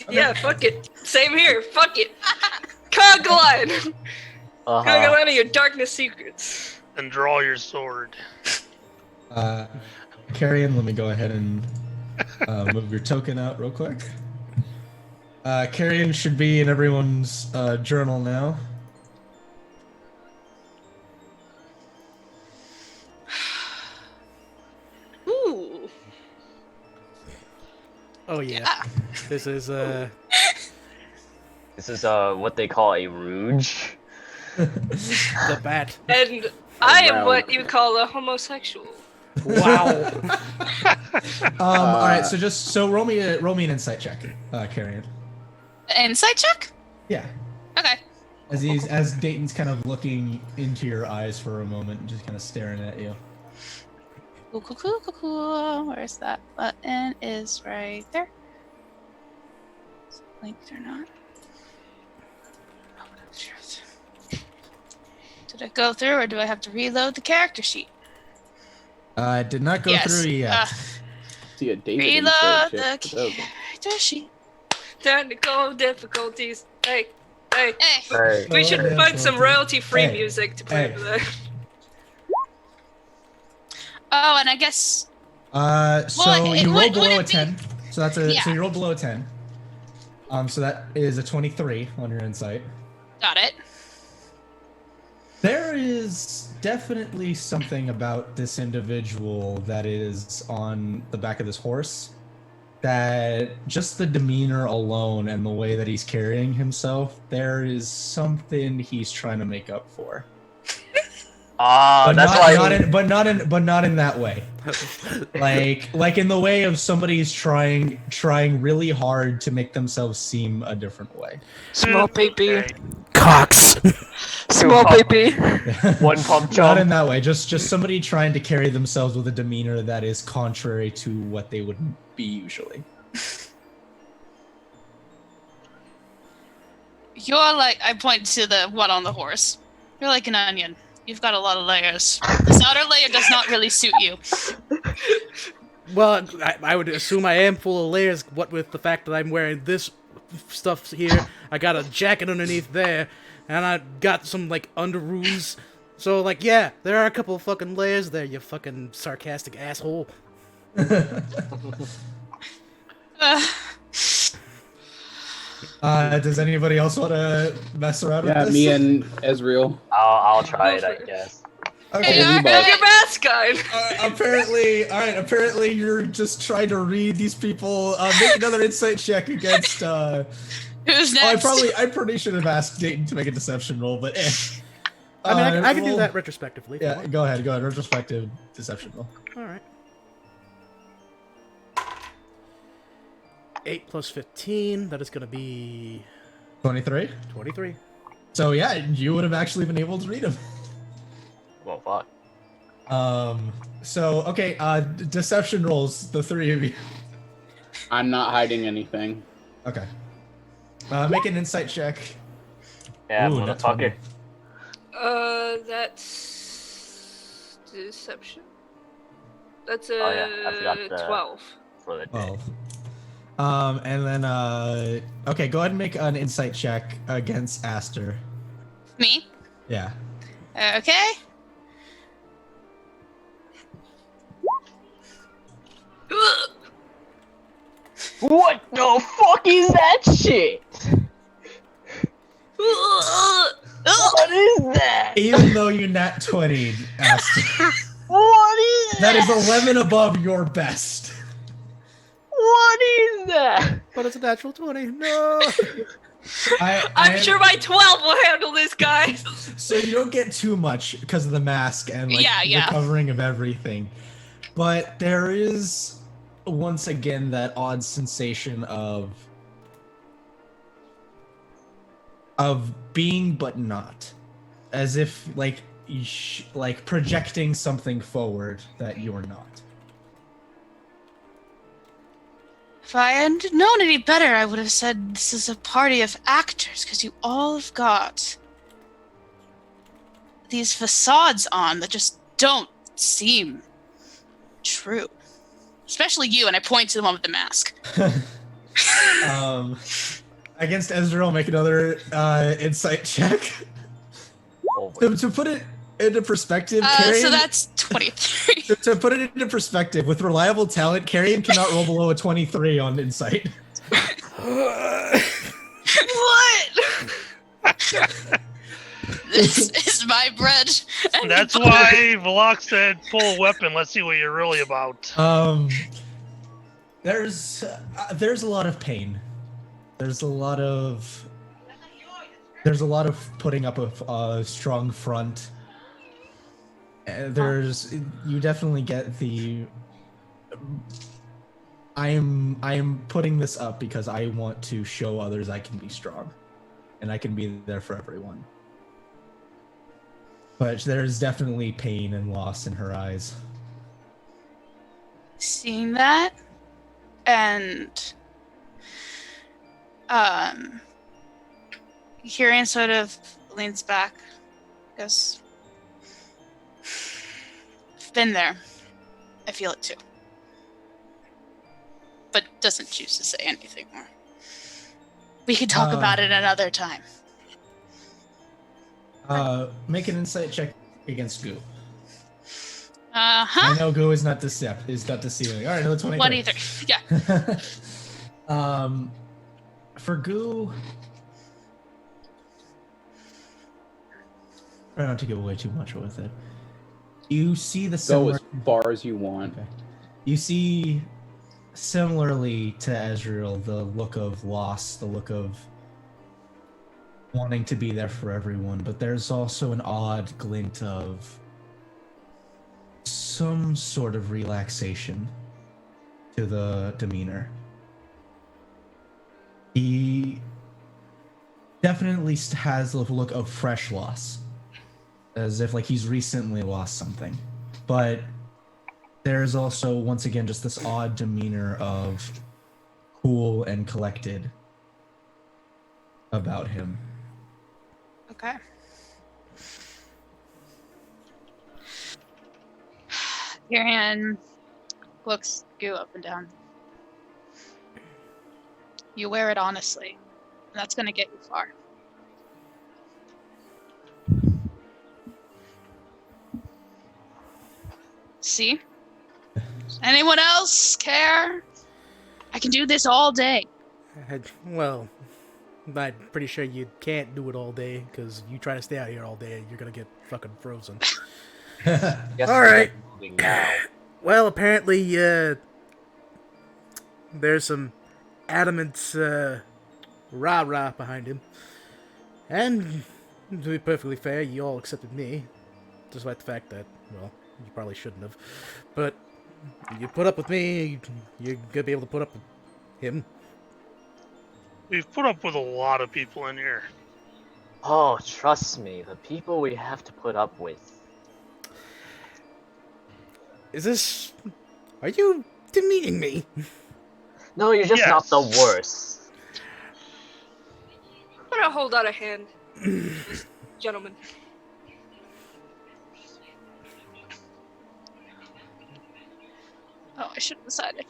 Yeah, fuck it. Same here. Fuck it. Conga line. Conga line of your darkness secrets. And draw your sword. Carrion, let me go ahead and move your token out real quick. Carrion should be in everyone's journal now. Ooh. Oh yeah, this is This is what they call a rouge. the bat. And I am Around. what you call a homosexual. Wow. All right, so roll me an insight check, Carrion. Insight check? Yeah. Okay. As Dayton's kind of looking into your eyes for a moment, and just kind of staring at you. Cool. Where's that button? Is right there. Is it linked or not? Oh, shit. Did it go through, or do I have to reload the character sheet? It did not go through yet. See a date. Reload the character sheet. Technical difficulties. Hey. Hey. Hey. We should Oh, find some difficulty. royalty-free Hey. music to play Hey. for that. Oh, and I guess. So Well, you roll would below it a be- 10. So that's Yeah. so you roll below a 10. So that is a 23 on your insight. Got it. There is definitely something about this individual that is on the back of this horse that just the demeanor alone and the way that he's carrying himself, there is something he's trying to make up for. But That's not, why. not in that way. Like in the way of somebody's trying really hard to make themselves seem a different way. Small PP. Okay. Cox. Small PP. One pump Not jump. in that way. Just somebody trying to carry themselves with a demeanor that is contrary to what they would be usually. You're like. I point to the one on the horse. You're like an onion. You've got a lot of layers. This outer layer does not really suit you. Well, I would assume I am full of layers. What with the fact that I'm wearing this stuff here, I got a jacket underneath there, and I got some like underoos. So like, yeah, there are a couple of fucking layers there. You fucking sarcastic asshole. Does anybody else want to mess around Yeah, with this? me and Ezreal. I'll try it, I guess. Okay. Hey, you Have your mask on. Apparently you're just trying to read these people. Make another insight check against. Who's I next? probably should have asked Dayton to make a deception roll, but I mean, I can do roll- that retrospectively. if you Yeah, want. go ahead. Retrospective deception roll. All right. 8 plus 15. That is going to be 23. 23. So yeah, you would have actually been able to read him. Well, fuck. So okay, deception rolls, the three of you. I'm not hiding anything. Okay. Make an insight check. Yeah, Ooh, that's motherfucker. That's deception. That's a Oh, yeah, I forgot the- 12. For the day. 12. And then okay, go ahead and make an insight check against Aster. Me? Yeah. Okay. What the fuck is that shit? What is that? Even though you nat 20, Aster, What is that is 11 above your best. What is that? But it's a natural 20. No. I'm sure my 12 will handle this, guys. So you don't get too much because of the mask and like Yeah. the covering of everything. But there is once again that odd sensation of being but not. As if like like projecting something forward that you're not. If I hadn't known any better, I would have said this is a party of actors, because you all have got these facades on that just don't seem true. Especially you, and I point to the one with the mask. Against Ezreal, make another insight check. Oh, wait. To put it into perspective, So Carrion, that's 23. to put it into perspective, with reliable talent, Carrion cannot roll below a 23 on insight. What? This is my bread. And That's butter. why Valok said, "Pull a weapon. Let's see what you're really about." There's a lot of pain. There's a lot of putting up a strong front. You definitely get the. I am putting this up because I want to show others I can be strong, and I can be there for everyone. But there's definitely pain and loss in her eyes. Seeing that, and Kyrian sort of leans back, goes, I've been there. I feel it too. But doesn't choose to say anything more. We can talk about it another time. Make an insight check against Goo. Uh-huh. I know Goo is not deceiving. All right, another 23. 23. Yeah. For Goo, try not to give away too much with it. You see the Go similar. as far as you want. Okay. You see, similarly to Ezreal, the look of loss, the look of wanting to be there for everyone, but there's also an odd glint of some sort of relaxation to the demeanor. He definitely has the look of fresh loss, as if like he's recently lost something. But there's also, once again, just this odd demeanor of cool and collected about him. Okay. Kyrian looks Goo up and down. You wear it honestly. And that's gonna get you far. See? Anyone else care? I can do this all day. Well, I'm pretty sure you can't do it all day, because you try to stay out here all day, you're gonna get fucking frozen. Guess All right. we're now. Well, apparently, there's some adamant rah-rah behind him. And To be perfectly fair, you all accepted me, despite the fact that, well, you probably shouldn't have. But you put up with me, you're gonna be able to put up with him. We've put up with a lot of people in here. Oh, trust me, the people we have to put up with. Are you demeaning me? No, you're just not the worst. I'm gonna hold out a hand, gentlemen. Oh, I should have decided.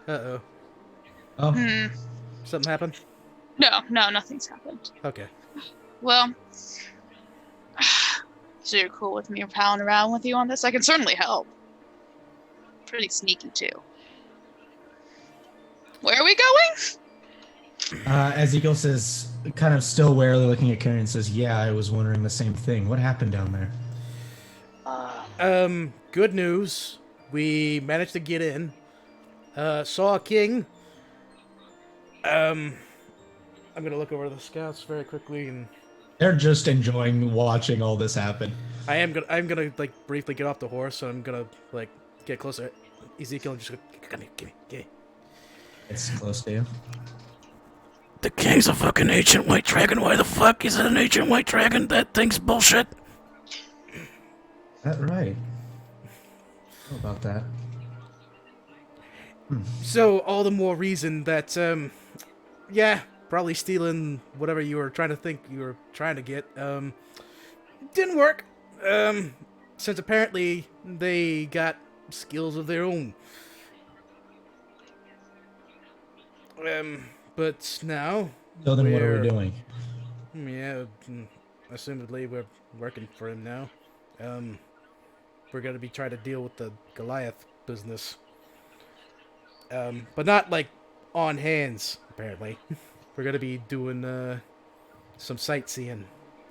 Uh-oh. Oh, Something happened? No, nothing's happened. Okay. Well, so you're cool with me palling around with you on this? I can certainly help. Pretty sneaky, too. Where are we going? Ezekiel says, kind of still warily looking at Carrion, says, "Yeah, I was wondering the same thing. What happened down there?" Good news. We managed to get in. Saw a king. I'm gonna look over the scouts very quickly, and They're just enjoying watching all this happen. I'm gonna like briefly get off the horse, and I'm gonna like get closer. Ezekiel, and just go, give me. It's close to you. The king's a fucking ancient white dragon. Why the fuck is it an ancient white dragon? That thing's bullshit. That right? How about that? So all the more reason that yeah, probably stealing whatever you were trying to think you were trying to get didn't work. Since apparently they got skills of their own. But now So then, what are we doing? Yeah, assumedly we're working for him now. We're gonna be trying to deal with the Goliath business. But not like on hands, apparently. We're gonna be doing some sightseeing,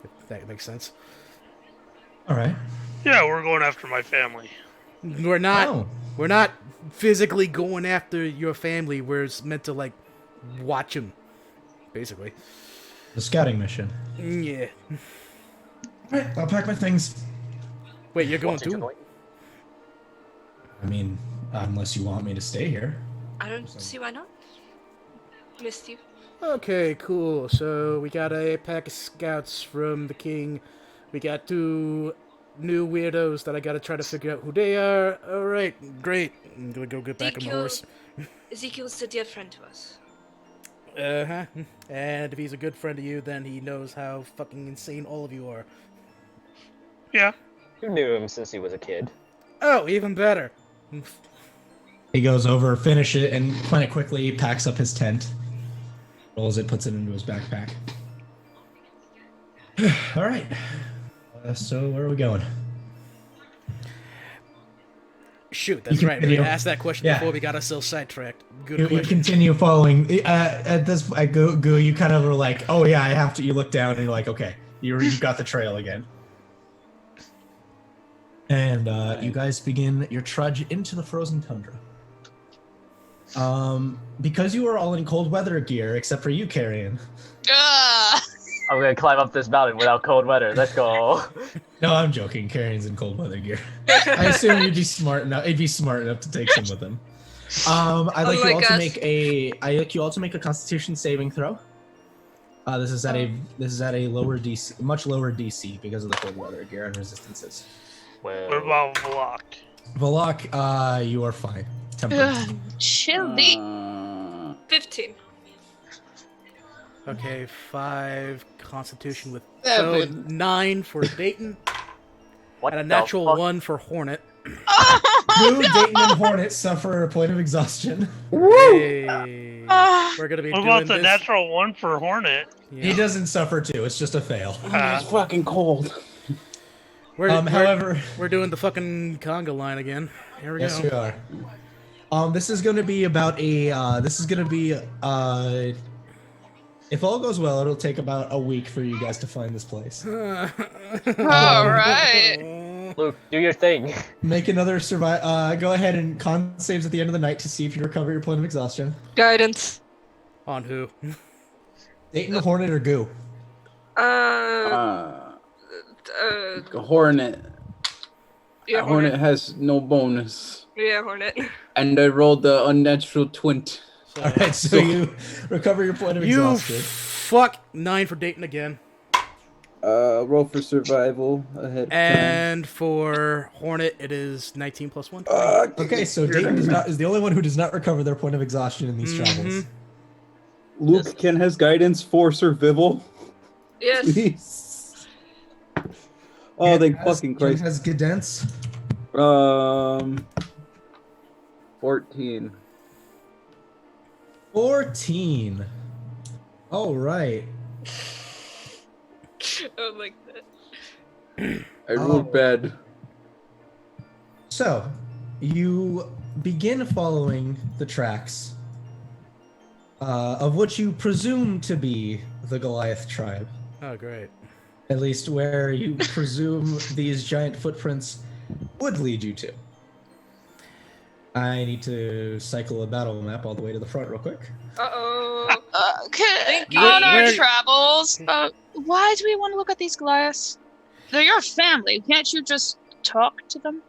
if that makes sense. All right. Yeah, we're going after my family. We're not Oh. we're not physically going after your family. We're meant to like watch them, basically. The scouting mission. Yeah. All right, I'll pack my things. Wait, you're going Watch it, too? Joy. I mean, unless you want me to stay here. I don't see why not. Missed you. Okay, cool. So we got a pack of scouts from the king. We got 2 new weirdos that I gotta try to figure out who they are. Alright, great. I'm gonna go get back on my horse. Ezekiel's a dear friend to us. Uh-huh. And if he's a good friend to you, then he knows how fucking insane all of you are. Yeah. You knew him since he was a kid. Oh, even better. He goes over, finish it, and kind of quickly packs up his tent. Rolls it, puts it into his backpack. All right. So where are we going? Shoot, that's You right. We continue. asked that question Yeah. before we got ourselves sidetracked. Good You question. continue following. At this, Goo, you kind of were like, "Oh yeah, I have to." You look down and you're like, "Okay, you got the trail again." And you guys begin your trudge into the frozen tundra. Because you are all in cold weather gear, except for you, Carrion. Ugh. I'm gonna climb up this mountain without cold weather. Let's go. No, I'm joking. Carrion's in cold weather gear. I assume you'd be smart enough. He'd be smart enough to take some with him. I'd like you all to make a Constitution saving throw. This is at a lower DC, much lower DC because of the cold weather gear and resistances. Well, What about Valok? Valok, you are fine. Temperate. Ugh. Chilly. 15. Okay, 5 Constitution with so 7. 9 for Dayton, what and a the natural fuck? 1 for Hornet. Blue, Dayton, and Hornet suffer a point of exhaustion. Hey, Ah. we're gonna be What doing about the this. natural 1 for Hornet? Yeah. He doesn't suffer too. It's just a fail. It's fucking cold. However, we're doing the fucking conga line again. Here we yes, go. we are. This is going to be about a. This is going to be. If all goes well, it'll take about a week for you guys to find this place. All right. Luke, do your thing. Make another survive. Go ahead and con saves at the end of the night to see if you recover your point of exhaustion. Guidance. On who? Dayton, Hornet, or Goo. Hornet. Yeah, Hornet has no bonus. Yeah, Hornet. And I rolled the unnatural 20. So, All right, so you recover your point of you exhaustion. fuck 9 for Dayton again. Roll for survival ahead of time. And for Hornet, it is 19 plus 1. Okay, so Dayton is the only one who does not recover their point of exhaustion in these travels. Luke, Ken has guidance for survival. Yes. Please. Oh, thank fucking Ken Christ. has guidance. 14. 14. All right. Oh, like that. I rolled bad. So, you begin following the tracks of what you presume to be the Goliath tribe. Oh, great. At least where you presume these giant footprints would lead you to. I need to cycle a battle map all the way to the front real quick. Uh-oh. On our Where- travels, why do we want to look at these Goliaths? They're your family. Can't you just talk to them?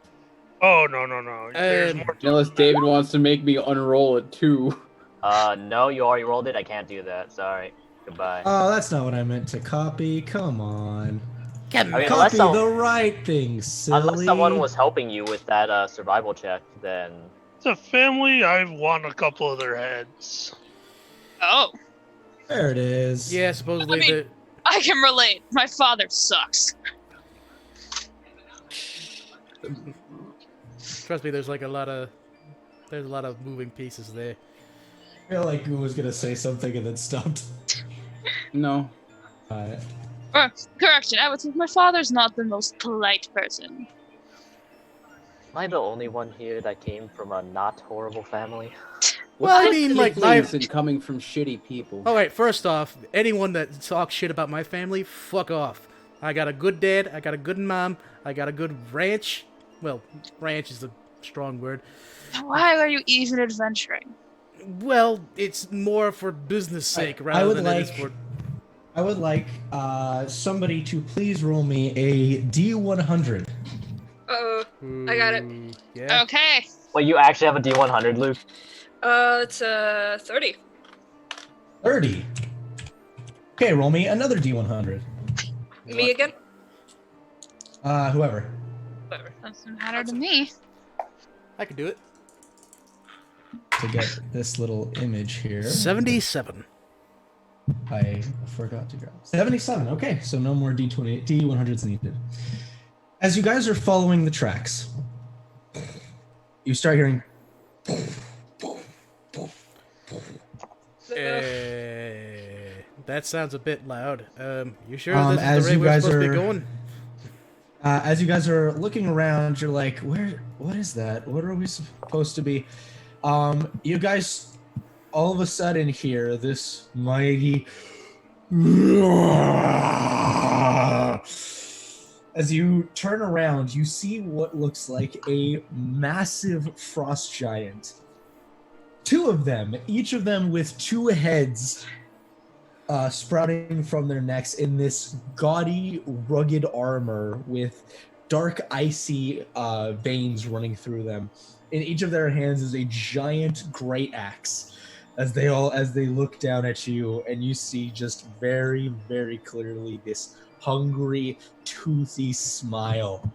Oh, no. There's more to Unless it. David wants to make me unroll it too. No, you already rolled it. I can't do that. Sorry. Goodbye. Oh, that's not what I meant to copy. Come on. I mean, Copy the right thing, silly. unless someone was helping you with that survival check, then It's a family. I've won a couple of their heads. Oh, There it is. Yeah, supposedly I mean- I can relate. My father sucks. trust me, there's like a lot of moving pieces there. I feel like Goo was gonna say something and then stopped. No. Correction, I would say my father's not the most polite person. am I the only one here that came from a not horrible family? Well, I mean, like, and coming from shitty people. All right, first off, anyone that talks shit about my family, fuck off. I got a good dad, I got a good mom, I got a good ranch. Well, ranch is a strong word. Why are you even adventuring? Well, it's more for business sake I rather would than it is like- for... I would like somebody to please roll me a D100. Uh-oh. I got it. Ooh, Yeah. Okay. Wait, you actually have a D100, Luke? It's 30. 30. Okay, roll me another D100. Me again? Whoever. Whatever. Doesn't matter to me. I can do it. To get this little image here. 77. I forgot to grab 77. Okay, so no more D100s needed. As you guys are following the tracks, you start hearing. That sounds a bit loud. You sure As this is the you way we're guys supposed to be are- going? As you guys are looking around, you're like, what is that? What are we supposed to be? You guys all of a sudden hear this mighty. As you turn around, you see what looks like a massive frost giant. Two of them, each of them with two heads sprouting from their necks in this gaudy, rugged armor with dark, icy veins running through them. In each of their hands is a giant great axe. As they look down at you, and you see just very, very clearly this hungry, toothy smile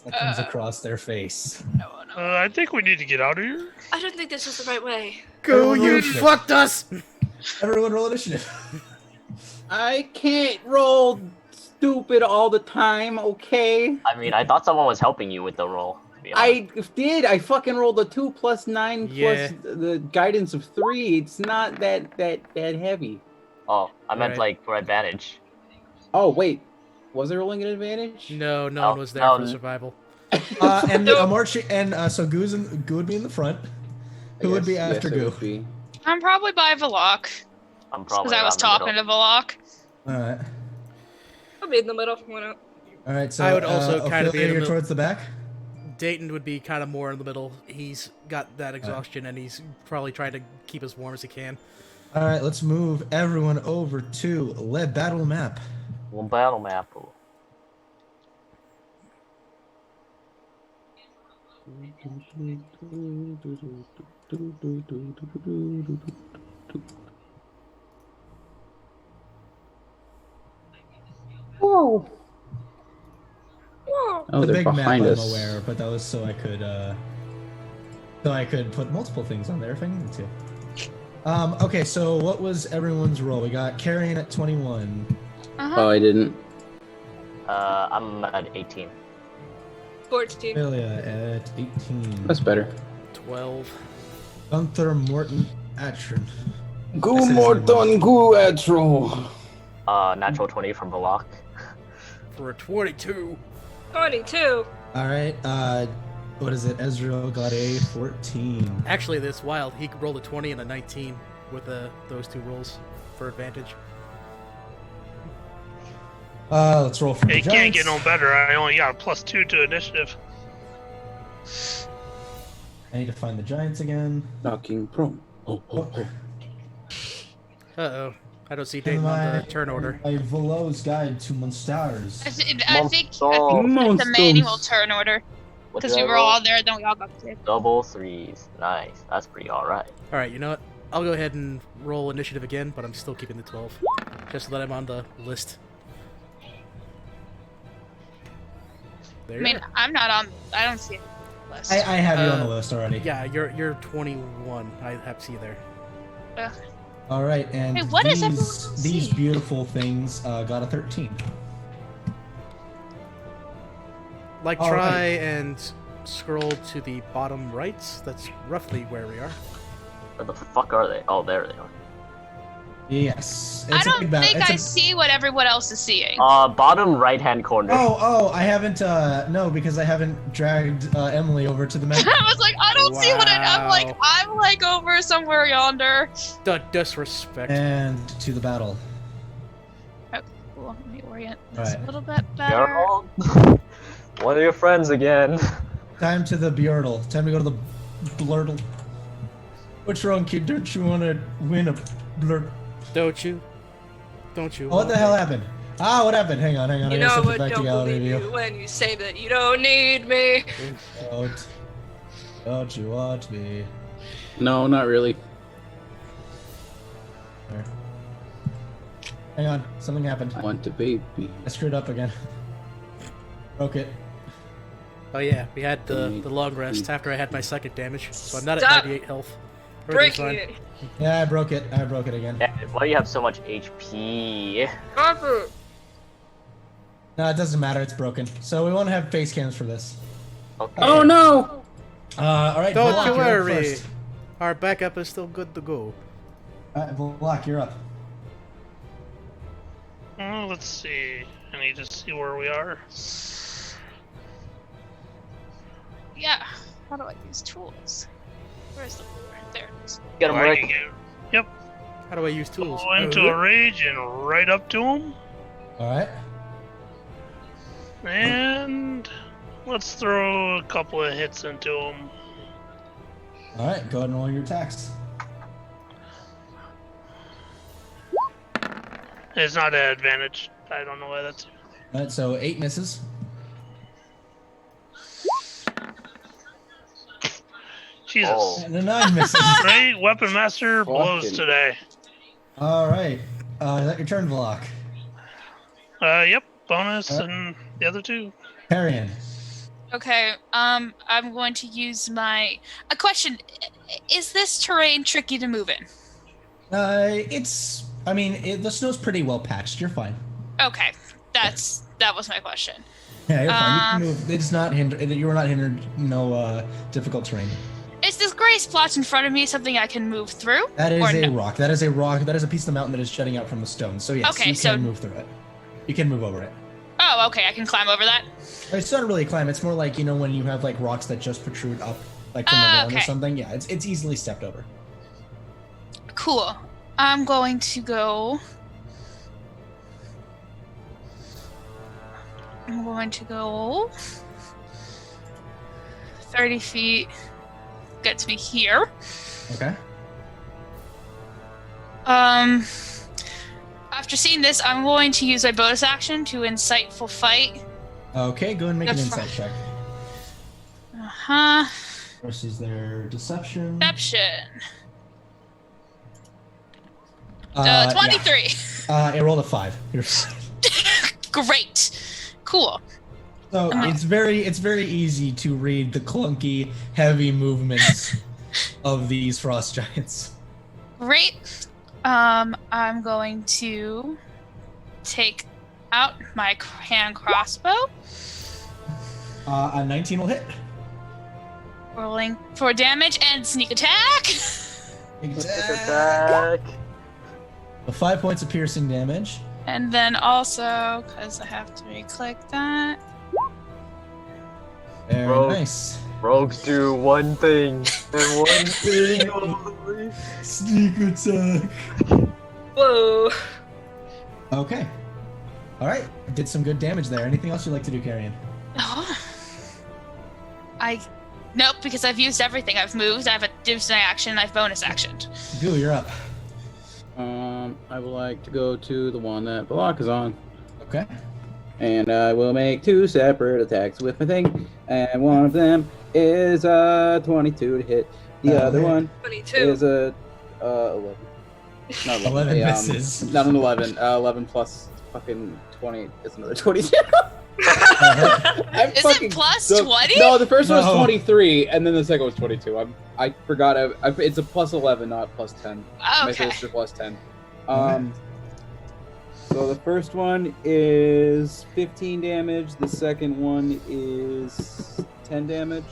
that comes across their face. I think we need to get out of here. I don't think this was the right way. Go, Everyone you roll initiative. fucked us! Everyone roll initiative. I can't roll stupid all the time, okay? I mean, I thought someone was helping you with the roll. To be honest. I did. I fucking rolled a 2 plus 9 Yeah. plus the guidance of 3. It's not that heavy. Oh, I meant Right. like for advantage. Oh wait, was I rolling an advantage? No, no Oh, one was there no. for the survival. And marching, and so Goo would be in the front. Who would be after it Goo? would be. I'm probably by Valok. I'm probably. Because I was around the talking middle. to Valok. All right. I'll be in the middle. Why not? All right. So I would also kinda be in the Ophelia, you're middle. towards the back. Dayton would be kind of more in the middle. He's got that exhaustion, and he's probably trying to keep as warm as he can. All right. Let's move everyone over to lead battle map. One battle apple. Whoa! Whoa. Oh, The they're big map, behind I'm us. aware, but that was so I could put multiple things on there if I needed to. Okay, so what was everyone's roll? We got Carrion at 21. Oh, I didn't. I'm at 18. 14. Amelia at 18. That's better. 12. Gunther Morton Atron. Go Morton, go Atro. Natural 20 from Valok. For a 22. 22. Alright, what is it? Ezreal got a 14. Actually, this wild. He rolled a 20 and a 19 with those two rolls for advantage. Let's roll for It the can't Giants. get no better. I only got a +2 to initiative. I need to find the Giants again. Knocking pro. Oh, oh, oh. Uh-oh. I don't see Dayton on the turn order. My Velo's Guide to Monstars. I think it's the Monsters. manual turn order. What Because did we I were all roll? there, then we all got there. Double threes. Nice. That's pretty alright. Alright, you know what? I'll go ahead and roll initiative again, but I'm still keeping the 12. Just so that I'm on the list. There I you mean, are. I'm not on. I don't see it on the list. I have you on the Uh, list already. Yeah, you're 21. I have to see you there. Ugh. All right, and Hey, what is everyone these, else these seeing? beautiful things got a 13. Like, All try right. and scroll to the bottom right. That's roughly where we are. Where the fuck are they? Oh, there they are. Yes. I It's a don't big think it's I a- see what everyone else is seeing. Bottom right-hand corner. Oh, I haven't, no, because I haven't dragged Emily over to the map. I was like, I don't see what Wow. I'm like over somewhere yonder. The disrespect. And to the battle. Cool. Let me orient this Alright. a little bit better. Geralt? One of your friends again. Time to the Bjortle. Time to go to the Blurtle. What's wrong, kid? Don't you want to win a blur? Don't you? Don't you? Oh, what the hell happened? What happened? Hang on. You I gotta know set what? it back Don't together, believe maybe. you when you say that you don't need me. Don't you want me? No, not really. There. Hang on. Something happened. I want the baby. I screwed up again. Broke it. Oh yeah, we had the long rest after I had my second damage, so I'm not Stop at 98 health. Everything's Breaking fine. it. Yeah, I broke it. I broke it again. Yeah, why do you have so much HP? Copper. No, it doesn't matter. It's broken. So we won't have face cams for this. Okay. Oh no! All right, Don't Volok, you you're up worry. first. Our backup is still good to go. Volok, you're up. Oh, let's see. I need to see where we are. Yeah. How do I use tools? Where's the there it is. Get him, I Rick. can get How do I use tools? go into a rage and right up to him. All right. And let's throw a couple of hits into him. All right. Go ahead and roll your attacks. It's not an advantage. I don't know why that's. All right. So 8 misses. Jesus. Oh. And a 9 misses. Great Weapon Master blows Fucking- today. All right. Is that your turn, Volok? Yep. Bonus Alright. and the other two. Carrion. Okay. I'm going to use my. A question: is this terrain tricky to move in? It's. I mean, the snow's pretty well patched. You're fine. Okay. That was my question. Yeah, you're fine. You can move. It's not hindered. You were not hindered. No difficult terrain. Is this gray splotch in front of me something I can move through? That is Or a no? rock. That is a rock. That is a piece of the mountain that is jutting out from the stone. So yes, Okay, you so- can move through it. You can move over it. Oh, okay. I can climb over that. It's not really a climb. It's more like, you know, when you have like rocks that just protrude up, like from the ground or Okay. something. Yeah, it's easily stepped over. Cool. I'm going to go. I'm going to go 30 feet. Gets me here. Okay. I After seeing this, I'm going to use my bonus action to insightful fight. Okay, go and make an Good insight check. Uh-huh. Versus their deception. Deception. Yeah. 23. It rolled a 5. You're fine. Great. Cool. So it's very easy to read the clunky, heavy movements of these frost giants. Great. I'm going to take out my hand crossbow. A 19 will hit. Rolling for damage and sneak attack. Attack. 5 points of piercing damage. And then also, because I have to re-click that. Very Rogue. nice. Rogues do one thing and one thing only. Sneak attack. Whoa. Okay. All right. Did some good damage there. Anything else you'd like to do, Carrion? Oh. Nope, because I've used everything. I've moved, I have a Doomsday action, I've bonus actioned. Goo, you're up. I would like to go to the one that Valok is on. Okay. And I will make 2 separate attacks with my thing. And one of them is a 22 to hit. The other one 22. is a 11. Not 11 a, misses. Not an 11. 11 plus fucking 20 is another 22. I'm Is fucking it plus so- 20? No, the first one was No. 23, and then the second was 22. I forgot. It's a plus 11, not plus 10. My Okay. sister plus 10. Okay. So the first one is 15 damage. The second one is 10 damage.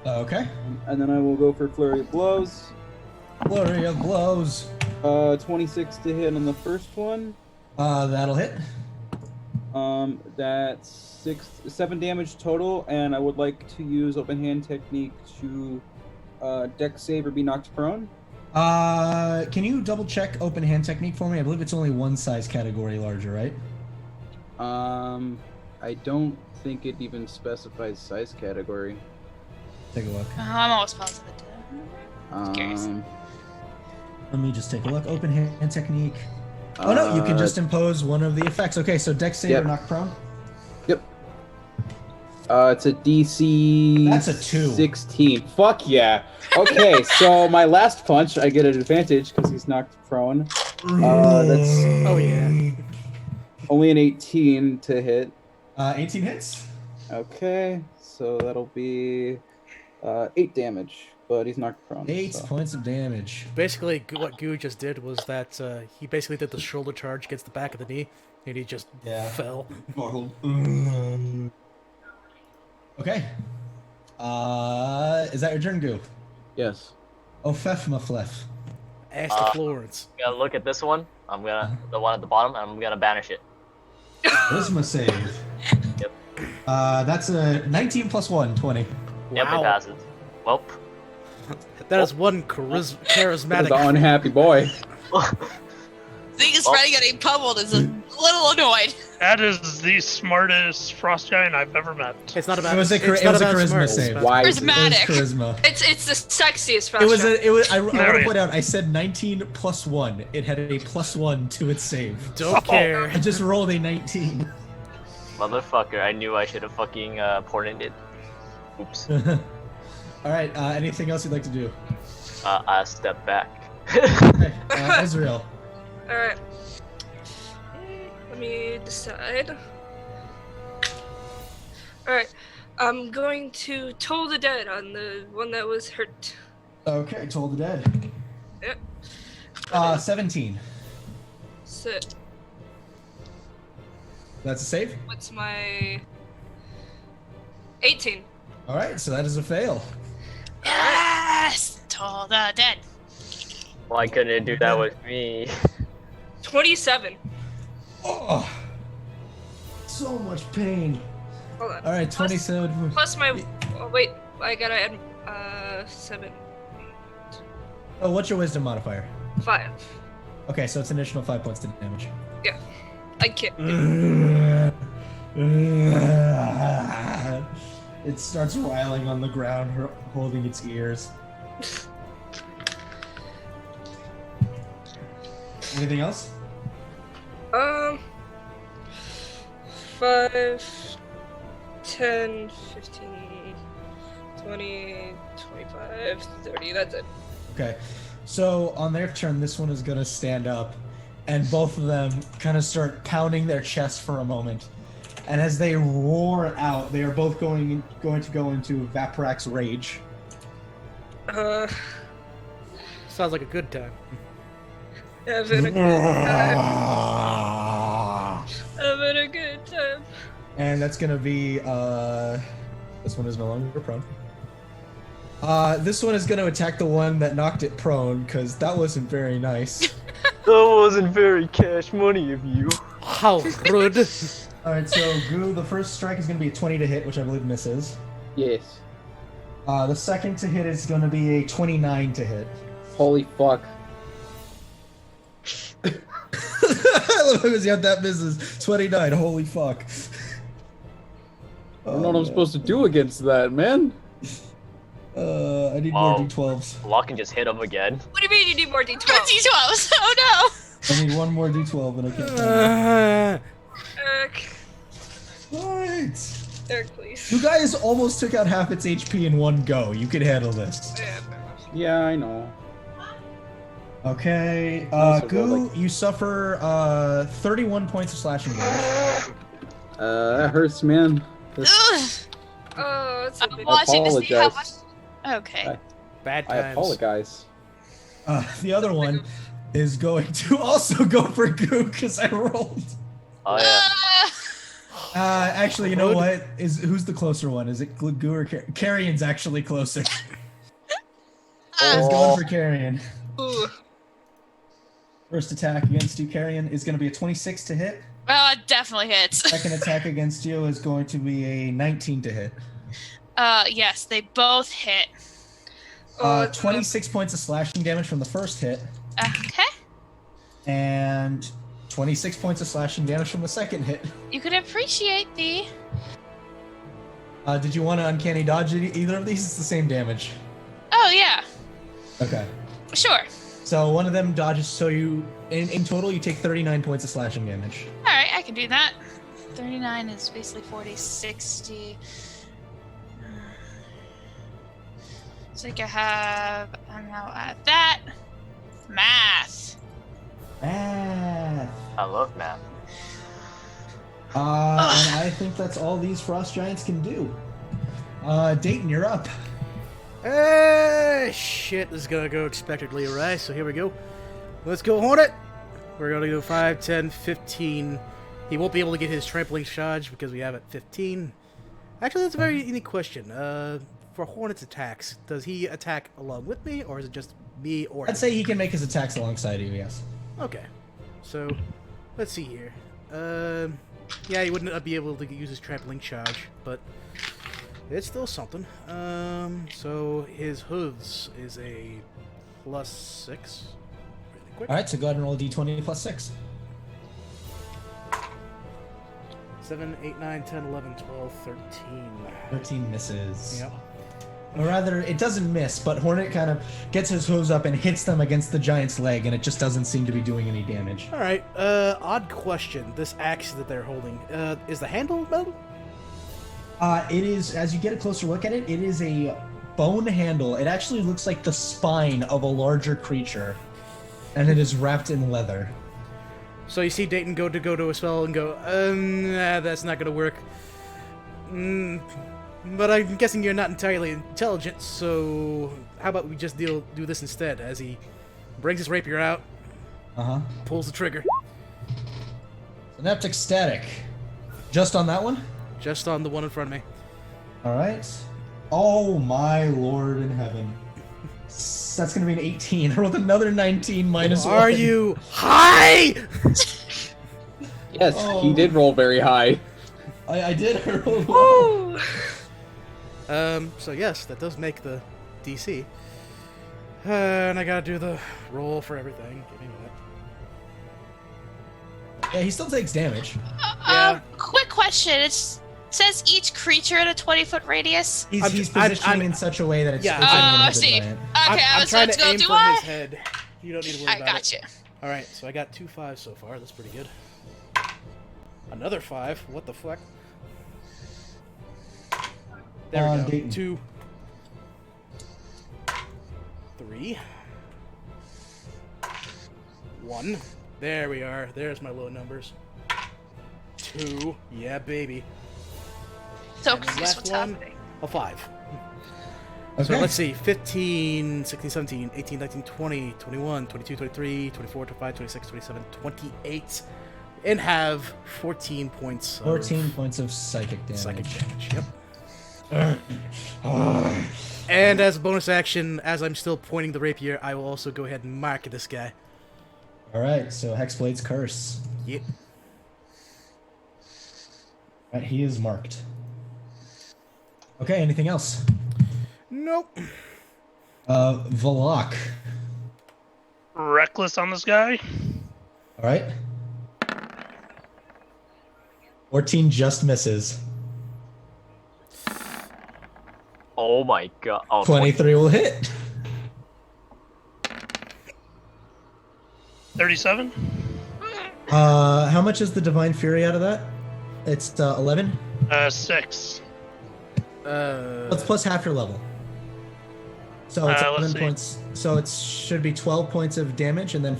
Okay. And then I will go for flurry of blows. Flurry of blows. 26 to hit on the first one. That'll hit. That's 7 damage total, and I would like to use open hand technique to deck save or be knocked prone. Can you double check open hand technique for me? I believe it's only one size category larger, right? I don't think it even specifies size category. Take a look. I'm almost positive. Curious. Let me just take a look. Open hand technique. Oh no, you can just impose one of the effects. Okay, so deck save Yep. or knock prone. Yep. It's a DC. That's a 2. 16. Fuck yeah. Okay, so my last punch, I get an advantage because he's knocked prone. That's Oh yeah. only an 18 to hit. 18 hits. Okay, so that'll be 8 damage, but he's knocked prone. 8 so. points of damage. Basically, what Goo just did was that he basically did the shoulder charge against the back of the knee, and he just Yeah. fell. Okay. Is that your turn, Goo? Yes. Oh, Fef ma Flef. Ask to Florence. I'm gonna look at this one. I'm gonna the one at the bottom. And I'm gonna banish it. Charisma save. Yep. That's a 19 plus 1, 20. Yep, Wow. it passes. Well, That is one That is charismatic. an unhappy boy. Seeing his friend getting pummeled is a little annoyed. That is the smartest frost giant I've ever met. It's not about. It was a it's it not was a about charisma smart, save. it's about- Why? It was Charismatic. charisma. It's the sexiest It was frost I want There we to go. point out, I said 19 plus 1. It had a plus 1 to its save. Don't care. I just rolled a 19. motherfucker! I knew I should have fucking ported it. Oops. Alright, anything else you'd like to do? I step back. Okay, Ezreal. Alright. Let me decide. Alright. I'm going to toll the dead on the one that was hurt. Okay, Toll the Dead. Yep. 17. So, That's a save? what's my 18? Alright, so that is a fail. Yes! Toll the dead. Why couldn't it do that with me? 27. Oh, so much pain. Hold on. Alright, 27. Plus my. Oh, wait, I gotta add 7, Oh, what's your wisdom modifier? 5. Okay, so it's an additional 5 points to damage. I can't. It starts riling on the ground, holding its ears. Anything else? 5, 10, 15, 20, 25, 30. That's it. Okay. So on their turn, this one is going to stand up, and both of them kind of start pounding their chest for a moment. And as they roar out, they are both going to go into Vaporax Rage. Sounds like a good time. Having a good time. Having a good time. And that's going to be, this one is no longer prone. This one is going to attack the one that knocked it prone, because that wasn't very nice. That wasn't very cash money of you. How rude. Alright, so Goo, the first strike is going to be a 20 to hit, which I believe misses. Yes. The second to hit is going to be a 29 to hit. Holy fuck. I love it as you have that misses. 29, holy fuck. I don't know what I'm supposed to do against that, man. I need Wow. more d12s. Valok can just hit him again. What do you mean you need more D12? D12s. Oh I need one more d12 and I can't. Eric. Right. Eric, please. You guys almost took out half its HP in one go. You can handle this. Yeah, Yeah, I know. Okay, Also Goo, roll, like- you suffer 31 points of slashing damage. That hurts, man. no. Oh, it's a big I'm watching to see how much. apologize. Okay. Bad I times. apologize. The other one is going to also go for Goo because I rolled. Oh yeah. Actually, you know what? Who's the closer one? Is it Goo or Carrion's actually closer? He's going for Carrion. Ooh. First attack against you, Carrion, is going to be a 26 to hit. Well, it definitely hits. Second attack against you is going to be a 19 to hit. Yes, they both hit. 26 points of slashing damage from the first hit, Okay. and 26 points of slashing damage from the second hit. You can appreciate the. Did you want to uncanny dodge either of these? It's the same damage. Oh yeah. Okay. Sure. So one of them dodges, so you, in total, you take 39 points of slashing damage. All right, I can do that. 39 is basically 40, 60. So you can have. I'm now at that. Math. Math. I love math. And I think that's all these frost giants can do. Dayton, you're up. Shit, this is gonna go expectedly awry, so here we go. Let's go Hornet! We're gonna go 5, 10, 15. He won't be able to get his trampling charge because we have it 15. Actually, that's a very unique question. For Hornet's attacks, does he attack along with me, or is it just me or him? I'd say he can make his attacks alongside you, yes. Okay, so let's see here. Yeah, he wouldn't be able to use his trampling charge, but it's still something. So his hooves is a +6. Really quick. Alright, so go ahead and roll a d20 plus 6. 7, 8, 9, 10, 11, 12, 13. 13 misses. Yep. Or rather, it doesn't miss, but Hornet kind of gets his hooves up and hits them against the giant's leg, and it just doesn't seem to be doing any damage. Alright, odd question. This axe that they're holding, is the handle metal? It is, as you get a closer look at it, it is a bone handle. It actually looks like the spine of a larger creature, and it is wrapped in leather. So you see Dayton go to a spell and go, nah, that's not gonna work. But I'm guessing you're not entirely intelligent, so how about we just do this instead? As he brings his rapier out, pulls the trigger. Synaptic static. Just on that one? Just on the one in front of me. Alright. Oh my lord in heaven. That's gonna be an 18. I rolled another 19 minus 1. Are you high? Yes, he did roll very high. I did. I rolled low. So yes, that does make the DC. And I gotta do the roll for everything. Give me a minute. Yeah, he still takes damage. Yeah. Quick question. It says each creature in a 20-foot radius. He's positioning in such a way that it's Yeah, it's I gonna hit the see. giant. Okay, I'm trying to aim do for I? his head. You don't need to worry I about got it. you. Alright, so I got 2 5s so far. That's pretty good. Another 5. What the fuck? There we go. Dayton. 2, 3, 1. There we are. There's my low numbers. 2. Yeah, baby. So And the confused last what's one, happening. a 5. Okay. So let's see. 15, 16, 17, 18, 19, 20, 21, 22, 23, 24, 25, 26, 27, 28. And have 14 points of 14 points of psychic damage. psychic damage. Yep. And as a bonus action, as I'm still pointing the rapier, I will also go ahead and mark this guy. Alright, so Hexblade's Curse. Yep. Right, he is marked. Okay, anything else? Nope. Valok. Reckless on this guy. Alright. 14 just misses. Oh my god. Oh, 23 will hit. 37. How much is the Divine Fury out of that? It's 11? 6. Let's plus half your level. So it's Let's 11 see. points. So it should be 12 points of damage and then...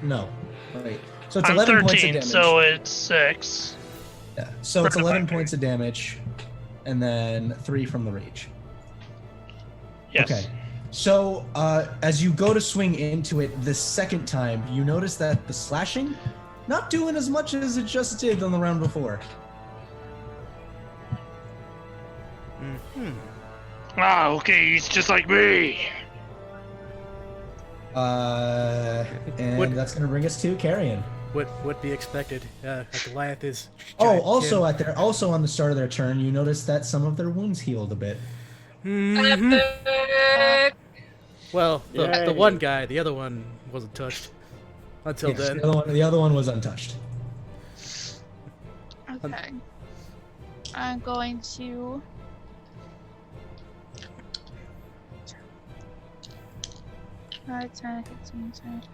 No. Wait. So it's I'm 11 points of 13, damage. so it's 6. Yeah. So it's For 11 Divine points of damage and then 3 from the rage. Yes. Okay. So, as you go to swing into it the second time, you notice that the slashing not doing as much as it just did on the round before. Ah, okay, he's just like me. And What- that's going to bring us to Carrion. What be expected? A Goliath is. Oh, giant also kin. also on the start of their turn, you notice that some of their wounds healed a bit. Mhm. Epic. Well, the Yay. one guy, the other one wasn't touched until Yes, then. the other one was untouched. Okay. I'm going to. Alright, 10, 15, 20.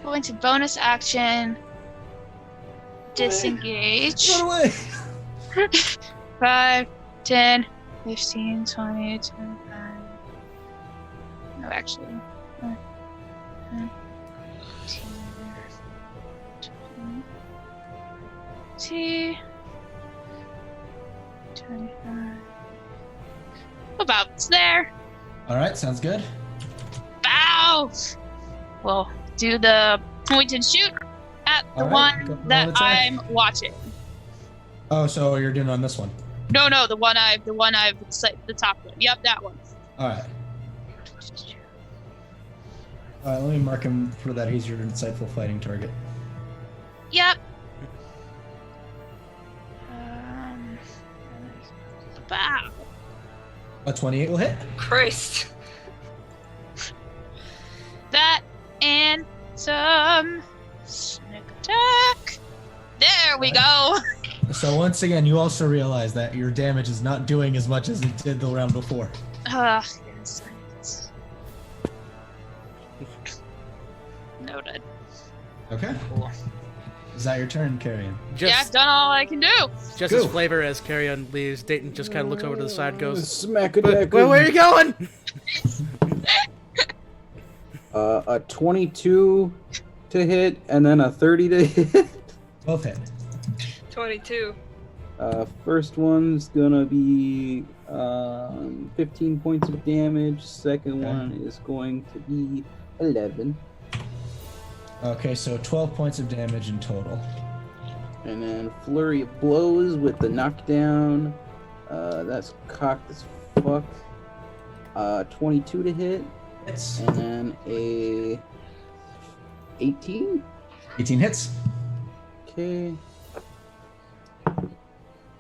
Going to bonus action. Disengage. Run away! 5, 10, 15, 20, 25. No, actually. 10, 15, 20, 25. About there. All right, sounds good. Bow! Well, do the point and shoot at the All right, go one roll that an attack. I'm watching. Oh, so you're doing it on this one. No, the one I've the top one. Yep, that one. All right. All right, let me mark him for that. He's your insightful fighting target. Yep. Bow. A 28 will hit. Christ. That and some sneak attack. There we go. So once again, you also realize that your damage is not doing as much as it did the round before. Yes. Noted. Okay. Cool. Is that your turn, Carrion? Yeah, I've Just, done all I can do. just Go. as flavor as Carrion leaves, Dayton just kind of looks over to the side and goes, Smack a "But where are you going?" A 22 to hit, and then a 30 to hit. Both hit. 22. First one's gonna be 15 points of damage. Second Okay. one is going to be 11. Okay, so 12 points of damage in total. And then flurry of blows with the knockdown. That's cocked as fuck. 22 to hit, Hits. and then a 18. 18 hits. Okay.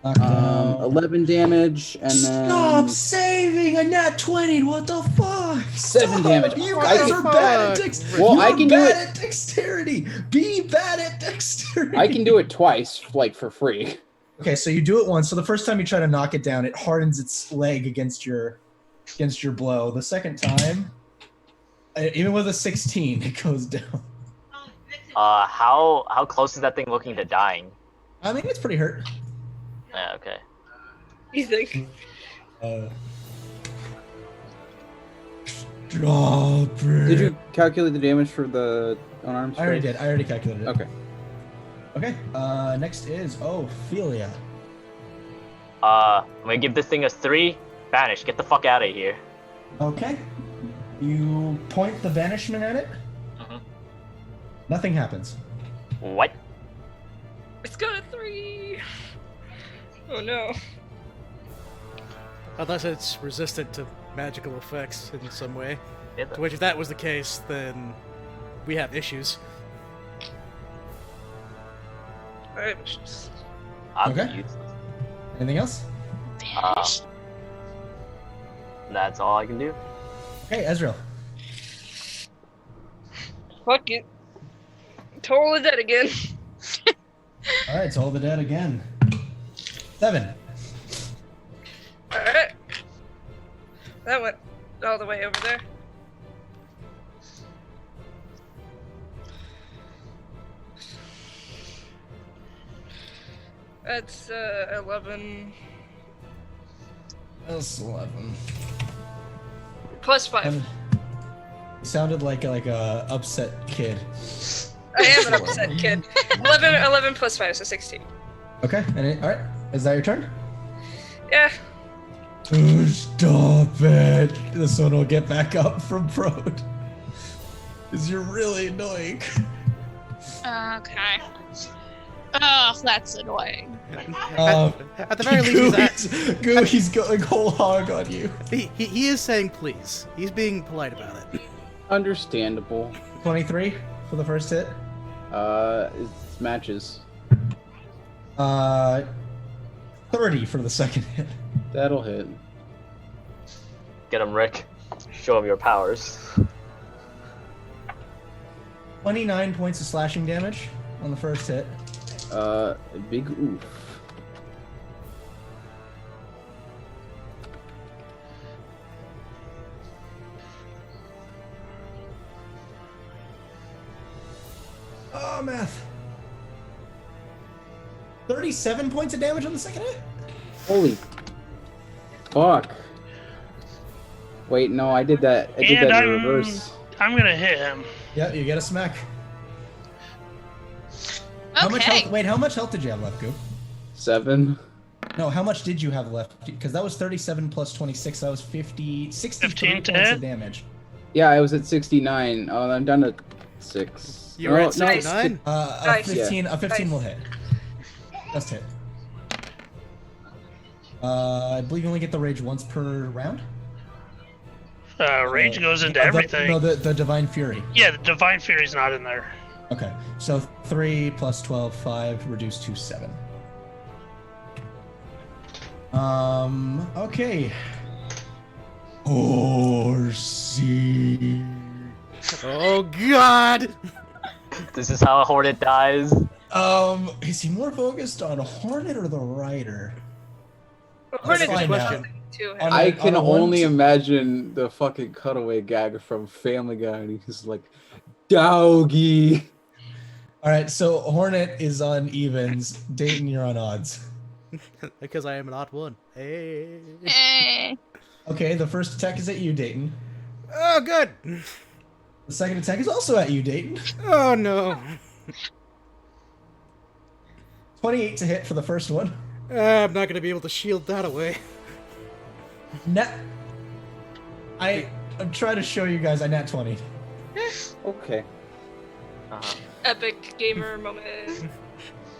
Knockdown. 11 damage, and then Stop saving a nat 20. What the fuck? 7 damage. You I guys can- are bad at Fuck. dexterity. Well, You're I can do bad it- at dexterity. Be bad at dexterity. I can do it twice, like for free. Okay, so you do it once. So the first time you try to knock it down, it hardens its leg against your blow. The second time, Even with a 16, it goes down. How close is that thing looking to dying? I mean, it's pretty hurt. Yeah, okay. You think? Drop it. Did you calculate the damage for the unarmed I already strike? did. I already calculated it. Okay. Okay. Next is Ophelia. I'm gonna give this thing a 3. Banish. Get the fuck out of here. Okay. You point the banishment at it. Mhm. Nothing happens. What? It's got a 3. Oh no. Unless it's resistant to magical effects in some way. Yeah, To which, if that was the case, then we have issues. Alright. I'm Okay. useless. Anything else? That's all I can do. Okay, Ezreal. Fuck it. Totally dead again. All right, Toll the Dead again. 7. Alright. That went all the way over there. That's 11 That's 11. plus 5. You sounded like a upset kid. I am an upset kid. 11 plus 5, so 16. Okay, all right. Is that your turn? Yeah. Oh, stop it! This one will get back up from Prode. Because you're really annoying. Okay. Oh, that's annoying. At the very least, He's going whole hog on you. he is saying please. He's being polite about it. Understandable. 23 for the first hit. It's matches. 30 for the second hit. That'll hit. Get him, Rick. Show him your powers. 29 points of slashing damage on the first hit. Big oof. Oh, math. 37 points of damage on the second hit? Holy fuck. Wait, no, I did that. I did And that in reverse. I'm gonna hit him. Yep, you get a smack. How much Okay. health? Wait, how much health did you have left, Goop? 7. No, how much did you have left? Because that was 37 plus 26. That was 63 15 to points hit? of damage. Yeah, I was at 69. Oh, I'm down to 6. You're at no, 69? Nice. A 15 Nice. will hit. Just hit. I believe you only get the rage once per round. Rage goes into The- everything. No, the Divine Fury. Yeah, the Divine Fury's not in there. Okay, so 3 plus 12, 5, reduced to 7. Okay. Horsey. Oh god! This is how a Hornet dies. Is he more focused on Hornet or the Rider? Hornet find did out. something to him. On I a- can on a one only to- imagine the fucking cutaway gag from Family Guy, and he's like, Doggy. All right, so Hornet is on evens. Dayton, you're on odds. Because I am an odd one. Hey. Eh. Okay, the first attack is at you, Dayton. Oh, good! The second attack is also at you, Dayton. Oh no. 28 to hit for the first one. I'm not gonna be able to shield that away. I'm trying to show you guys I nat 20. Okay. Uh-huh. Epic gamer moment.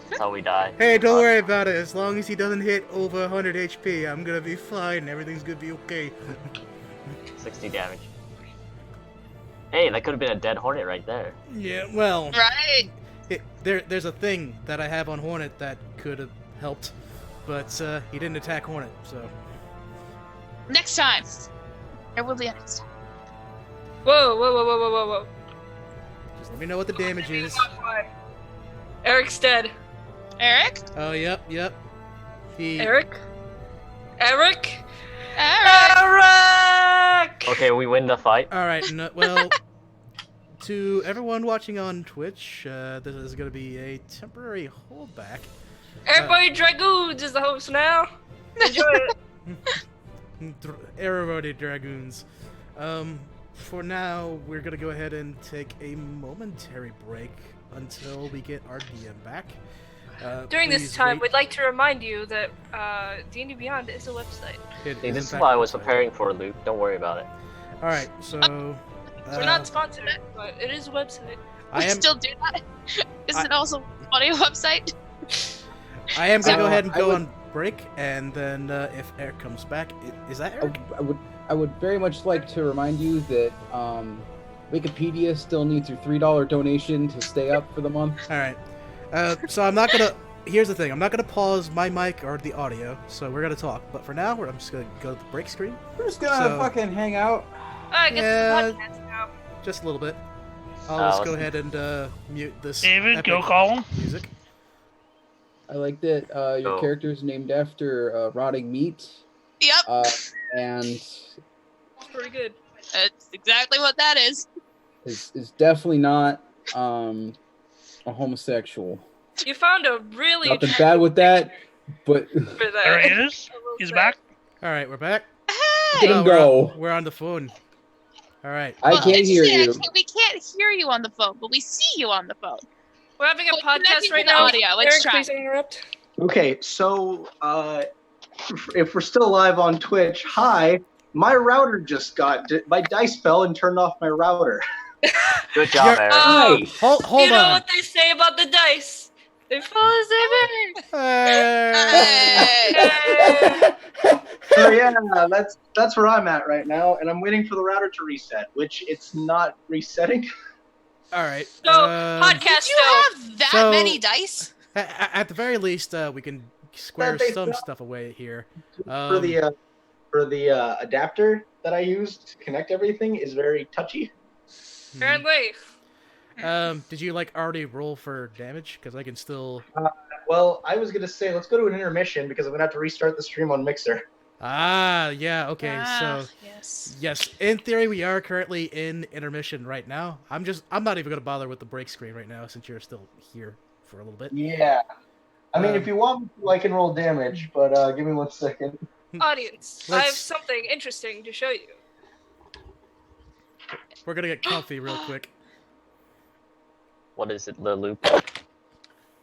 That's how we die. Hey, don't worry about it. As long as he doesn't hit over 100 HP, I'm gonna be fine. Everything's gonna be okay. 60 damage. Hey, that could have been a dead Hornet right there. Yeah, well, Right. there's a thing that I have on Hornet that could have helped, but he didn't attack Hornet, so. Next time. There will be a next time. Whoa. Just let me know what the damage is. Eric's dead. Eric? Oh, yep. He. Eric? Eric? Eric! back. Okay, we win the fight. All right. No, well, to everyone watching on Twitch, this is going to be a temporary holdback. Everybody Dragoons is the host now. Enjoy it. Everybody Dragoons. For now, we're going to go ahead and take a momentary break until we get our DM back. During this Please time, wait. we'd like to remind you that D&D Beyond is a website. It Hey, is, this in is fact, why I was a website. preparing for Luke. Don't worry about it. All right, so We're not sponsored, but it is a website. I We am still do that? Is it also audio website? I am gonna go ahead and I go would- on break, and then if Eric comes back, is that Eric? I would very much like to remind you that Wikipedia still needs your $3 donation to stay up for the month. All right. So I'm not gonna. Here's the thing. I'm not gonna pause my mic or the audio, so we're gonna talk. But for now, I'm just gonna go to the break screen, We're just gonna So- fucking hang out. I guess Yeah. it's a podcast now. just a little bit. I'll Oh, just go ahead and mute this. David, epic go call him. music. I like that your Oh. character's named after rotting meat, Yep, and It's pretty good. that's exactly what that is. is definitely not a homosexual. You found a really Nothing bad with that, but for that. There he is. I will He's say. back. All right, we're back. Hey! Get him we're go. we're on the phone. All right. I Well, can't it's hear just- you. We can't hear you on the phone, but we see you on the phone. We're having a We're podcast connecting right to the now. audio. Let's Eric, try. please interrupt. Okay, so if we're still live on Twitch, hi. My router just my dice fell and turned off my router. Good job, You're- Eric. Oh, Nice. Hold you know on. what they say about the dice? They fall as they Hey! So yeah, that's where I'm at right now, and I'm waiting for the router to reset, which it's not resetting. All right. So, podcast Did you still. have that So- many dice? At the very least, we can square they some fell. stuff away here. For the adapter that I used to connect everything is very touchy. Apparently. Did you already roll for damage? Because I can still. Well, I was gonna say let's go to an intermission because I'm gonna have to restart the stream on Mixer. Ah, yeah. Okay, so Yes. yes, in theory, we are currently in intermission right now. I'm not even gonna bother with the break screen right now since you're still here for a little bit. Yeah. I mean, Um, if you want me to, I can roll damage, but give me 1 second. Audience, I have Let's- something interesting to show you. We're gonna get comfy real quick. What is it, the loop?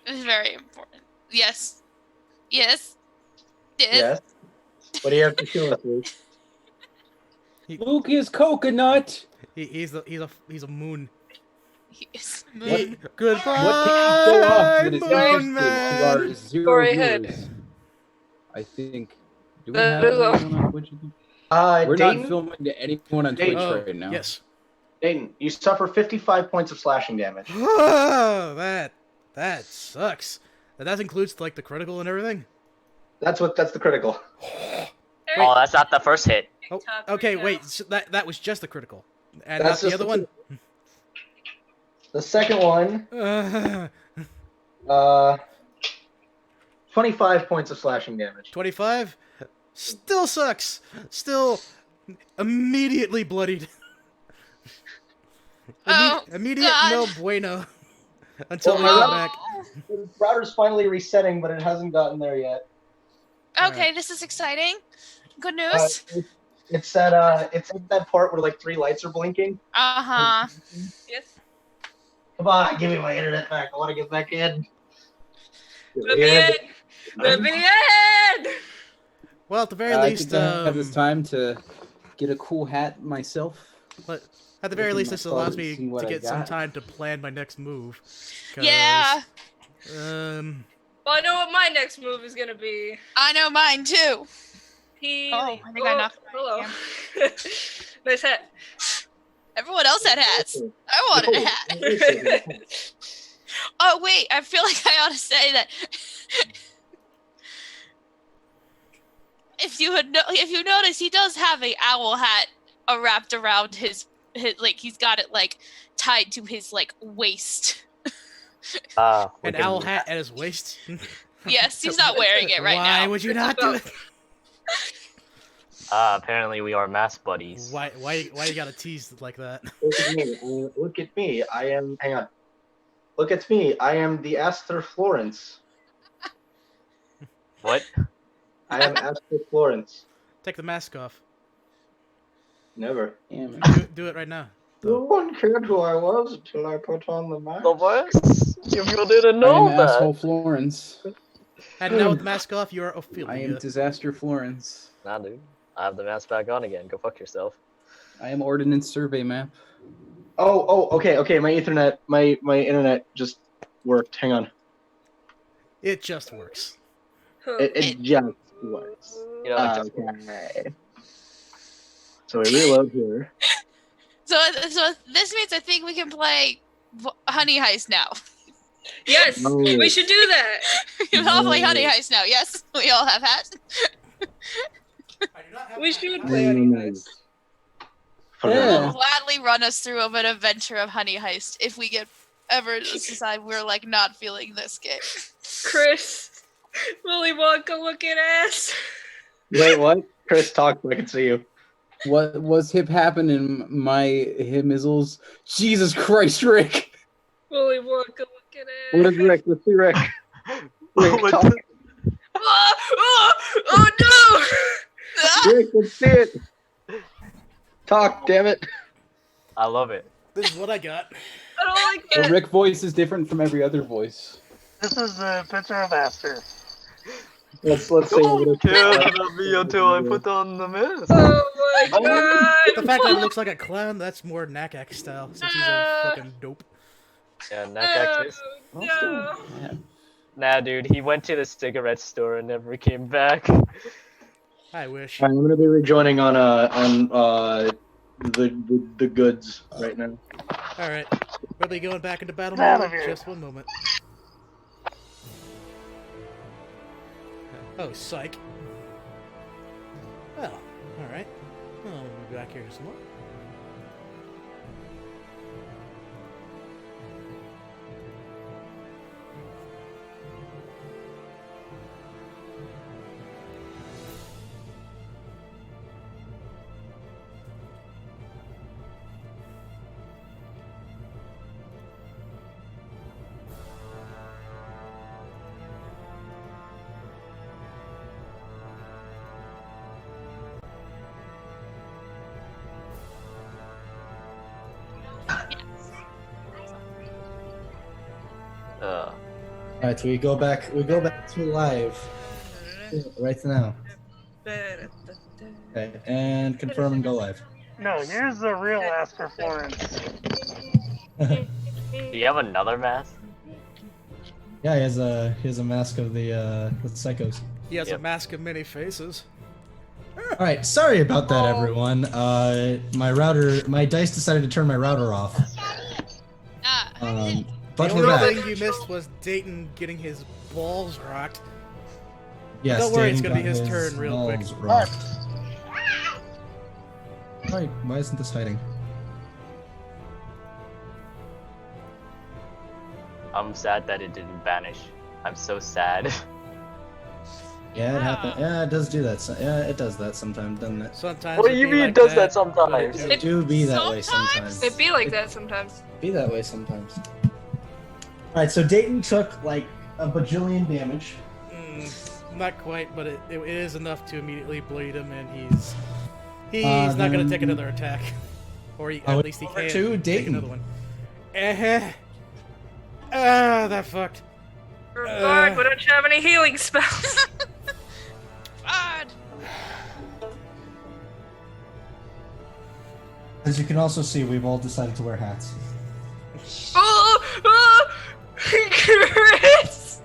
It's very important. Yes. Yes. Yes. Yes. What do you have to show us, Luke? Luke is coconut. He's a moon. Yes. Goodbye, What things go off that is moon interesting man. to our zero Go right ahead. viewers? I think. Do we Uh, have Luke. anyone on Twitch? Dayton, We're not filming to anyone on Twitch Oh, right now. yes. Dayton, you suffer 55 points of slashing damage. Oh, that sucks. That includes the critical and everything. That's the critical. Oh, that's not the first hit. Oh, TikTok okay, right wait. now. So that was just the critical, and That's not the just other one. The second one, Uh, 25 points of slashing damage. 25. Still sucks. Still immediately bloodied. Oh, Immediate God. no bueno. Until we Well, come Oh. back. The router's finally resetting, but it hasn't gotten there yet. Okay, this is exciting. Good Uh, news. it's at that part where 3 lights are blinking. Uh-huh. Yes. Come on, give me my internet back. I want to get back in. The bid. The bid. Well, at the very I least, think I have this time to get a cool hat myself. but at the very Look at least, my this allows phone, me see what to I get some got. time to plan my next move. 'Cause, Yeah, Um. Well, I know what my next move is gonna be. I know mine too. He. Oh, I think I knocked my Hello. Nice hat. Everyone else had hats. I wanted a hat. Oh wait, I feel like I ought to say that. If you notice, he does have a owl hat wrapped around his he's got it tied to his waist. Ah, An owl hat at his waist. Yes, he's not wearing it right Why now. would you not do it? Apparently we are mass buddies. Why you gotta tease like that? Look at me. Look at me. I am. Hang on. Look at me. I am the Aster Florence. What? I am Aster Florence. Take the mask off. Never. Damn it. Do it right now. No one cared who I was until I put on the mask. The worst? You people didn't I know am that. asshole Florence. And now with the mask off, you are Ophelia. I am disaster Florence. Nah, dude. I have the mask back on again. Go fuck yourself. I am ordnance survey map. Okay. My internet just worked. Hang on. It just works. It just works. You know, it just works. Okay. So we reload here. So this means I think we can play Honey Heist now. Yes, No. we should do that. We can all play Honey Heist now. Yes, we all have hats. We should play Honey Heist. Yeah. Will gladly run us through of an adventure of Honey Heist if we get ever decide we're like not feeling this game. Chris, Willy Wonka looking ass. Wait, what? Chris, talk so I can see you. What was hip happening? My himizzles. Jesus Christ, Rick. Willy Wonka looking ass. What is Rick? Let's see Rick. Rick, What talk. the- Oh no! Rick, let's see it. Talk, damn it. I love it. This is what I got. I don't like The that. Rick voice is different from every other voice. This is a picture of Aster. Let's see. Don't care about me until I put on the mask. Oh my god! The fact that it looks like a clown, that's more Nakak style, since he's a fucking dope. Yeah, Nakak is. Oh, no. Yeah. Nah, dude, he went to the cigarette store and never came back. I wish. I'm gonna be rejoining on the goods right now. Alright. We'll be going back into battle Out mode of in here. just one moment. Oh, psych. Well, alright. Well, we'll be back here some more. Alright, so we go back to live right now. Okay, and confirm and go live. No, here's the real Aster Florence. Do you have another mask? Yeah, he has a mask of the psychos. He has a Yep. mask of many faces. Alright, sorry about that everyone. My dice decided to turn my router off. But The we're only back. thing you missed was Dayton getting his balls rocked. Yes, Don't worry, it's Dayton gonna be got his turn real quick. balls rocked. Why isn't this hiding? I'm sad that it didn't vanish. I'm so sad. Yeah, it happened. Yeah, it does do that. Yeah, it does that sometimes, doesn't it? Sometimes What do it you be mean like it does that but sometimes? it It do be that way sometimes. It be like that sometimes. Be that way sometimes. Alright, so Dayton took like a bajillion damage. Not quite, but it is enough to immediately bleed him, and he's not gonna then- take another attack, or at least he over can to take Dayton. another one. That fucked. God, we don't have any healing spells. God. As you can also see, we've all decided to wear hats. Oh, Chris!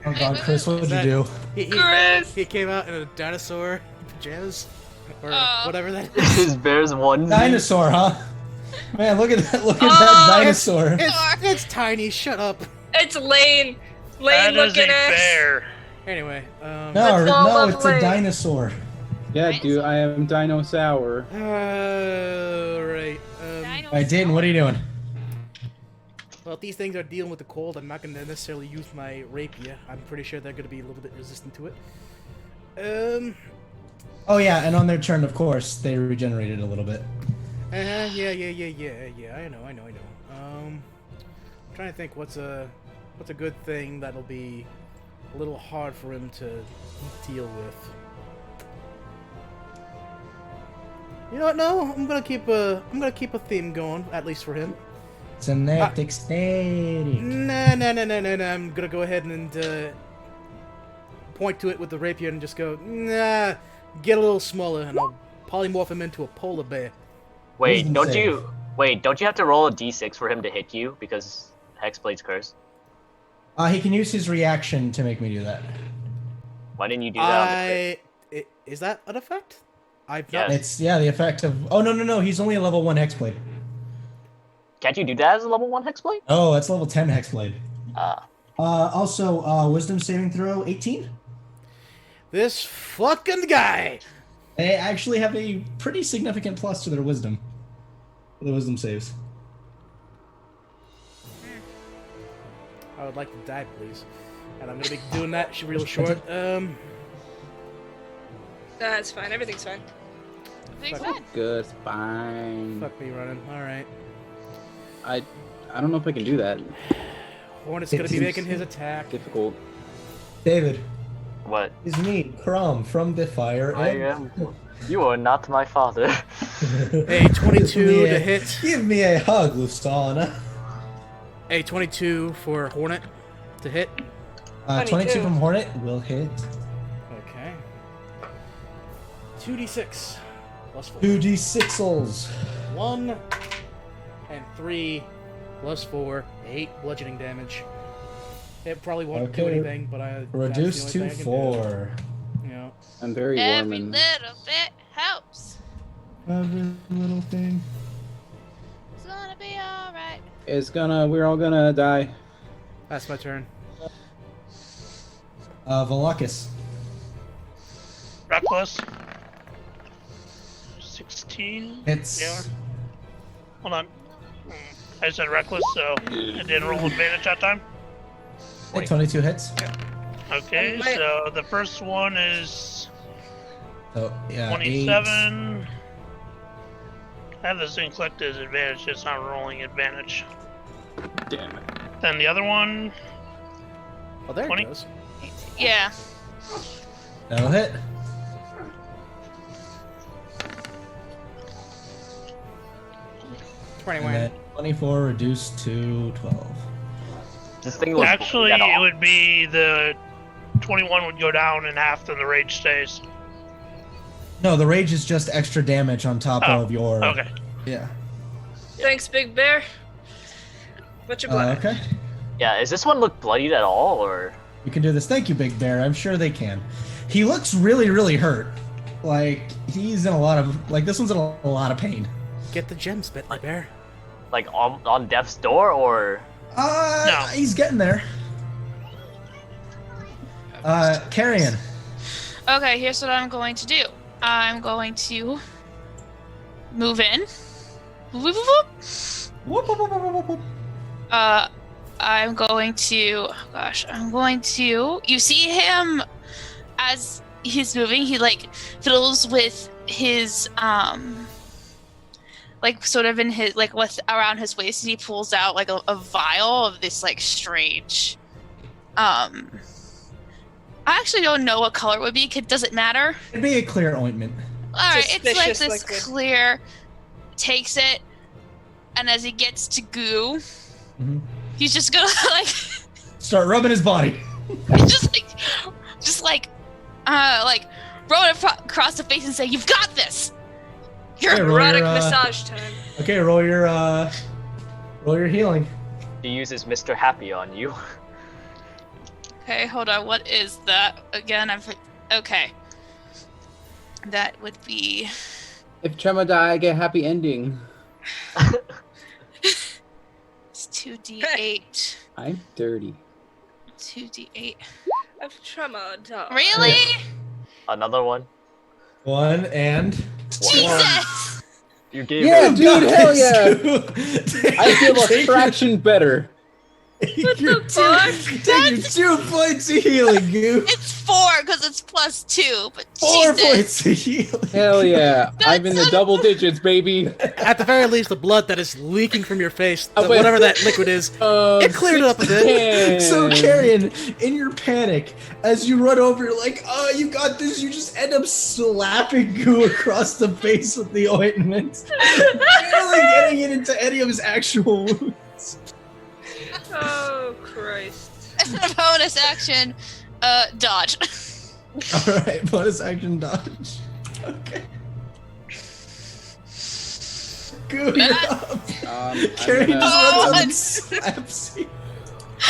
Oh god, Chris, what would you That- do? Chris! He came out in a dinosaur pajamas, or whatever that This is. is Bear's one. Dinosaur, huh? Man, look at that! Look at Oh, that dinosaur! It's tiny. Shut up. It's Lane. That Lane is a looking ass. bear. Anyway, No, Let's all no, love it's a Lane. dinosaur. Yeah, dude, I am Dino Sour. right. Alright, Dayton, what are you doing? Well, if these things are dealing with the cold, I'm not going to necessarily use my rapier. I'm pretty sure they're going to be a little bit resistant to it. Oh yeah, and on their turn, of course, they regenerated a little bit. Yeah. I know. I'm trying to think what's a good thing that'll be a little hard for him to deal with. You know what? No, I'm gonna keep a theme going, at least for him. Synaptic static. Nah. I'm gonna go ahead and point to it with the rapier and just go, nah, get a little smaller, and I'll polymorph him into a polar bear. Wait, Wisdom don't save. you have to roll a d6 for him to hit you because Hexblade's cursed? He can use his reaction to make me do that. Why didn't you do that? On the crit? Is that an effect? I've Yes. not. It's the effect of. Oh no! He's only a level 1 Hexblade. Can't you do that as a level 1 Hexblade? Oh, that's level 10 Hexblade. Ah. Also, wisdom saving throw 18. This fucking guy. They actually have a pretty significant plus to their wisdom. The wisdom saves. I would like to die, please. And I'm gonna be doing that real short. That's fine. Everything's fine. Big Fuck. fun. Good, fine. Fuck me running. All right. I don't know if I can do that. Hornet's gonna be making his attack. Difficult. David, What? it's me, Crom, from the Fire. I am. You are not my father. A 22 to hit. Give me a hug, Lustana. A 22 for Hornet to hit. 22 from Hornet will hit. Okay. 2d6 plus 4. 2d6s. 1 and 3 plus 4, 8 bludgeoning damage. It probably won't do Okay. anything, but Reduced to 4. Yeah. I'm very warm Every and little bit helps. Every little thing. It's gonna be alright. we're all gonna die. That's my turn. Valakis. Reckless. 16. It's. Yeah. Hold on. I said reckless, so I didn't roll advantage that time. 22 hits. Okay, so the first one is So, yeah, 27. I have this thing clicked as advantage, it's not rolling advantage. Damn it. Then the other one, Oh, there 20. it goes. Yeah. 8. That'll hit. And 21. then 24 reduced to 12. This thing was actually at it all. would be the 21 would go down and half, then the rage stays. No, the rage is just extra damage on top Oh, of your. Okay. Yeah. Thanks, Big Bear. Much obliged. Okay. Yeah, is this one look bloodied at all, or? We can do this. Thank you, Big Bear. I'm sure they can. He looks really, really hurt. Like, he's in a lot of. Like, this one's in a lot of pain. Get the gems, Bentley Bear. Like on death's door, or? No. He's getting there. Carrion. Okay, here's what I'm going to do. I'm going to move in. Whoop, whoop, whoop. Whoop, whoop, whoop, whoop, whoop, whoop. I'm going to. Oh gosh, I'm going to. You see him as he's moving. He like fiddles with his like sort of in his like with around his waist, and he pulls out like a vial of this like strange. I actually don't know what color it would be. Does it matter? It'd be a clear ointment. All right, it's like Suspicious this liquid. clear. Takes it, and as he gets to goo, Mhm. he's just gonna like. Start rubbing his body. just like roll it across the face and say, "You've got this." Okay, roll Erotic your, massage time. Okay, roll your healing. He uses Mr. Happy on you. Okay, hold on. What is that again? Okay. That would be. If Trema die, I get a happy ending. It's 2d8. I'm dirty. 2d8. I've trauma dog. Really? Another one. 1 and. Jesus! You gave Yeah, him. dude, hell yeah! Take I feel a your- fraction better. Take What your the fuck? Take your 2 points of healing, Goo. It's 4. because it's +2, but 4 Jesus. points of healing. Hell yeah. I'm in the double digits, baby. At the very least, the blood that is leaking from your face, Oh, wait. whatever that liquid is, it cleared it up a bit. So, Carrion, in your panic, as you run over, you're like, oh, you got this. You just end up slapping Goo across the face with the ointment. Barely getting it into any of his actual wounds. Oh, Christ. And a bonus action, dodge. Alright, bonus action dodge. Okay. Goo, you're up. Carrion I'm just runs up gonna- and slaps you.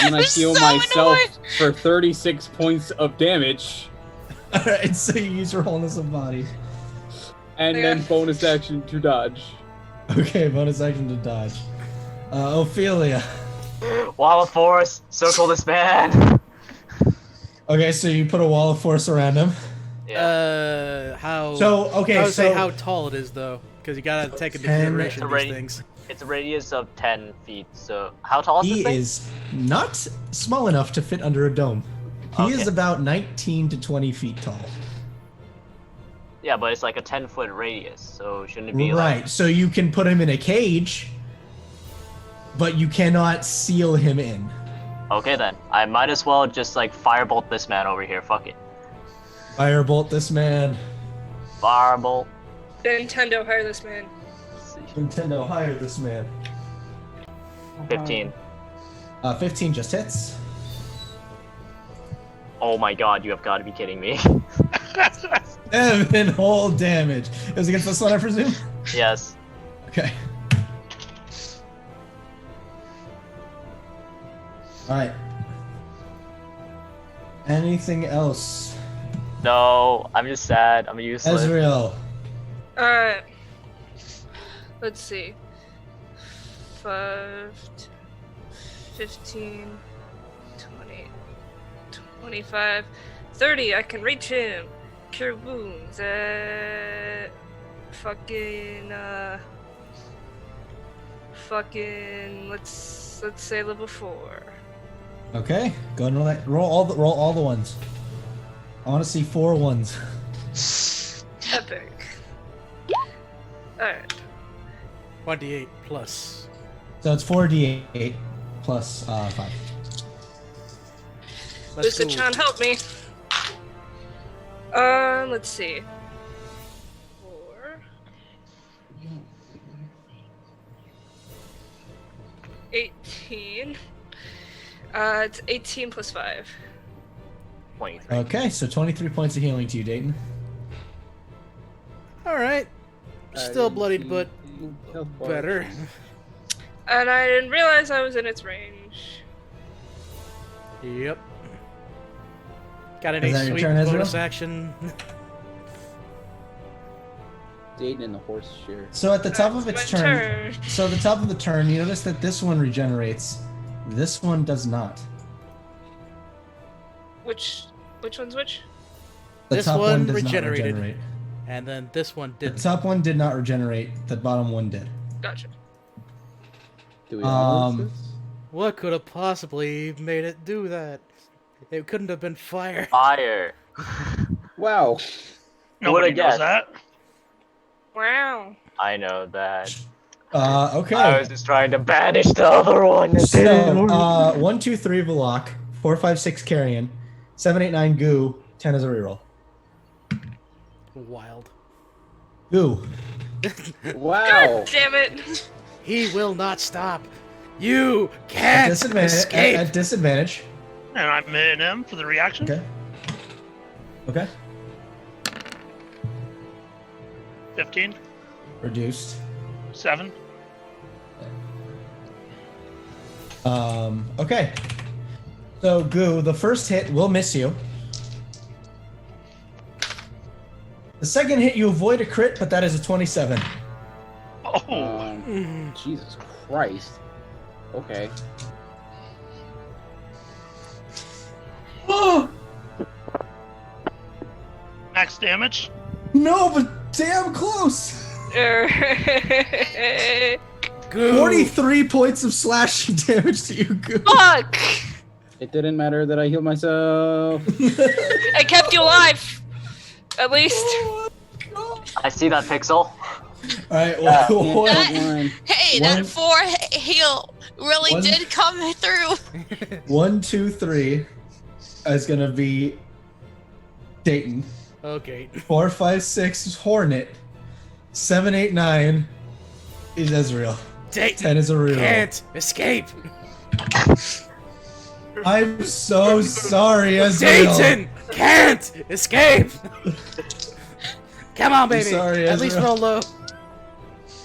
gonna I'm heal so myself annoyed. for 36 points of damage, Alright, so you use your wholeness of body. and then bonus action to dodge. Okay, bonus action to dodge. Ophelia. Wall of force, circle this man. Okay, so you put a wall of force around him. How? So, okay, I would say so how tall it is, though, because you gotta take into 10 consideration these Alright. things. It's a radius of 10 feet. So how tall is he this thing? is not small enough to fit under a dome. He is Okay. about 19 to 20 feet tall. Yeah, but it's like a 10-foot radius, so shouldn't it be Right, so you can put him in a cage, but you cannot seal him in. like... Okay then, I might as well just like firebolt this man over here. Fuck it. Firebolt this man. Firebolt. Nintendo, hire this man. Let's see. Nintendo, hire this man. 15. 15 just hits. Oh my god, you have got to be kidding me. 7 whole damage. It was against this one, I presume? Yes. Okay. Alright. Anything else? No, I'm just sad. I'm useless. Ezreal. Alright. Let's see. 5, 15, 20, 25, 30. I can reach him. Cure wounds. Fucking. Let's say level 4. Okay, go and roll all the ones. I want to see 4 ones. Epic. Alright. 1d8 plus. So it's 4d8 plus 5. Let's go. Lusa-chan, help me. Let's see. 4. 18. It's 18 plus 5. 23. Okay, so 23 points of healing to you, Dayton. All right. Still bloodied, but better. And I didn't realize I was in its range. Yep. Got Is any that your sweet turn, Ezreal? bonus action? Dayton and the horse share. So at the top of It's its my turn, so at the top of the turn, you notice that this one regenerates. This one does not. Which one's which? The This top one does not regenerated. regenerate. And then this one The didn't. top one did not regenerate. The bottom one did. Gotcha. Do we all Um, notice this? What could have possibly made it do that? It couldn't have been fire. Fire. Wow. Nobody Would've knows guessed. that. Wow. I know that. Okay. I was just trying to banish the other one. So, 1, 2, 3 Valok, 4, 5, 6 Carrion, 7, 8, 9 Goo, 10 is a reroll. Wild. Goo. Wow. Damn it. He will not stop. You At can't disadvantage. escape. At disadvantage. And I'm hitting him for the reaction. Okay. Okay. 15, Reduced. 7. Okay. So, Goo, the first hit will miss you. The second hit, you avoid a crit, but that is a 27. Oh, Jesus Christ. Okay. Oh! max damage. No, but damn close! Goo. 43 points of slashing damage to you, Goo. Fuck! It didn't matter that I healed myself. It kept you alive. At least. I see that pixel. Alright, Can't well, help mine. Hey, One- that 4 heal really one- did come through. 1, 2, 3 is gonna be Dayton. Okay. 4, 5, 6 is Hornet. 7, 8, 9 is Ezreal. 10 is Arudo. Can't escape. I'm so sorry, Ezreal. Dayton can't escape. Come on, baby. sorry, At least Ezra. roll low.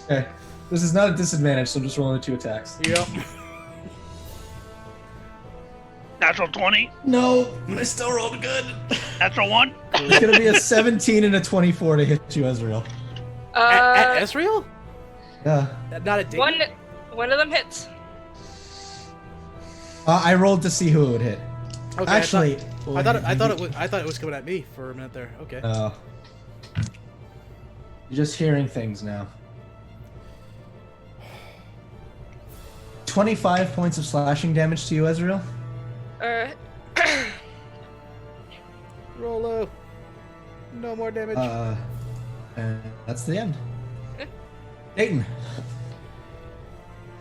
Okay. This is not a disadvantage, so I'm just rolling the 2 attacks. Yep. Natural 20. No, I still rolled good. Natural 1. It's gonna be a 17 and a 24 to hit you, Ezreal. At Ezreal? Yeah. Not a Dayton? One of them hits. I rolled to see who it would hit. Okay, Actually, I thought it was coming at me for a minute there. Okay. You're just hearing things now. 25 points of slashing damage to you, Ezreal. Alright. Roll low. No more damage. And that's the end. Dayton.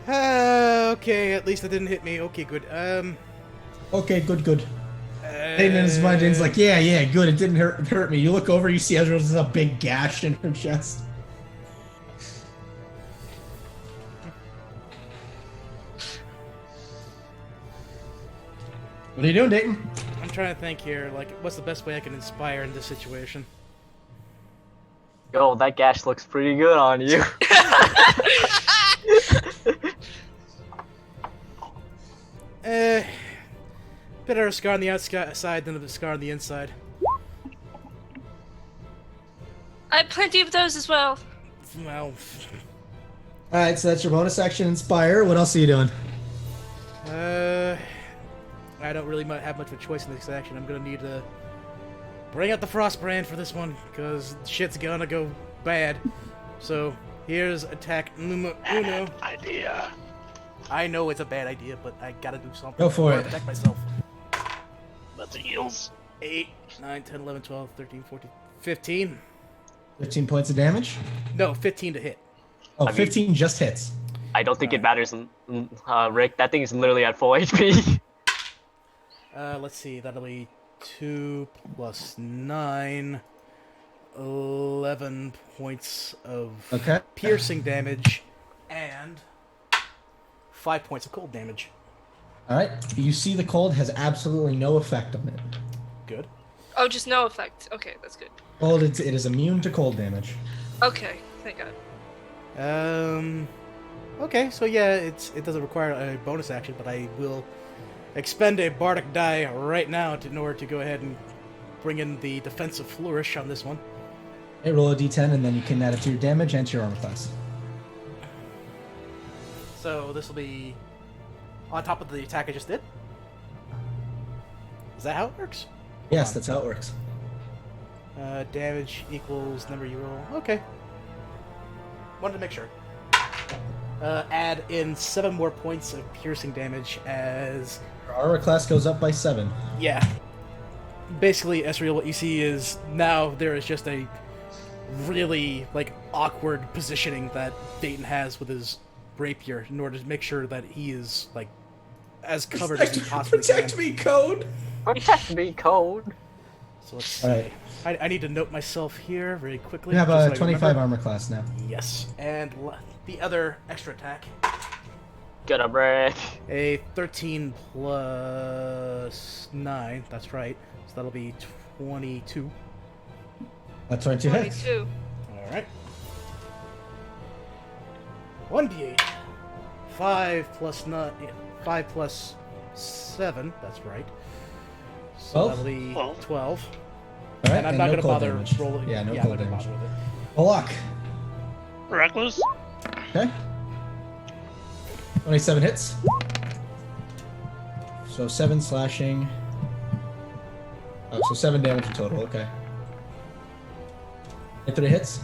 Okay, at least it didn't hit me. Okay, good. Okay, good. Dayton in his mind, Dayton's like, yeah, good. It didn't hurt me. You look over, you see Ezreal's a big gash in her chest. What are you doing, Dayton? I'm trying to think here. Like, what's the best way I can inspire in this situation? Yo, that gash looks pretty good on you. Better a scar on the outside than a scar on the inside. I have plenty of those as well. Well, Alright, so that's your bonus action, Inspire. What else are you doing? I don't really have much of a choice in this action. I'm gonna need to bring out the Frost Brand for this one, because shit's gonna go bad. So, here's attack numero uno. Idea. I know it's a bad idea, but I gotta do something. Go for to it. Protect myself. That's the heals. 8, 9, 10, 11, 12, 13, 14, 15. 15 points of damage? No, 15 to hit. Oh, I mean- 15 just hits. I don't think it matters, Rick. That thing is literally at full HP. Let's see. That'll be 2 plus 9, 11 points of Okay. piercing damage, and 5 points of cold damage. Alright, you see the cold has absolutely no effect on it. Good. Oh, just no effect. Okay, that's good. Cold, it is immune to cold damage. Okay, thank God. Okay, so yeah, it doesn't require a bonus action, but I will expend a bardic die right now in order to go ahead and bring in the defensive flourish on this one. Hey, roll a d10 and then you can add it to your damage and to your armor class. So this will be on top of the attack I just did. Is that how it works? Yes, that's how it works. Damage equals number you roll. Okay. Wanted to make sure. Add in 7 more points of piercing damage as... Your armor class goes up by 7. Yeah. Basically, Ezreal, what you see is now there is just a really, like, awkward positioning that Dayton has with his rapier in order to make sure that he is, like, as covered as he possibly can. me, Code! Protect me, code. So let's Alright, I need to note myself here very quickly. you have just a so I 25 remember. armor class now. Yes, and the other extra attack, Get up, Rick. a 13 plus 9. That's right. So that'll be 22. That's 22 hits. 22. All right. 1d8. 5 plus 9. 5 plus 7. That's right. So 12? that'll be 12. 12. Alright, And I'm not no gonna cold bother damage. rolling. Yeah, no I'm cold not gonna damage. bother with it. Valok. Reckless. Okay. 27 hits. So 7 slashing. Oh, so 7 damage in total, okay. Hit 3 hits.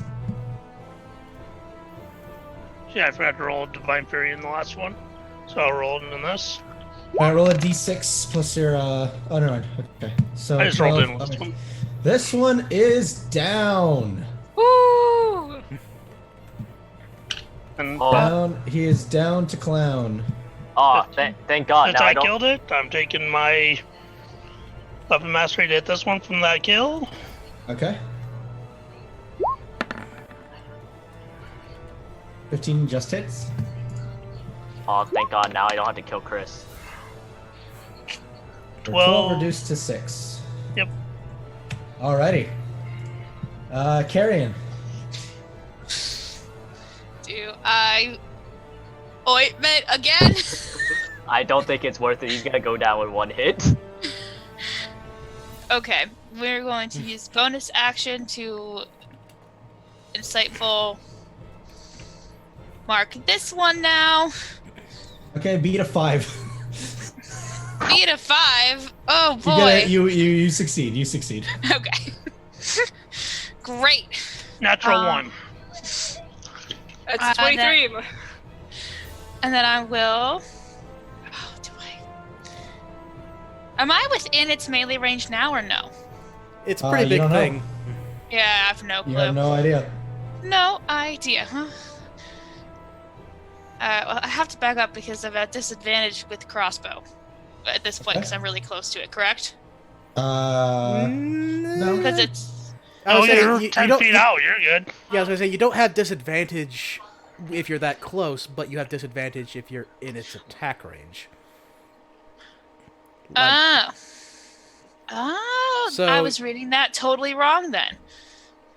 Yeah, I forgot to roll Divine Fury in the last one. So I'll roll it in this. Alright, roll a d6 plus your, oh, never mind. Okay. So I just rolled 12, in with this one. This one is down. Woo! And Oh, Down. He is down to clown. thank God. since Now I I don't. killed it, I'm taking my weapon mastery to hit this one from that kill. Okay. 15 just hits. Oh, thank God. Now I don't have to kill Chris. 12 reduced to 6. Yep. Alrighty. Carrion. Do I ointment again? I don't think it's worth it. He's gonna go down with one hit. Okay, we're going to use bonus action to insightful mark this one now. Okay, beat a 5. Beat a 5. Oh You boy. get it. You succeed. You succeed. Okay. Great. Natural one. That's 23. And then I will. Oh, do I? Am I within its melee range now or no? It's a pretty you big don't know. thing. Yeah, I have no clue. You have no idea. No idea, huh? Well, I have to back up because I'm at disadvantage with crossbow at this point because I'm really close to it, correct? No. Because it's. I Oh, was saying, you're you 10 don't, feet out. You're good. Yeah, I was gonna say you don't have disadvantage if you're that close, but you have disadvantage if you're in its attack range. Oh. Oh, So- I was reading that totally wrong then.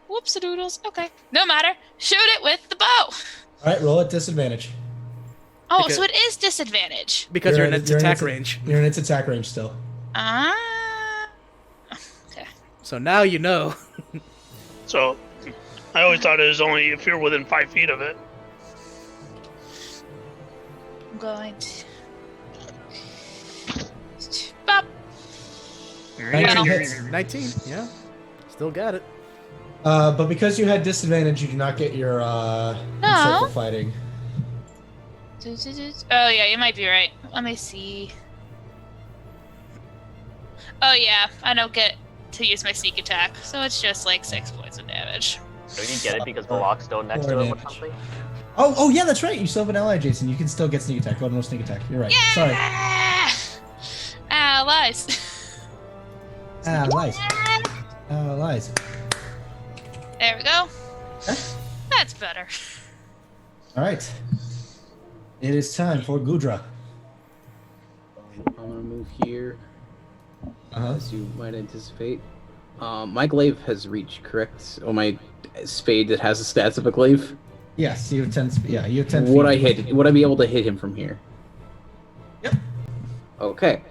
Whoops-a-doodles. Okay. No matter. Shoot it with the bow. Alright, roll at disadvantage. Oh, Because- so it is disadvantage. Because you're in its attack range. You're in its attack range still. Ah. Okay. So now you know. So, I always thought it was only if you're within 5 feet of it. I'm going to. Bop. 19 hits. 19, yeah. Still got it. But because you had disadvantage, you do not get your insightful fighting. Oh, yeah, you might be right. Let me see. Oh, yeah, I don't get to use my sneak attack, so it's just like 6 points of damage. So you get it because Valok's still next to him or something? Oh yeah, that's right. You still have an ally, Jason. You can still get sneak attack. Oh, no sneak attack. You're right. Sorry. Allies. Allies. Allies. There we go. Okay. That's better. All right. It is time for Gudra. I'm gonna move here, Uh-huh. as you might anticipate. My glaive has reached, correct? Oh, my spade that has the stats of a glaive. Yes, you have 10. Yeah, you have 10. Would feet. Would I be able to hit him from here? Yep. Okay.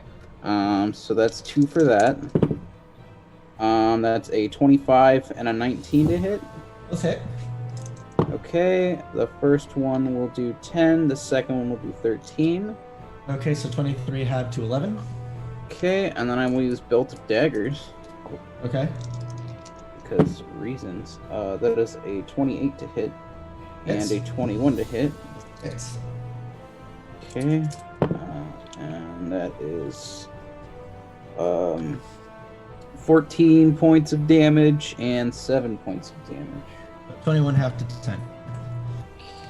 So that's 2 for that. That's a 25 and a 19 to hit. Let's hit. Okay. The first one will do 10. The second one will do 13. Okay, so 23 had to 11. Okay, and then I will use Belt of Daggers Okay. because reasons. That is a 28 to hit Hits. and a 21 to hit. Hits. Okay, and that is 14 points of damage and 7 points of damage. 21 half to 10.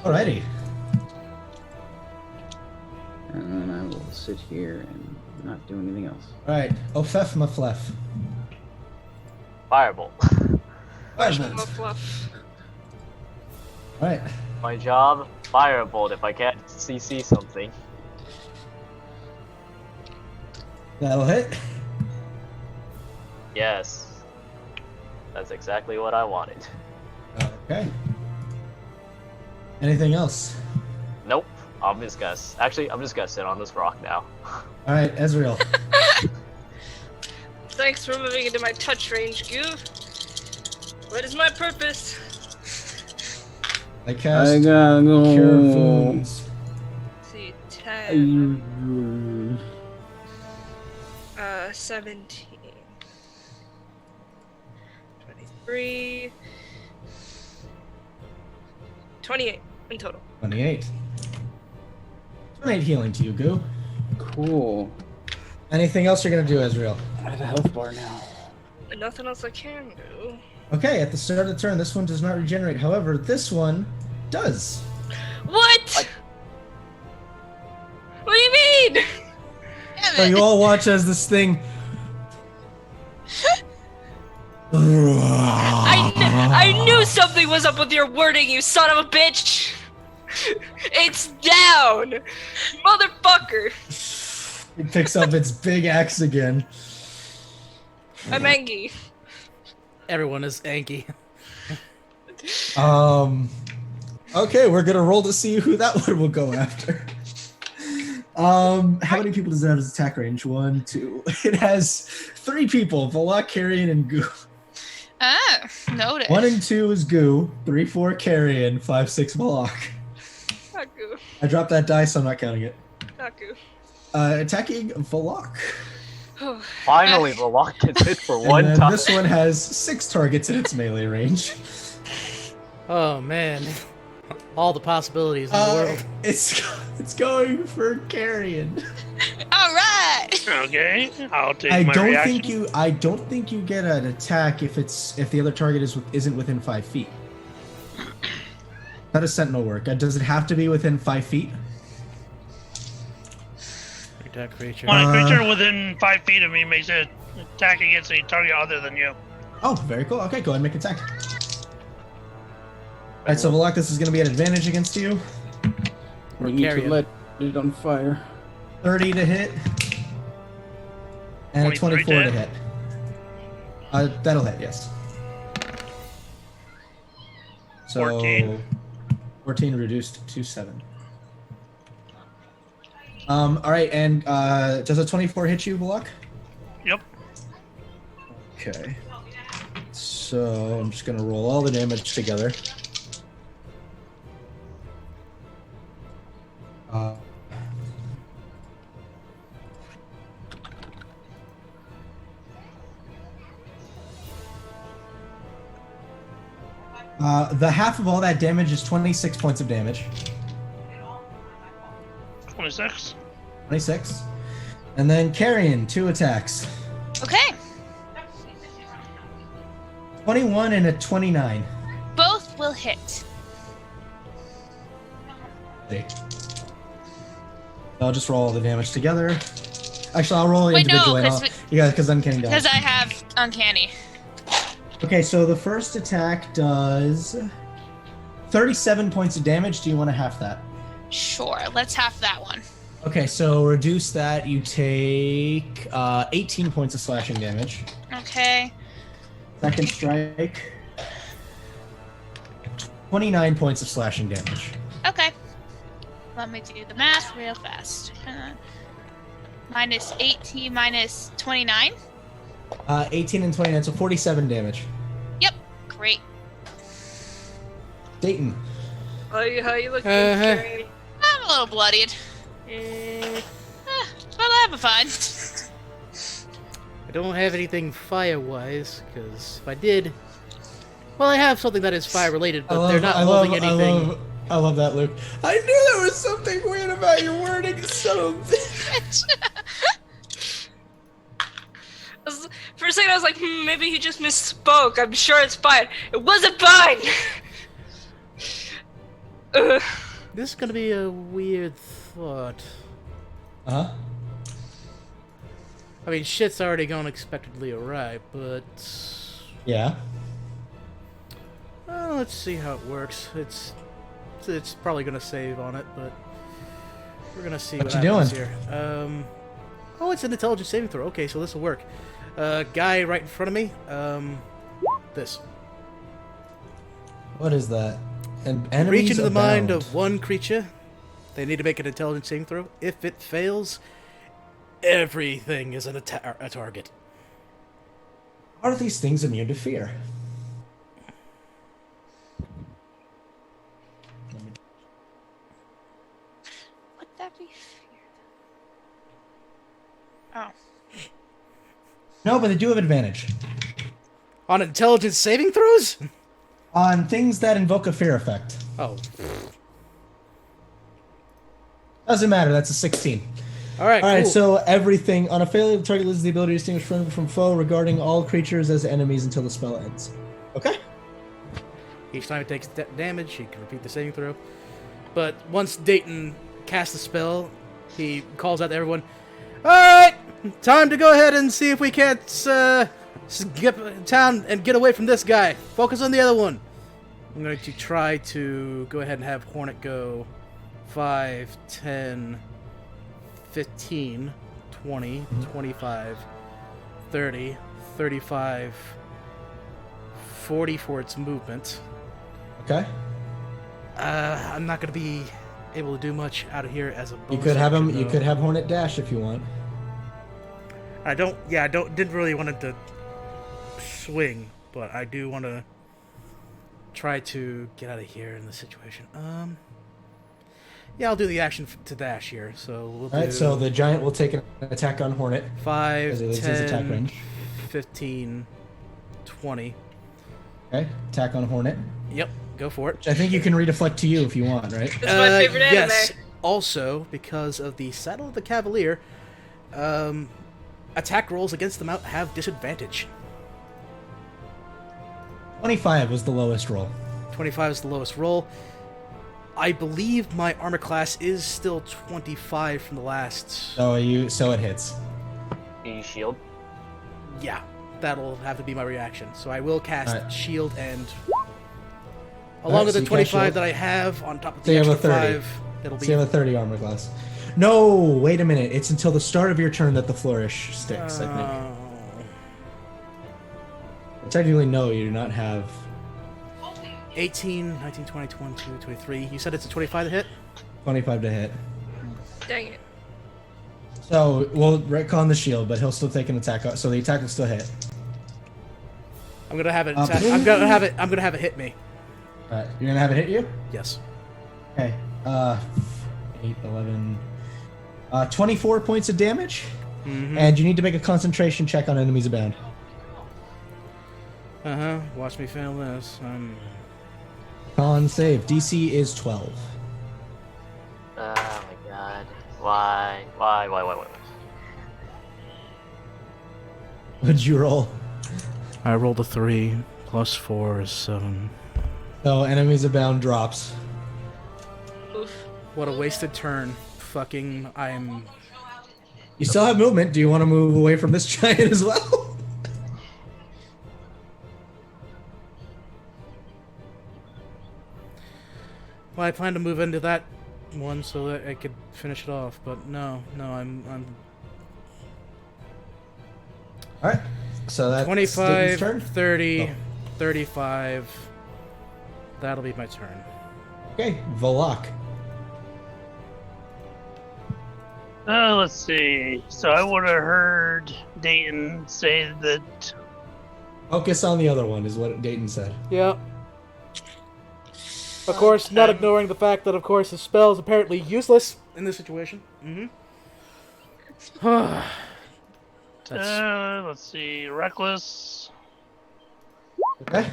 Alrighty. And then I will sit here and not do anything else. Alright. Ofef Maflef. Firebolt. Firebolt. Fluff. Alright. My job, firebolt if I can't CC something. That'll hit. Yes. That's exactly what I wanted. Okay. Anything else? Nope. I'm just gonna sit on this rock now. Alright, Ezreal. Thanks for moving into my touch range, Goo. What is my purpose? I cast I gotta go. Cure Wounds. Let's see, 10, 17, 23, 28 in total. 28. 28 healing to you, Goo. Cool. Anything else you're gonna do, Ezreal? I have a health bar now. Nothing else I can do. Okay, at the start of the turn, this one does not regenerate. However, this one does. What? What do you mean? Damn So it. you all watch as this thing. I knew something was up with your wording, you son of a bitch! It's down! Motherfucker! It picks up its big axe again. I'm angry. Everyone is Anki. Okay, we're gonna roll to see who that one will go after. How many people does it have as attack range? 1, 2. It has 3 people: Valok, Carrion, and Goo. Ah, noted. 1 and 2 is Goo. 3, 4, Carrion. 5, 6, Valok. Not goo. I dropped that dice, so I'm not counting it. Not goo. Attacking Valok. Finally, Valok gets hit for And one then time. this one has 6 targets in its melee range. Oh man, all the possibilities in the world. It's going for Carrion. All right. Okay, I'll take I my don't reaction. think you get an attack if the other target isn't within 5 feet. How does Sentinel work? Does it have to be within 5 feet? Attack creature. When a creature within 5 feet of me makes an attack against a target other than you. Oh, very cool. Okay, go ahead and make an attack. Alright, so Valok, this is going to be an advantage against you. We need to Carrion. let it on fire. 30 to hit. And a 23 24 to to hit. That'll hit, yes. So 14. 14 reduced to 7. Alright, and does a 24 hit you, Valok? Yep. Okay. So I'm just gonna roll all the damage together. The half of all that damage is 26 points of damage. 26. 26. And then Carrion, 2 attacks. Okay. 21 and a 29. Both will hit. I'll just roll all the damage together. Actually, I'll roll it Wait, no, individually. because Uncanny because dice. I have uncanny. Okay, so the first attack does 37 points of damage. Do you want to half that? Sure. Let's half that one. Okay, so reduce that. You take 18 points of slashing damage. Okay. Second strike, 29 points of slashing damage. Okay. Let me do the math real fast. Minus 18 minus 29. 18 and 29, so 47 damage. Yep. Great. Dayton. How you looking, Uh-huh. Carrion? I'm a little bloodied. But I'm fine. I don't have anything fire-wise, because if I did... Well, I have something that is fire-related, but they're not holding anything. I love that, Luke. I knew there was something weird about your wording, son of a bitch. For a second, I was like, maybe he just misspoke. I'm sure it's fine. It wasn't fine! Ugh. This is gonna be a weird thought. Uh-huh. I mean, shit's already gone unexpectedly awry, but... Yeah. Well, let's see how it works. It's probably gonna save on it, but... We're gonna see what you happens doing? here. Oh, it's an intelligence saving throw. Okay, so this will work. Guy right in front of me. This. What is that? Enemies Reach into the mind abound. of one creature. They need to make an intelligence saving throw. If it fails, everything is a target. Are these things immune to fear? Would that be fair? Oh. No, but they do have advantage. On intelligence saving throws? On things that invoke a fear effect. Oh. Doesn't matter, that's a 16. All right. All right, Cool. so everything on a failure, the target loses the ability to distinguish friend from foe regarding all creatures as enemies until the spell ends. Okay. Each time it takes damage, he can repeat the saving throw. But once Dayton casts the spell, he calls out to everyone, "Alright! Time to go ahead and see if we can't get town and get away from this guy. Focus on the other one." I'm going to try to go ahead and have Hornet go 5, 10, 15, 20, 25, 30, 35, 40 for its movement. Okay. I'm not going to be able to do much out of here as a bonus You could have him. action, You though. could have Hornet dash if you want. Didn't really want it to swing, but I do want to try to get out of here in this situation. Yeah, I'll do the action to dash here. So we'll do All right. So the giant will take an attack on Hornet 5, as it leaves his attack 10, range. 15, 20. Okay. Attack on Hornet. Yep, go for it. Which I think you can redeflect to you if you want, right? It's my favorite anime. Yes. Also, because of the Saddle of the Cavalier, attack rolls against the mount have disadvantage. 25 was the lowest roll. 25 is the lowest roll. I believe my armor class is still 25 from the last. So it hits. You shield. Yeah, that'll have to be my reaction. So I will cast Alright. shield and along Alright, with so the you cast 25 shield. that I have on top of So the you have a extra 30. 5, it'll So be you have a 30 armor class. No, wait a minute. It's until the start of your turn that the flourish sticks, I think. Technically, no, you do not have. 18, 19, 20, 22, 23. You said it's a 25 to hit? 25 to hit. Dang it. So we'll retcon the shield, but he'll still take an attack. So the attack will still hit. I'm gonna have it. Up. I'm gonna have it. I'm gonna have it hit me. Alright, you're gonna have it hit you? Yes. Okay. 8, 11. 24 points of damage. Mm-hmm. And you need to make a concentration check on enemies abound. Watch me fail this. Con save. DC is 12. Oh my god. Why? What'd you roll? I rolled a 3 plus 4 is 7. So enemies abound drops. Oof. What a wasted turn. Fucking, I'm. You still have movement. Do you want to move away from this giant as well? Well, I plan to move into that one so that I could finish it off, but no, I'm All right. So that's 25, Dayton's turn. 30, Oh. 35. That'll be my turn. Okay, Valok. Let's see. So I would have heard Dayton say that. Focus on the other one, is what Dayton said. Yeah. Of course, not ignoring the fact that, of course, his spell is apparently useless in this situation. Mm-hmm. Let's see. Reckless. Okay.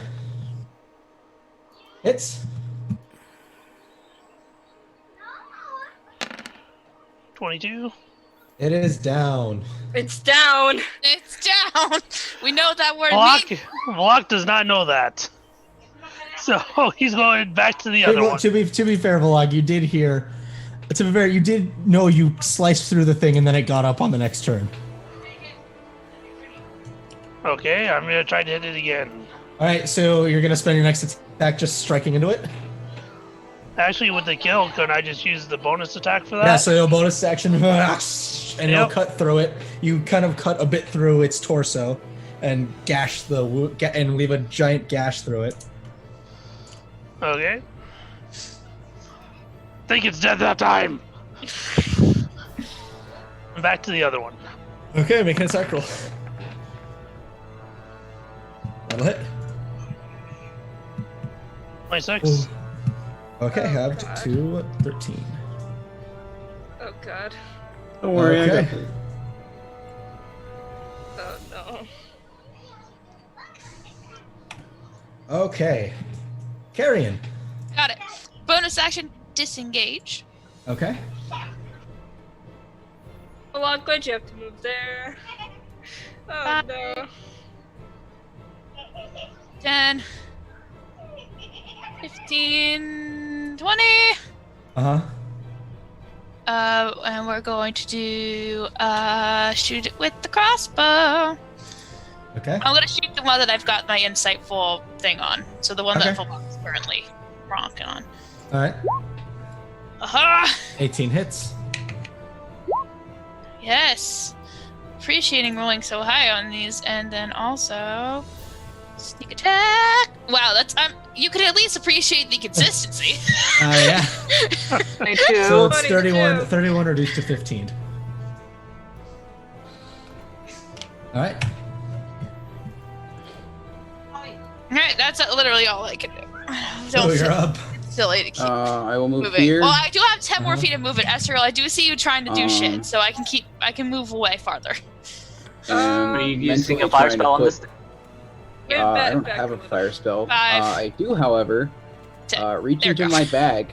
Hits. 22. It is down. It's down. It's down. We know what that word means. Valok does not know that. So he's going back to the other one. To be fair, Valok, you did hear. To be fair, you did know you sliced through the thing and then it got up on the next turn. Okay, I'm gonna try to hit it again. All right, so you're gonna spend your next attack just striking into it. Actually, with the kill, couldn't I just use the bonus attack for that? Yeah, so you'll bonus action, and you'll Yep. cut through it. You kind of cut a bit through its torso, and gash the and leave a giant gash through it. Okay. Think it's dead that time. I'm back to the other one. Okay, make an attack roll. That'll hit. 26. Okay, Oh, have God. 2, 13. Oh god. Don't worry, I Okay. got this. Oh no. Okay. Carrion. Got it. Bonus action, disengage. Okay. Valok, why'd you have to move there? Oh no. 10, 15, 20. Uh-huh. And we're going to do shoot it with the crossbow. Okay. I'm gonna shoot the one that I've got my insightful thing on. So the one that Okay. Valok is currently rocking on. All right. Aha! 18 hits. Yes. Appreciating rolling so high on these, and then also sneak attack. Wow, that's you could at least appreciate the consistency. Yeah. Me too. So it's 22. 31 reduced to 15. All right. Alright, that's literally all I can do. So Don't you're feel up. silly to keep I will move moving. here. Well, I do have 10 more Uh-huh. feet of movement, Esriel. I do see you trying to do Um, shit, so I can move away farther. And Are you using a mentally fire trying to spell on put- this? I don't have a fire spell. 5. I do, however, 10. reach There we into go. my bag,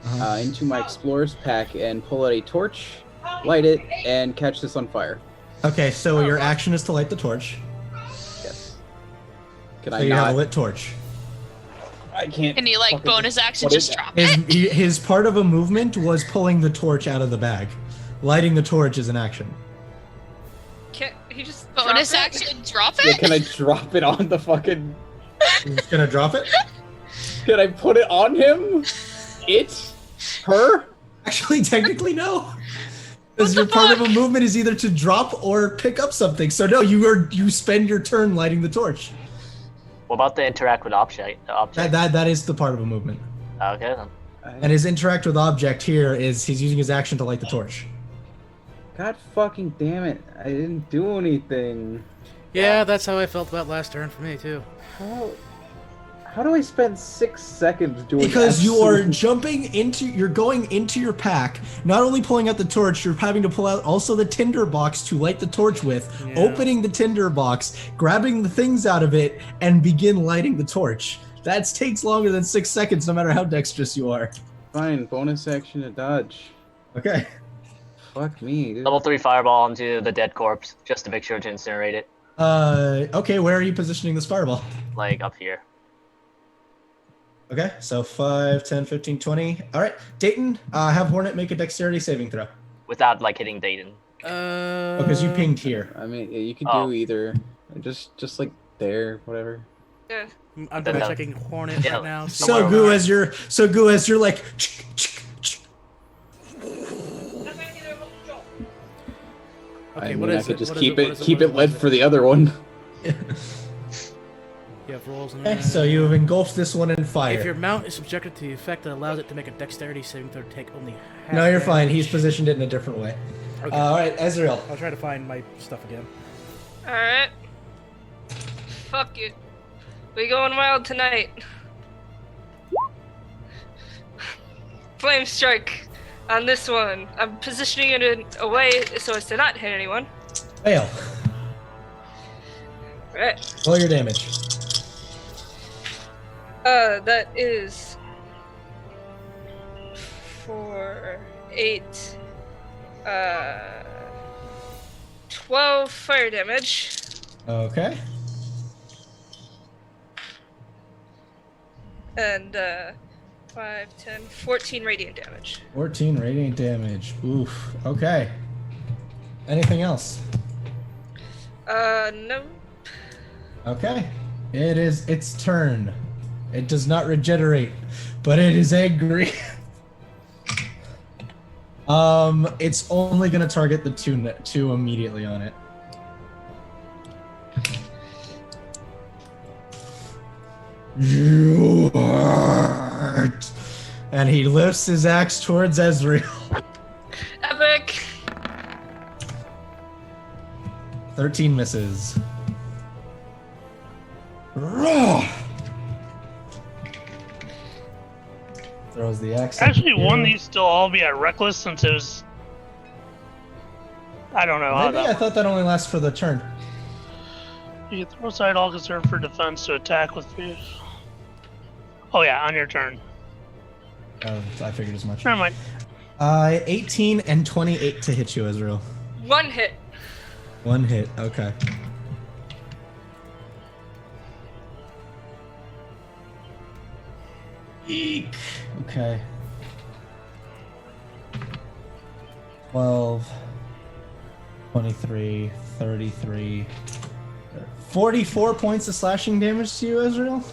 Uh-huh. into my explorer's pack, and pull out a torch, light it, and catch this on fire. Okay, so your action is to light the torch. Yes. Can So I you have a not? lit torch. I can't. Can you, like, fucking- bonus action what is just that? drop it? His part of a movement was pulling the torch out of the bag. Lighting the torch is an action. Can't he just Bonus drop it? action drop Yeah, it? can I drop it on the fucking? You're just gonna drop it? Can I put it on him? It? Her? Actually, technically, no. Because your part of a movement is either to drop or pick up something. So no, you spend your turn lighting the torch. What about the interact with object? That is the part of a movement. Okay then. And his interact with object here is he's using his action to light the torch. God fucking damn it! I didn't do anything. Yeah, that's how I felt about last turn for me too. How do I spend 6 seconds doing? Because you are absolute- you're going into your pack, not only pulling out the torch, you're having to pull out also the tinder box to light the torch with, Yeah. opening the tinder box, grabbing the things out of it, and begin lighting the torch. That takes longer than 6 seconds, no matter how dexterous you are. Fine, bonus action to dodge. Okay. Fuck me, dude. Level 3 fireball onto the dead corpse, just to make sure to incinerate it. Okay, where are you positioning this fireball? Like up here. Okay, so 5, 10, 15, 20. All right, Dayton, have Hornet make a dexterity saving throw. Without like hitting Dayton. Because you pinged here. I mean, yeah, you could Oh. do either. Just like there, whatever. Yeah. I'm Then, double checking Hornet yeah. right now. see So where Goo, we're at. as you're like, Okay, I what mean, I is could it? just What is keep What it is keep What it is lit What for is the other one. You have rolls in okay, there. so you have engulfed this one in fire. If your mount is subjected to the effect that allows it to make a dexterity saving throw to take only half No, you're fine. damage. He's positioned it in a different way. Okay. All right, Ezreal. I'll try to find my stuff again. Alright. Fuck it. We going wild tonight. Flame strike on this one. I'm positioning it in a way so as to not hit anyone. Fail. Right. Roll your damage. That is 4, 8, 12 fire damage. Okay. And 5, 10, 14 radiant damage. 14 radiant damage. Oof. Okay. Anything else? No. Okay. It is its turn. It does not regenerate, but it is angry. It's only gonna target the two immediately on it. You hurt. And he lifts his axe towards Ezreal. Epic! 13 misses. Raw. Throws the axe. at Actually, the one hero. needs to all be at reckless since it was. I don't know how Maybe I that. thought that only lasts for the turn. You can throw aside all concern for defense to attack with fear. Oh yeah, on your turn. Oh, I figured as much. Never mind. 18 and 28 to hit you, Ezreal. 1 hit. 1 hit. Okay. Eek. Okay. 12, 23, 33, 44 points of slashing damage to you, Ezreal.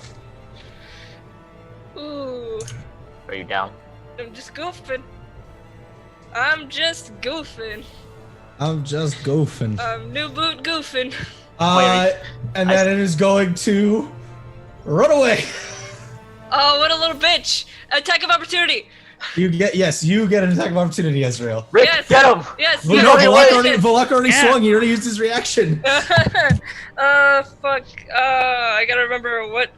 Ooh, Are you down? I'm just goofing. I'm just goofing. I'm just goofing. New boot goofing. And then it is going to run away. Oh, what a little bitch! Attack of opportunity. You get an attack of opportunity, Ezreal. Rick, Yes. get him! Yes. Well, yes, no, yes. Valok already Yeah. swung. He already used his reaction. Fuck. I gotta remember what.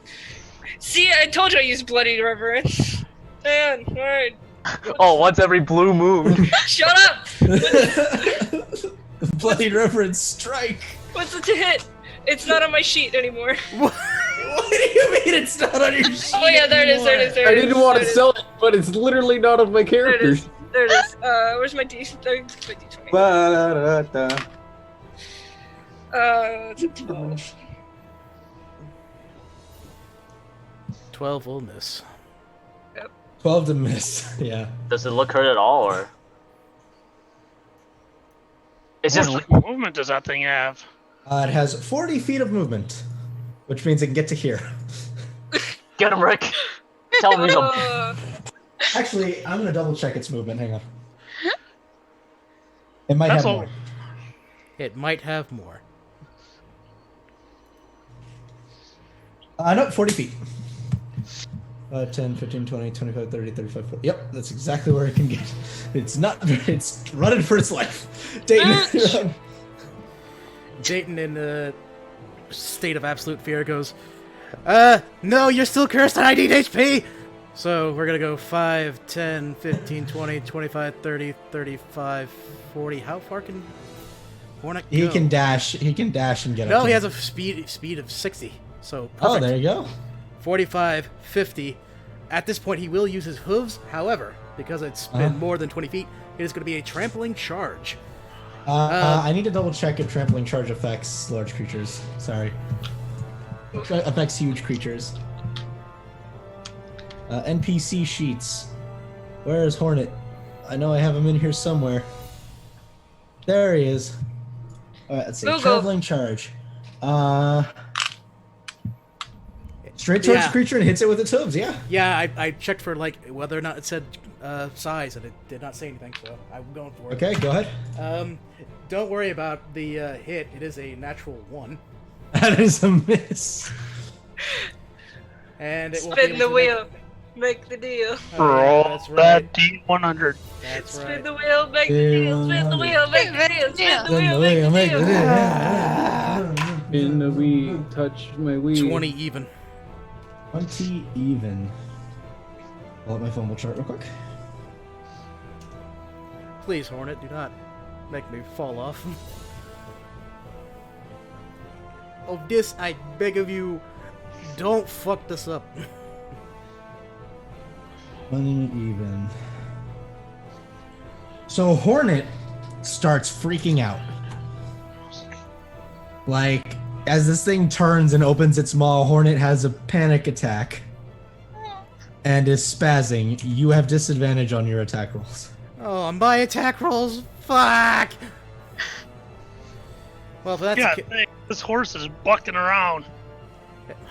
See, I told you I used bloody reverence. Man, alright. Oh, once every blue moon. Shut up! Bloody reverence strike. What's the hit? It's not on my sheet anymore. What do you mean it's not on your sheet? Oh yeah, there it is, there it is, there I it is. didn't want there to it is, sell it, but it's literally not on my There it is, characters. there it is. Where's my D20? Ba-da-da-da. It's a 12. 12 will miss. 12 to miss. Yeah. Does it look hurt at all, or? It's just. What movement does that thing have? It has 40 feet of movement, which means it can get to here. Get him, Rick. Tell him he's a. Uh, Actually, I'm gonna double check its movement. Hang on. It might That's have all. more. It might have more. No, 40 feet. 10, 15, 20, 25, 30, 35, 40. Yep, that's exactly where it can get. It's not. It's running for its life. Dayton. Dayton, in a state of absolute fear, goes, no, you're still cursed and I need HP! So we're gonna go 5, 10, 15, 20, 25, 30, 35, 40. How far can Hornet go? He can dash. He can dash and get up. No, to he it. has a speed of 60. So perfect. Oh, there you go. 45, 50. At this point, he will use his hooves. However, because it's been more than 20 feet, it is going to be a trampling charge. I need to double check if trampling charge affects large creatures. Sorry. Affects huge creatures. NPC sheets. Where is Hornet? I know I have him in here somewhere. There he is. Alright, let's see. Google. Trampling charge. Straight towards the creature and hits it with its hooves, yeah. Yeah, I checked for like whether or not it said size, and it did not say anything, so I'm going for it. Okay, go ahead. Don't worry about the hit. It is a natural 1. That is a miss. And it will spin the wheel. Make the deal. Roll that's right. that D100. That's Spin right. the wheel, make the deal. Spin the wheel, make the deal. Spin the wheel, make the deal. In the weed, touch my weed. 20 even. 20 even. Pull up my fumble chart real quick. Please, Hornet, do not make me fall off. Oh, this, I beg of you, don't fuck this up. 20 even. So Hornet starts freaking out. Like, as this thing turns and opens its maw, Hornet has a panic attack and is spazzing. You have disadvantage on your attack rolls. Oh, my attack rolls, fuck! Well, if that's Yeah, the this horse is bucking around.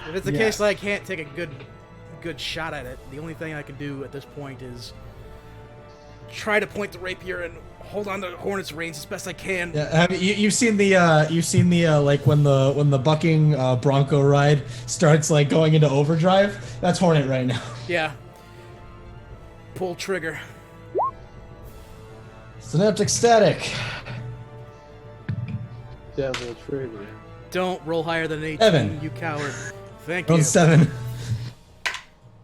if it's the case that I can't take a good shot at it, the only thing I can do at this point is try to point the rapier and hold on to Hornet's reins as best I can. Yeah, you've seen the like when the bucking Bronco ride starts like going into overdrive. That's Hornet right now. Yeah. Pull trigger. Synaptic static. Devil trigger. Don't roll higher than an 18, Evan. you coward. Thank Roll you. 7.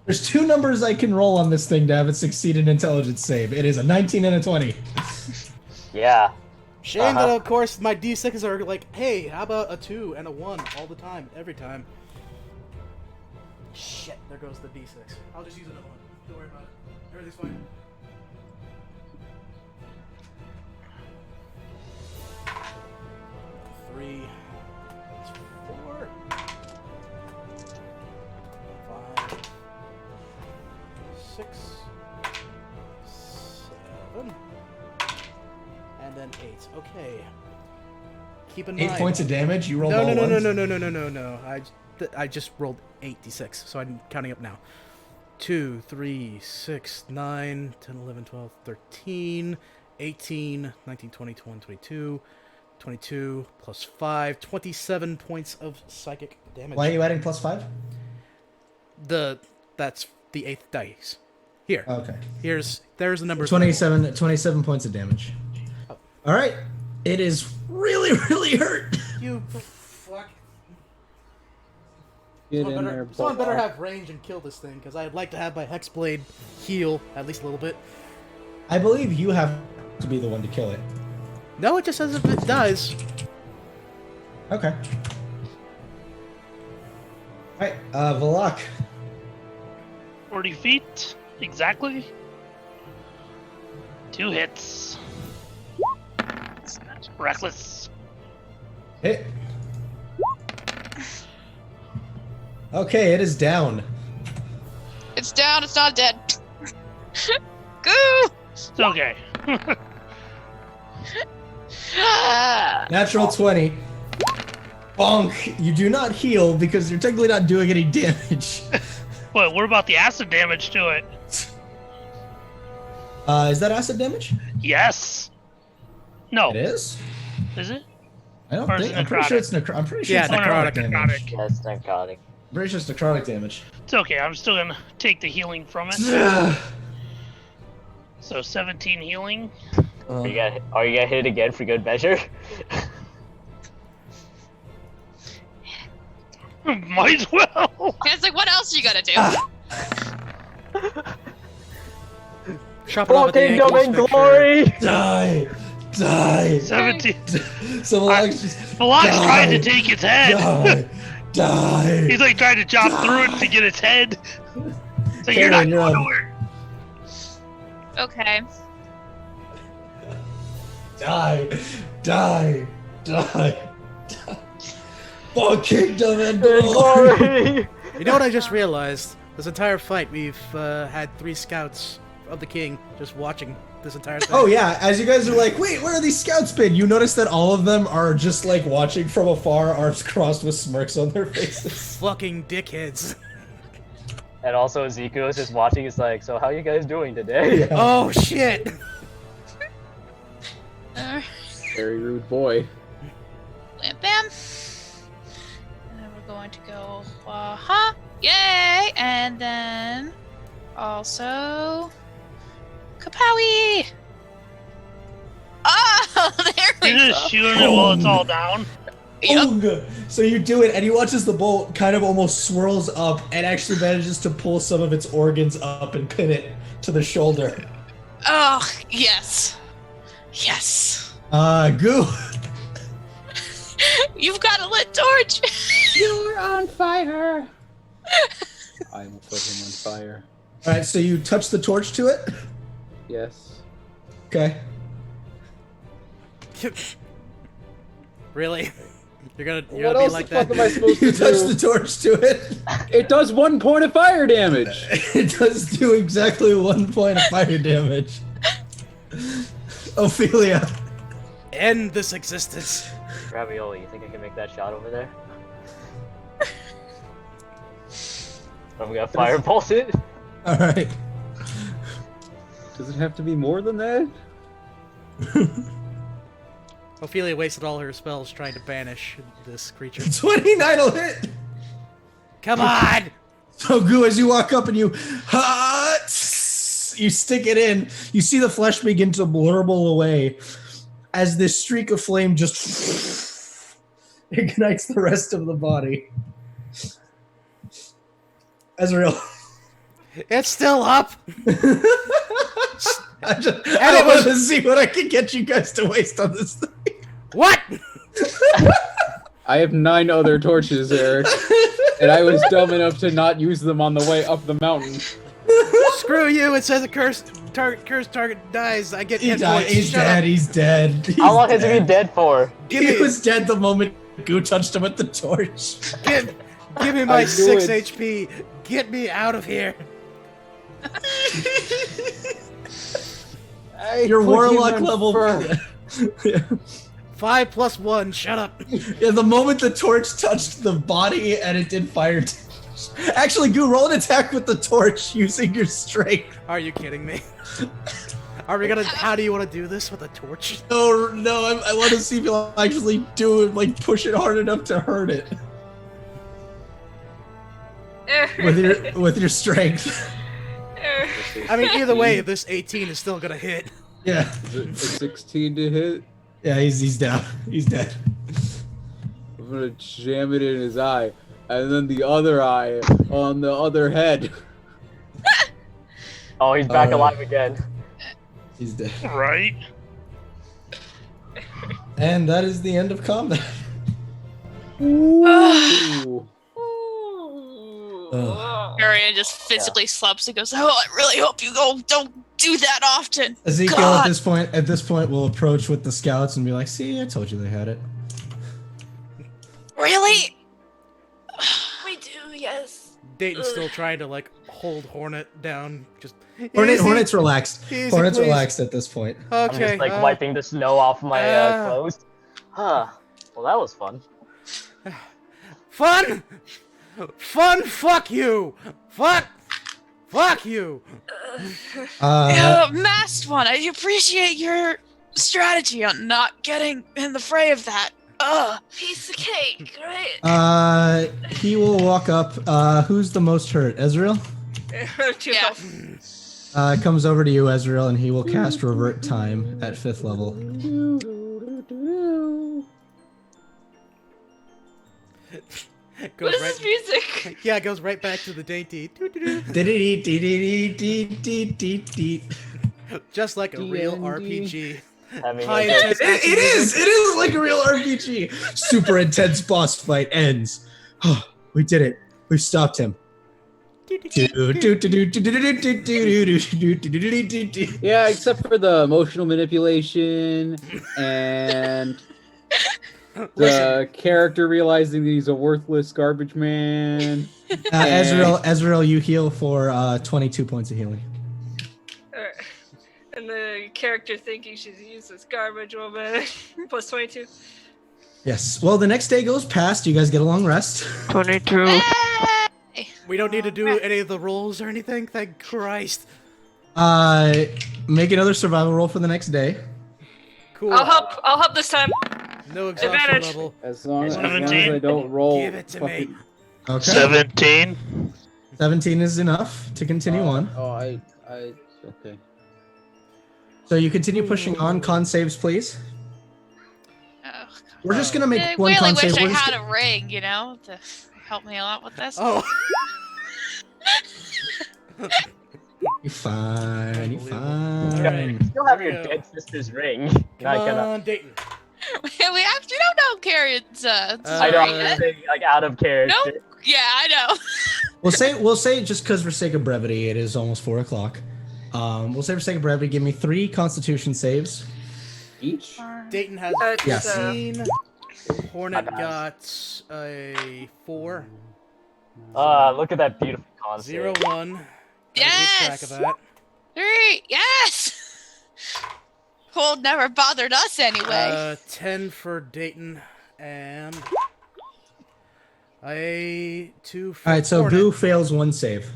There's 2 numbers I can roll on this thing to have it succeed an intelligence save. It is a 19 and a 20. Yeah. Shame that, of course, my D6s are like, hey, how about a 2 and a 1 all the time, every time. Shit, there goes the D6. I'll just use another one. Don't worry about it. Everything's fine. 3, that's 4, 5, 6, 7, and then 8. Okay. Keep in mind. 8 points of damage. You rolled No, all no, no, ones? no, no, no, no, no, no. I just rolled 8d6, so I'm counting up now. 2, 3, 6, 9, 10, 11, 12, 13, 18, 19, 20, 21, 22, 22, plus 5, 27 points of psychic damage. Why are you adding +5? That's the 8th dice. Here. Okay. There's the numbers. 27 points of damage. Oh. All right. It is really, really hurt. You fuck. Get in there, Someone better Valok. have range and kill this thing, because I'd like to have my Hexblade heal at least a little bit. I believe you have to be the one to kill it. No, it just says if it does. Okay. All right, Valok. 40 feet, exactly. 2 hits. Reckless. Hit. Okay, it is down. It's down. It's not dead. Goo! It's okay. Ah! Natural 20. Bonk. You do not heal because you're technically not doing any damage. But what about the acid damage to it? Is that acid damage? Yes. No. It is? Is it? I don't Or is think. it I'm pretty sure it's I'm pretty sure Yeah, it's necrotic. damage. Necrotic. Yes, necrotic. I'm pretty sure it's necrotic damage. It's okay. I'm still gonna take the healing from it. So 17 healing. Are you gonna hit it again for good measure? Might as well. It's like, what else you gotta do? Chop it off For at the kingdom ankles, and make sure- glory! Die! Die! 17. So Valok's just Valok's Die. trying to take its head. die! Die! He's like trying to chop through it to get its head. So you're not Karen, you're going on. nowhere. Okay. Die! Die! Die! For kingdom and glory! Glory! You know what I just realized? This entire fight, we've had 3 scouts of the king just watching this entire thing. Oh yeah, as you guys are like, wait, where are these scouts been? You notice that all of them are just like watching from afar, arms crossed with smirks on their faces. Fucking dickheads. And also Ezekiel is just watching, he's like, so how you guys doing today? Yeah. Oh shit! Very rude boy. Bam, bam. And then we're going to go, ha! Yay! And then also, kapowie! Oh, there we You're go. just shooting it while it's all down. Yep. Oog! So you do it, and you watch as the bolt kind of almost swirls up and actually manages to pull some of its organs up and pin it to the shoulder. Oh, yes. Yes. Goo. You've got a lit torch. You're on fire. I will put him on fire. All right, so you touch the torch to it. Yes. Okay. Really? You're What gonna be else like the fuck that? am I supposed You to touch do? the torch to it. It does 1 point of fire damage. It does do exactly 1 point of fire damage. Ophelia. End this existence. Ravioli, you think I can make that shot over there? I'm gonna firebolt it. All right. Does it have to be more than that? Ophelia wasted all her spells trying to banish this creature. 29 will hit. Come on! So Goo, as you walk up and you stick it in, you see the flesh begin to blurble away as this streak of flame just ignites the rest of the body. Ezreal. It's still up! I want to see what I can get you guys to waste on this thing. What? I have 9 other torches, Eric, and I was dumb enough to not use them on the way up the mountain. Screw you, it says a curse. cursed target dies, I get He hit died. points. He's Shut dead. up. He's dead. How long has he been dead for? Give He me, was dead the moment Goo touched him with the torch. give me I my knew 6 it. HP. Get me out of here. Your put warlock him in level. first. 5 plus 1. Shut up. Yeah, the moment the torch touched the body and it did fire damage. Actually, Goo, roll an attack with the torch using your strength. Are you kidding me? Are we gonna? How do you want to do this with a torch? No, I want to see if you'll actually do it, like push it hard enough to hurt it with your strength. I mean, either way, this 18 is still gonna hit. Yeah, A 16 to hit. yeah, he's down. He's dead. I'm gonna jam it in his eye, and then the other eye on the other head. Oh, he's back alive again. He's dead. Right? And that is the end of combat. Ooh. Marion just physically slaps and goes, "Oh, I really hope you don't do that often." Ezekiel God. at this point will approach with the scouts and be like, "See, I told you they had it." Really? We do, yes. Dayton's still trying to like hold Hornet down. Just Hornet's relaxed. Easy, Hornet's please. relaxed at this point. I'm Okay. just like wiping the snow off my uh, clothes. Huh. Well, that was fun. Fun. Fun. Fuck you. Fuck you. Masked one, I appreciate your strategy on not getting in the fray of that. Piece of cake, right? He will walk up. Who's the most hurt? Ezreal? Too Yeah. tough. Comes over to you, Ezreal, and he will cast Revert Time at 5th level. Goes What is right, this music? yeah, it goes right back to the dainty. Just like a real D&D. RPG. I mean, High like, intense It action is! music. It is like a real RPG! Super intense boss fight ends. We did it. We stopped him. Yeah, except for the emotional manipulation and the character realizing that he's a worthless garbage man. Ezreal, you heal for 22 points of healing. Alright. And the character thinking she's useless garbage woman. Plus 22. Yes. Well, the next day goes past. You guys get a long rest. 22. We don't need to do any of the rolls or anything. Thank Christ. Make another survival roll for the next day. Cool. I'll help this time. No exhaustion Advantage. level. As long as I 17. don't roll. Give it to me. fucking- Okay. 17. 17 is enough to continue on. Oh, okay. So you continue pushing on. Con saves, please. Oh, We're just gonna make I one really con wish save. I We're just had a ring, to help me a lot with this. Oh. You're fine. You're Unbelievable. fine. Alright. you still have your Yeah. dead sister's ring. Come Not gonna. on, Dayton. We actually don't know Carrion's I know. story I'm yet. saying, like out of character. Nope. Yeah, I know. We'll say just because for sake of brevity, it is almost 4 o'clock. We'll say for sake of brevity, give me 3 Constitution saves. Each? Dayton has Yes. 15. Hornet My bad. got a 4. Look at that beautiful concept. 0, 1. Gotta keep track of Yes! that. 3. Yes! Cold never bothered us anyway. 10 for Dayton. And a 2 for All right, so Hornet. Boo fails 1 save,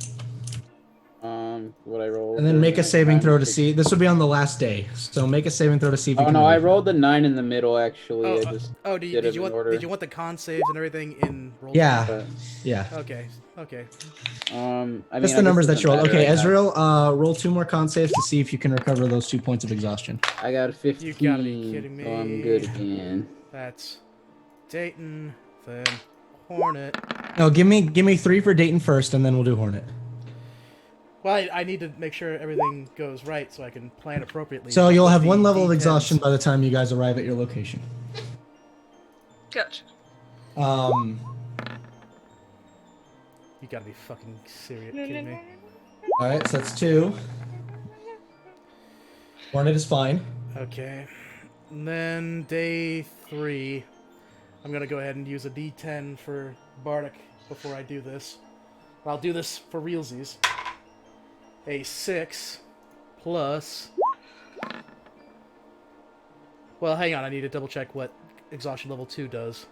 What I rolled. and then make a saving throw to see. This will be on the last day, so make a saving throw to see if you Oh can. no, I leave. rolled the 9 in the middle actually. Oh, I just did did it you in want order. did you want the con saves and everything in roll? Yeah, but, yeah. Okay. I mean, That's I the guess numbers it that you rolled. doesn't Okay, matter. Ezreal, roll 2 more con saves to see if you can recover those 2 points of exhaustion. I got a 15. You gotta be kidding So I'm me. good again. That's Dayton, then Hornet. No, give me 3 for Dayton first, and then we'll do Hornet. Well, I need to make sure everything goes right so I can plan appropriately. So you'll have With 1 the level of D10s. exhaustion by the time you guys arrive at your location. Gotcha. You gotta be fucking serious, kidding me. All right, so that's 2. Hornet is fine. Okay. And then day 3, I'm gonna go ahead and use a D10 for Bardic before I do this. I'll do this for realsies. A 6 plus... Well, hang on, I need to double check what Exhaustion level 2 does.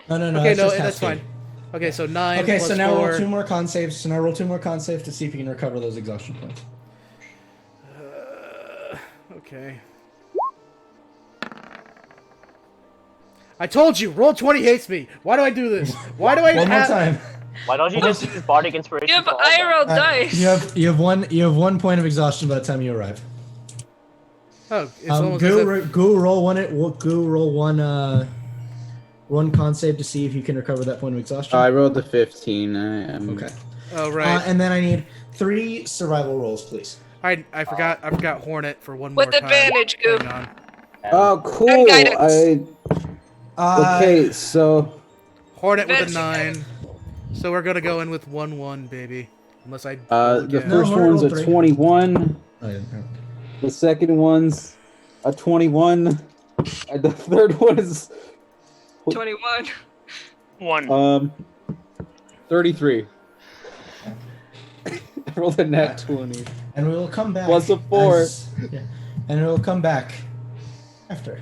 No. Okay, no, just that's half speed. fine. Okay, so 9 Okay, plus so now 4... roll 2 more con saves. So now roll 2 more con saves to see if you can recover those exhaustion points. Okay. I told you, roll 20 hates me. Why do I do this? Why do I One more have... time. Why don't you just use Bardic Inspiration? You have for all that? IRL dice. You have 1 point of exhaustion by the time you arrive. Oh, it's almost as if... Go roll one con save to see if you can recover that point of exhaustion. I rolled the 15. I am... Okay. Oh, right. And then I need 3 survival rolls, please. I forgot Hornet for one With more time. advantage, Goo. Hang on. Oh, cool. And guidance. Okay, so... Hornet with a Advantage. 9. So we're gonna go in with 1-1, baby. Unless I... roll the again. first Hornet one's rolled a 3. 21. Oh, yeah. The second one's a 21. And the third one is 21. 1. 33. I rolled a nat 20. And we will come back. Plus a 4. And we will come back after.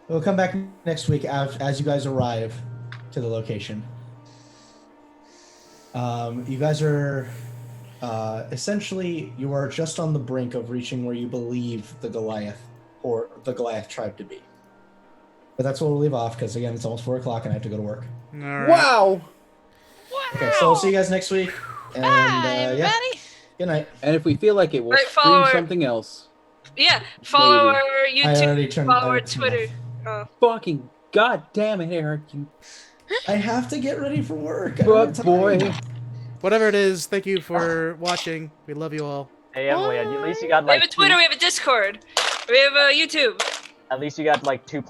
We'll come back next week as you guys arrive to the location. You guys are essentially, you are just on the brink of reaching where you believe the Goliath tribe to be. But that's where we'll leave off because again it's almost 4 o'clock and I have to go to work. All right. Wow! Okay, so we'll see you guys next week. And Bye, everybody. yeah, good night. And if we feel like it, we'll Right, stream follow our- something else. Yeah, follow Maybe. our I YouTube, already turned. follow I our already turned Twitter. off. Fucking goddamn it, Eric. You I have to get ready for work. I don't but have boy. time. Whatever it is, thank you for watching. We love you all. Hey, Emily, at least you got We like have a Twitter, we have a Discord, we have a YouTube. at least you got like 2